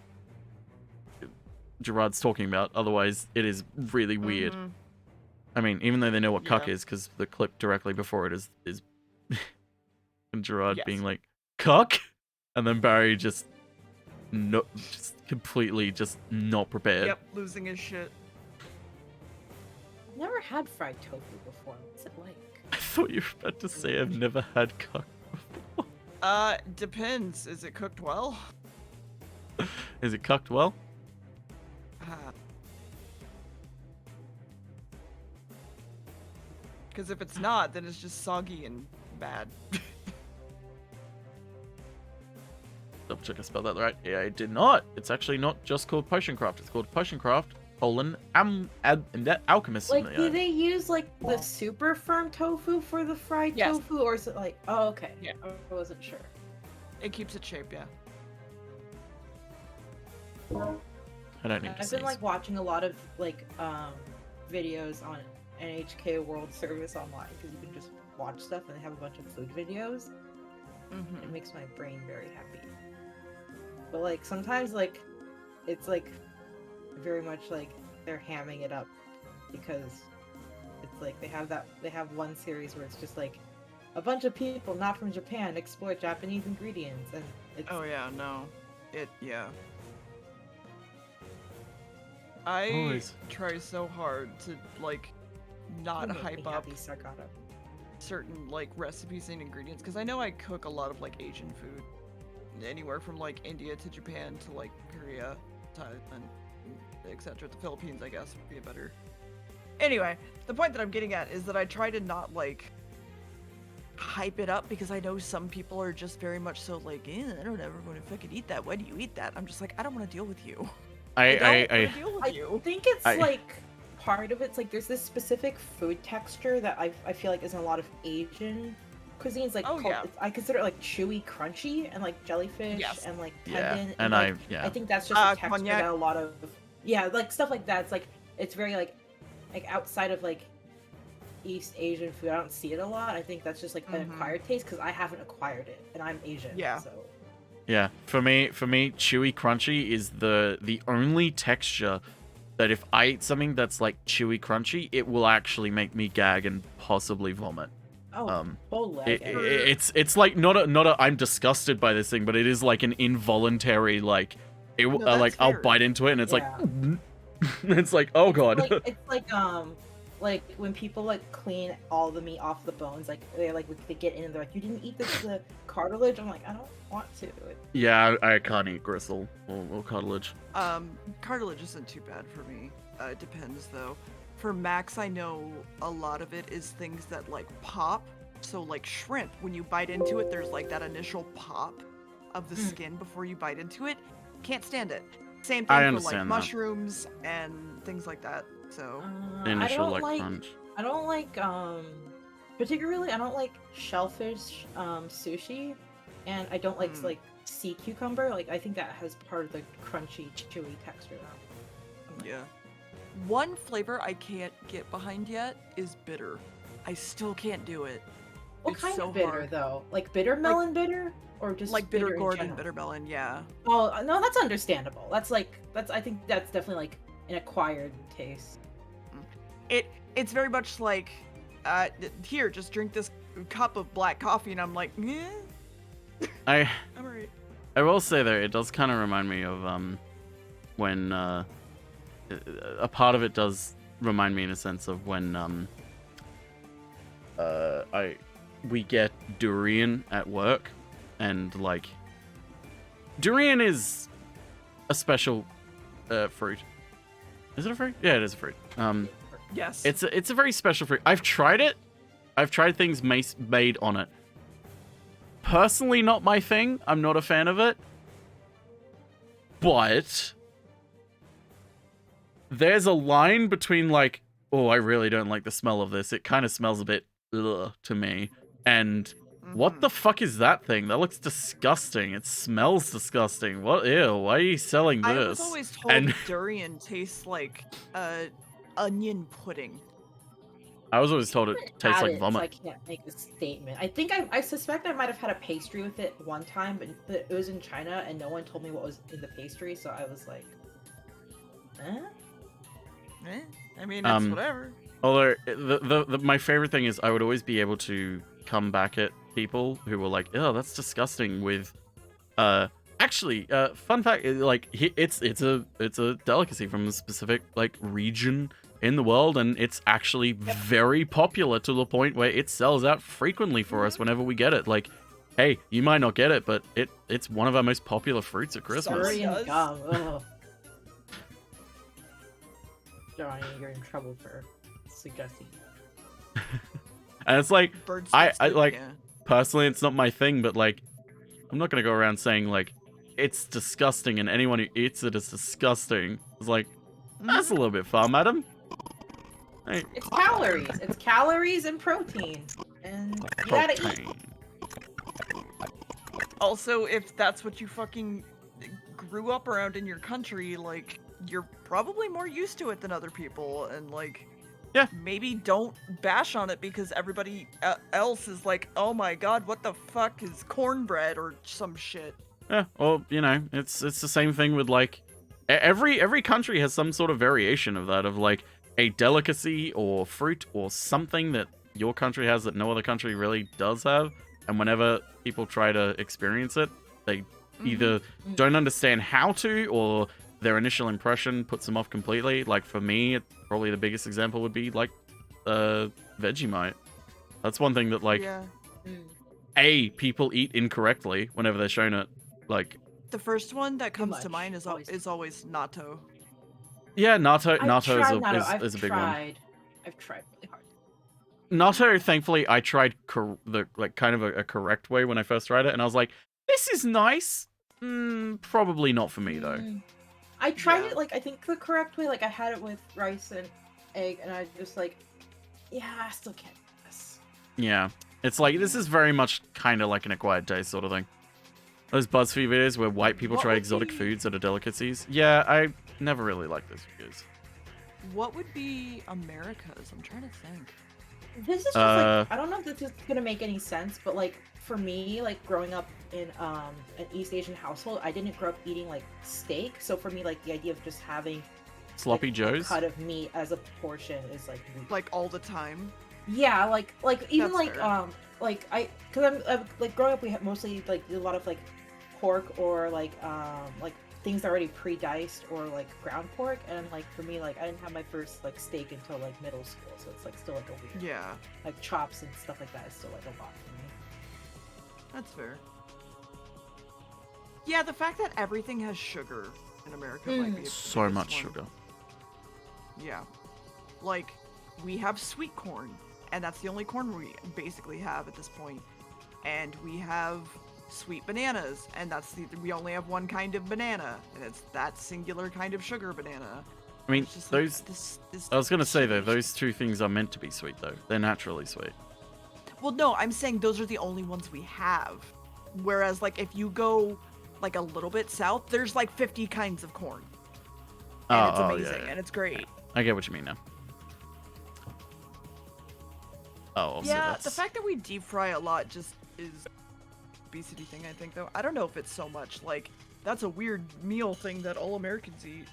A: Gerard's talking about. Otherwise, it is really weird. I mean, even though they know what cuck is, because the clip directly before it is Gerard being like, "Cuck," and then Barry just completely just not prepared.
G: Yep, losing his shit.
H: Never had fried tofu before. What's it like?
A: I thought you were about to say I've never had cuck.
G: Depends. Is it cooked well?
A: Is it cooked well?
G: Because if it's not, then it's just soggy and bad.
A: Double check I spelled that right. Yeah, I did not. It's actually not just called Potion Craft. It's called Potion Craft, Alchemist.
H: Like, do they use like the super firm tofu for the fried tofu, or is it like? Oh, okay.
G: Yeah,
H: I wasn't sure.
G: It keeps its shape, yeah.
A: I don't need to
H: I've been like watching a lot of like videos on NHK World Service online because you can just watch stuff and they have a bunch of food videos. It makes my brain very happy. But like sometimes like it's like very much like they're hamming it up because it's like they have one series where it's just like a bunch of people not from Japan explore Japanese ingredients and it's
G: I try so hard to like not hype up certain like recipes and ingredients because I know I cook a lot of like Asian food, anywhere from like India to Japan to like Korea, Thailand, etc. The Philippines, I guess, would be a better. Anyway, the point that I'm getting at is that I try to not like hype it up because I know some people are just very much so like, I don't ever want to fucking eat that. Why do you eat that? I'm just like, I don't want to deal with you.
H: I think it's like part of it's like there's this specific food texture that I feel like is in a lot of Asian cuisines. Like I consider it like chewy, crunchy, and like jellyfish and like tendon.
A: And
H: like,
A: I
H: I think that's just a texture
G: cognac.
H: that a lot of like stuff like that. It's like it's very like outside of like East Asian food. I don't see it a lot. I think that's just like an acquired taste because I haven't acquired it and I'm Asian. So.
A: Yeah, for me, chewy crunchy is the only texture that if I eat something that's like chewy crunchy, it will actually make me gag and possibly vomit. It's like not a I'm disgusted by this thing, but it is like an involuntary like I'll bite into it and it's like it's like oh god.
H: Like when people like clean all the meat off the bones, like they get in and they're like, you didn't eat the cartilage. I'm like, I don't want to.
A: Yeah, I can't eat gristle or cartilage.
G: Cartilage isn't too bad for me. It depends though. For Max, I know a lot of it is things that like pop. So like shrimp, when you bite into it, there's like that initial pop of the skin before you bite into it. Can't stand it. Same thing for like mushrooms and things like that. So
A: the initial like crunch.
H: I don't like Particularly, I don't like shellfish sushi, and I don't like sea cucumber. Like, I think that has part of the crunchy, chewy texture now.
G: Yeah. One flavor I can't get behind yet is bitter. I still can't do it.
H: What
G: It's
H: kind
G: so
H: of bitter,
G: hard.
H: though? Like bitter melon bitter? Or just
G: Like bitter
H: in
G: gourd and
H: general?
G: bitter melon, yeah.
H: Oh, no, that's understandable. I think that's definitely like an acquired taste.
G: It's very much like, here, just drink this cup of black coffee, and I'm like,
A: I
G: I'm alright.
A: I will say though, it does kind of remind me of when a part of it does remind me in a sense of when we get durian at work, and like durian is a special fruit. Is it a fruit? Yeah, it is a fruit.
G: Yes.
A: It's a very special fruit. I've tried it. I've tried things made on it. Personally, not my thing. I'm not a fan of it. But there's a line between like, oh, I really don't like the smell of this. It kind of smells a bit ugh to me. And what the fuck is that thing? That looks disgusting. It smells disgusting. What? Ew. Why are you selling this?
G: I was always told durian tastes like onion pudding.
A: I was always told it tastes like vomit.
H: So I can't make a statement. I think I suspect I might have had a pastry with it one time, but it was in China and no one told me what was in the pastry, so I was like,
G: I mean, it's whatever.
A: Although my favorite thing is I would always be able to come back at people who were like, "Oh, that's disgusting." With, actually, fun fact, like it's a delicacy from a specific like region in the world, and it's actually very popular to the point where it sells out frequently for us whenever we get it. Like, hey, you might not get it, but it's one of our most popular fruits at Christmas.
H: Durian gum. Ugh. Johnny, you're in trouble for suggesting.
A: And it's like, I like,
G: yeah.
A: personally, it's not my thing, but like, I'm not gonna go around saying like, it's disgusting, and anyone who eats it is disgusting. It's like, that's a little bit far, madam. Hey.
H: It's calories. It's calories and protein. And you gotta eat.
G: Also, if that's what you fucking grew up around in your country, like, you're probably more used to it than other people, and like,
A: yeah,
G: maybe don't bash on it because everybody else is like, oh my god, what the fuck is cornbread or some shit.
A: Yeah, or you know, it's the same thing with like, every country has some sort of variation of that, of like a delicacy or fruit or something that your country has that no other country really does have, and whenever people try to experience it, they either don't understand how to, or their initial impression puts them off completely. Like for me, probably the biggest example would be like Vegemite. That's one thing that like people eat incorrectly whenever they're shown it. Like
G: the first one that comes to mind is always natto.
A: Yeah, natto
H: I've
A: is a big
H: tried.
A: one.
H: I've tried really hard.
A: Natto, thankfully, I tried the like kind of a correct way when I first tried it, and I was like, "This is nice." Probably not for me though.
H: I tried it like I think the correct way. Like I had it with rice and egg, and I just like, yeah, I still can't do this.
A: Yeah, it's like this is very much kind of like an acquired taste sort of thing. Those BuzzFeed videos where white people try exotic foods that are delicacies. Yeah, I never really liked those videos.
G: What would be America's? I'm trying to think.
H: This is just like, I don't know if this is gonna make any sense, but like for me, like growing up in an East Asian household, I didn't grow up eating like steak. So for me, like the idea of just having
A: sloppy
H: like,
A: joes,
H: a cut of meat as a portion is like weird.
G: Like all the time.
H: Yeah, like even
G: That's
H: like
G: fair.
H: because I'm like growing up, we had mostly like a lot of like pork or like things already pre-diced or like ground pork, and like for me, like I didn't have my first like steak until like middle school, so it's like still like a weird, like chops and stuff like that is still like a lot for me.
G: That's fair. Yeah, the fact that everything has sugar in America might be
A: so much sugar.
G: Yeah, like we have sweet corn, and that's the only corn we basically have at this point, and we have sweet bananas, and we only have one kind of banana, and it's that singular kind of sugar banana.
A: I mean,
G: just
A: those.
G: Like, this
A: I was gonna say though, those two things are meant to be sweet though. They're naturally sweet.
G: Well, no, I'm saying those are the only ones we have. Whereas, like, if you go, like, a little bit south, there's, like, 50 kinds of corn. And it's amazing, and it's great.
A: I get what you mean now. Oh, also
G: Yeah,
A: that's...
G: the fact that we deep fry a lot just is obesity thing, I think, though. I don't know if it's so much, like, that's a weird meal thing that all Americans eat.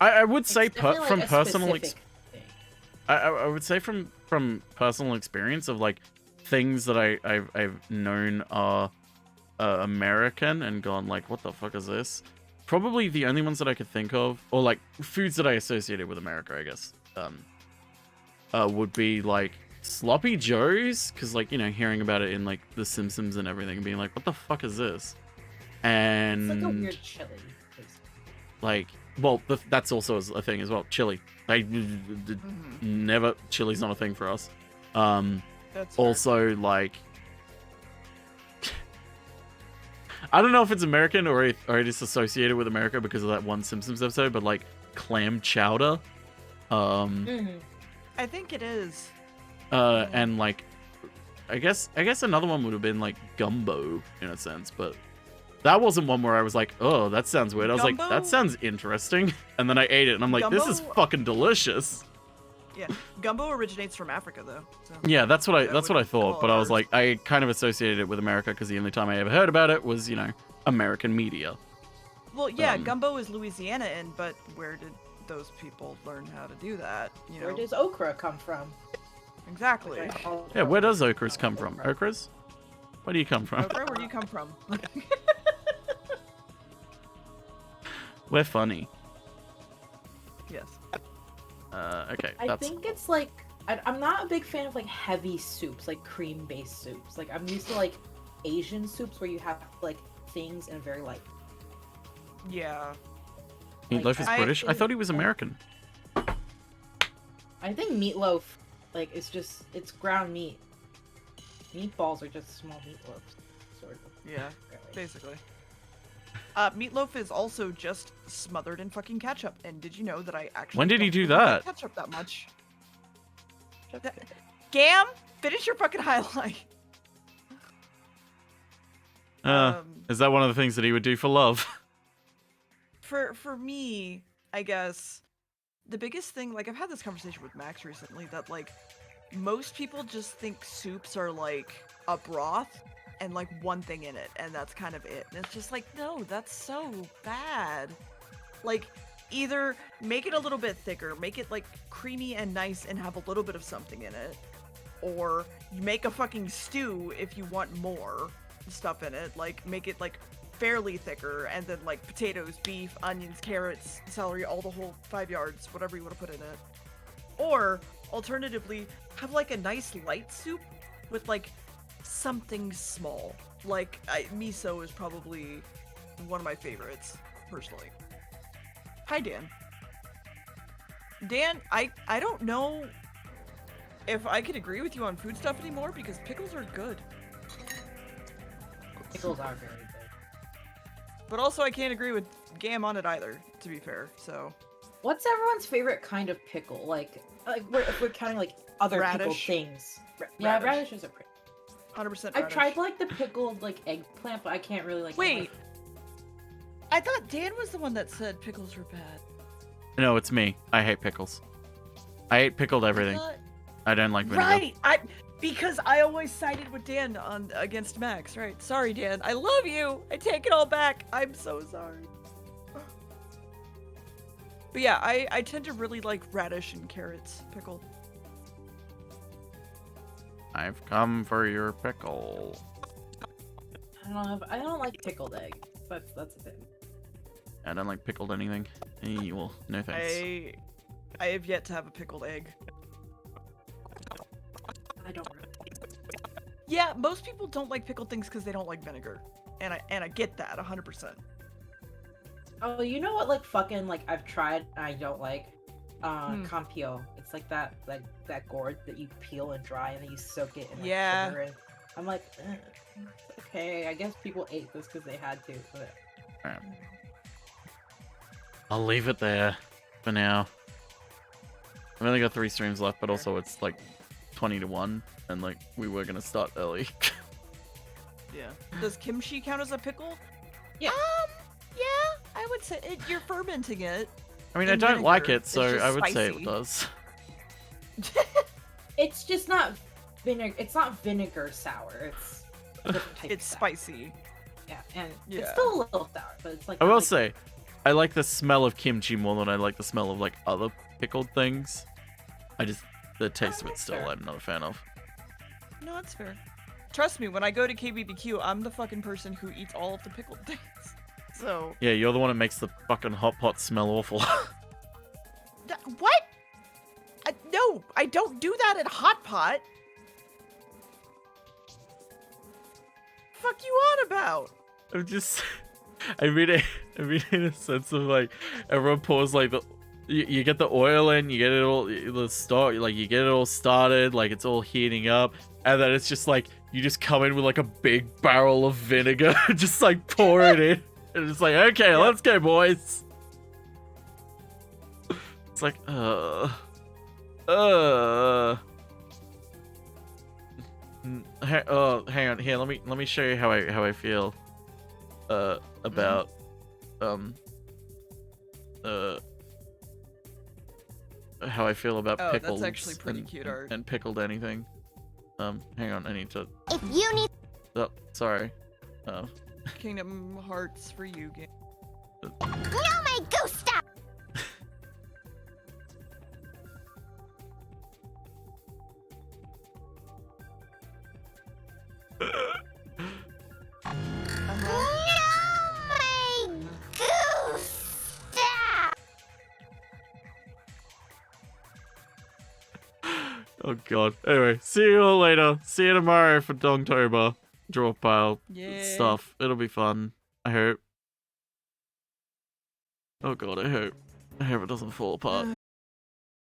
A: I would say from
H: a
A: personal
H: specific thing.
A: I would say from personal experience of like things that I've known are American and gone like, what the fuck is this? Probably the only ones that I could think of, or like foods that I associated with America, I guess, would be like Sloppy Joes, because like, you know, hearing about it in like The Simpsons and everything, and being like, what the fuck is this? And
H: It's like a weird chili.
A: like, well, that's also a thing as well. Chili. Never. Chili's not a thing for us.
G: That's
A: also, like, I don't know if it's American or it is associated with America because of that one Simpsons episode, but like clam chowder.
G: I think it is.
A: And like, I guess another one would have been like gumbo in a sense, but that wasn't one where I was like, oh, that sounds weird. I was like, that sounds interesting. And then I ate it and I'm like, this is fucking delicious.
G: Yeah, gumbo originates from Africa though. So
A: Yeah, that's what I thought, but I was like, I kind of associated it with America because the only time I ever heard about it was, you know, American media.
G: Well, yeah, gumbo is Louisiana, but where did those people learn how to do that? You know,
H: Where does okra come from?
G: Exactly.
A: Yeah, where does okras come from? Okras? Where do you come from?
G: Okra, where do you come from?
A: We're funny.
G: Yes.
A: Okay.
H: I think it's like I'm not a big fan of like heavy soups, like cream-based soups. Like I'm used to like Asian soups where you have like things in a very light.
G: Yeah.
A: Meatloaf is British? I thought he was American.
H: I think meatloaf, like, it's ground meat. Meatballs are just small meatloaves, sort of.
G: Yeah, basically. Meatloaf is also just smothered in fucking ketchup. And did you know that I actually
A: When did he
G: don't
A: do
G: really like
A: that?
G: Ketchup that much. Gam, finish your fucking highlight.
A: Is that one of the things that he would do for love?
G: For me, I guess the biggest thing, like I've had this conversation with Max recently, that like most people just think soups are like a broth and like one thing in it, and that's kind of it. And it's just like, no, that's so bad. Like, either make it a little bit thicker, make it like creamy and nice and have a little bit of something in it, or you make a fucking stew if you want more stuff in it. Like, make it like fairly thicker, and then like potatoes, beef, onions, carrots, celery, all the whole 5 yards, whatever you want to put in it. Or alternatively, have like a nice light soup with like something small. Like miso is probably one of my favorites personally. Hi Dan. Dan, I don't know if I can agree with you on food stuff anymore because pickles are good.
H: Pickles are very good.
G: But also I can't agree with Gam on it either, to be fair, so.
H: What's everyone's favorite kind of pickle? Like if we're counting like other
G: Radish.
H: pickled things. Yeah, radishes are pretty.
G: 100%
H: I've tried like the pickled like eggplant, but I can't really like.
G: Wait. I thought Dan was the one that said pickles were bad.
A: No, it's me. I hate pickles. I hate pickled everything. I don't like vinegar.
G: Right! Because I always sided with Dan against Max, right? Sorry, Dan. I love you! I take it all back. I'm so sorry. But yeah, I tend to really like radish and carrots pickle.
A: I've come for your pickle.
H: I don't like pickled egg. That's a thing.
A: I don't like pickled anything. Well, no thanks.
G: I have yet to have a pickled egg.
H: I don't really.
G: Yeah, most people don't like pickled things because they don't like vinegar, and I get that 100%.
H: Oh, you know what? Like fucking like I've tried and I don't like campio. It's like that gourd that you peel and dry and then you soak it in like, sugar. And I'm like, okay, I guess people ate this because they had to. But
A: right. I'll leave it there for now. I've only got 3 streams left, but also it's like 20 to 1, and like we were gonna start early.
G: Yeah. Does kimchi count as a pickle?
H: Yeah.
G: Yeah, I would say you're fermenting it.
A: I mean, I
G: in
A: don't like
G: vinegar.
A: it, so
G: It's just
A: I would say
G: spicy.
A: it does.
H: It's just not vinegar. It's not vinegar sour. It's a different type
G: It's
H: of sour.
G: spicy.
H: Yeah, and
G: Yeah.
H: it's still a little sour, but it's like.
A: I will
H: not like-
A: say, I like the smell of kimchi more than I like the smell of like other pickled things. The taste of it still,
H: fair.
A: I'm not a fan of.
G: No, that's fair. Trust me, when I go to KBBQ, I'm the fucking person who eats all of the pickled things. So.
A: Yeah, you're the one that makes the fucking hot pot smell awful.
G: What? No, I don't do that in hot pot. Fuck you on about?
A: I'm just, I mean it in a sense of like, everyone pours like you get the oil in, you get it all, the start, like you get it all started, like it's all heating up, and then it's just like, you just come in with like a big barrel of vinegar, just like pour it in, and it's like, okay, let's go, boys. It's like, hang on, here, let me show you how I feel about how I feel about
G: Oh, that's
A: pickles
G: actually pretty cute art.
A: and pickled anything. Hang on, I need to.
U: If you need.
A: Oh, sorry.
G: Kingdom Hearts for you game.
U: No, my goose stop.
A: Oh god. Anyway, see you all later. See you tomorrow for Dongtober draw pile stuff. It'll be fun. I hope. Oh god, I hope it doesn't fall apart.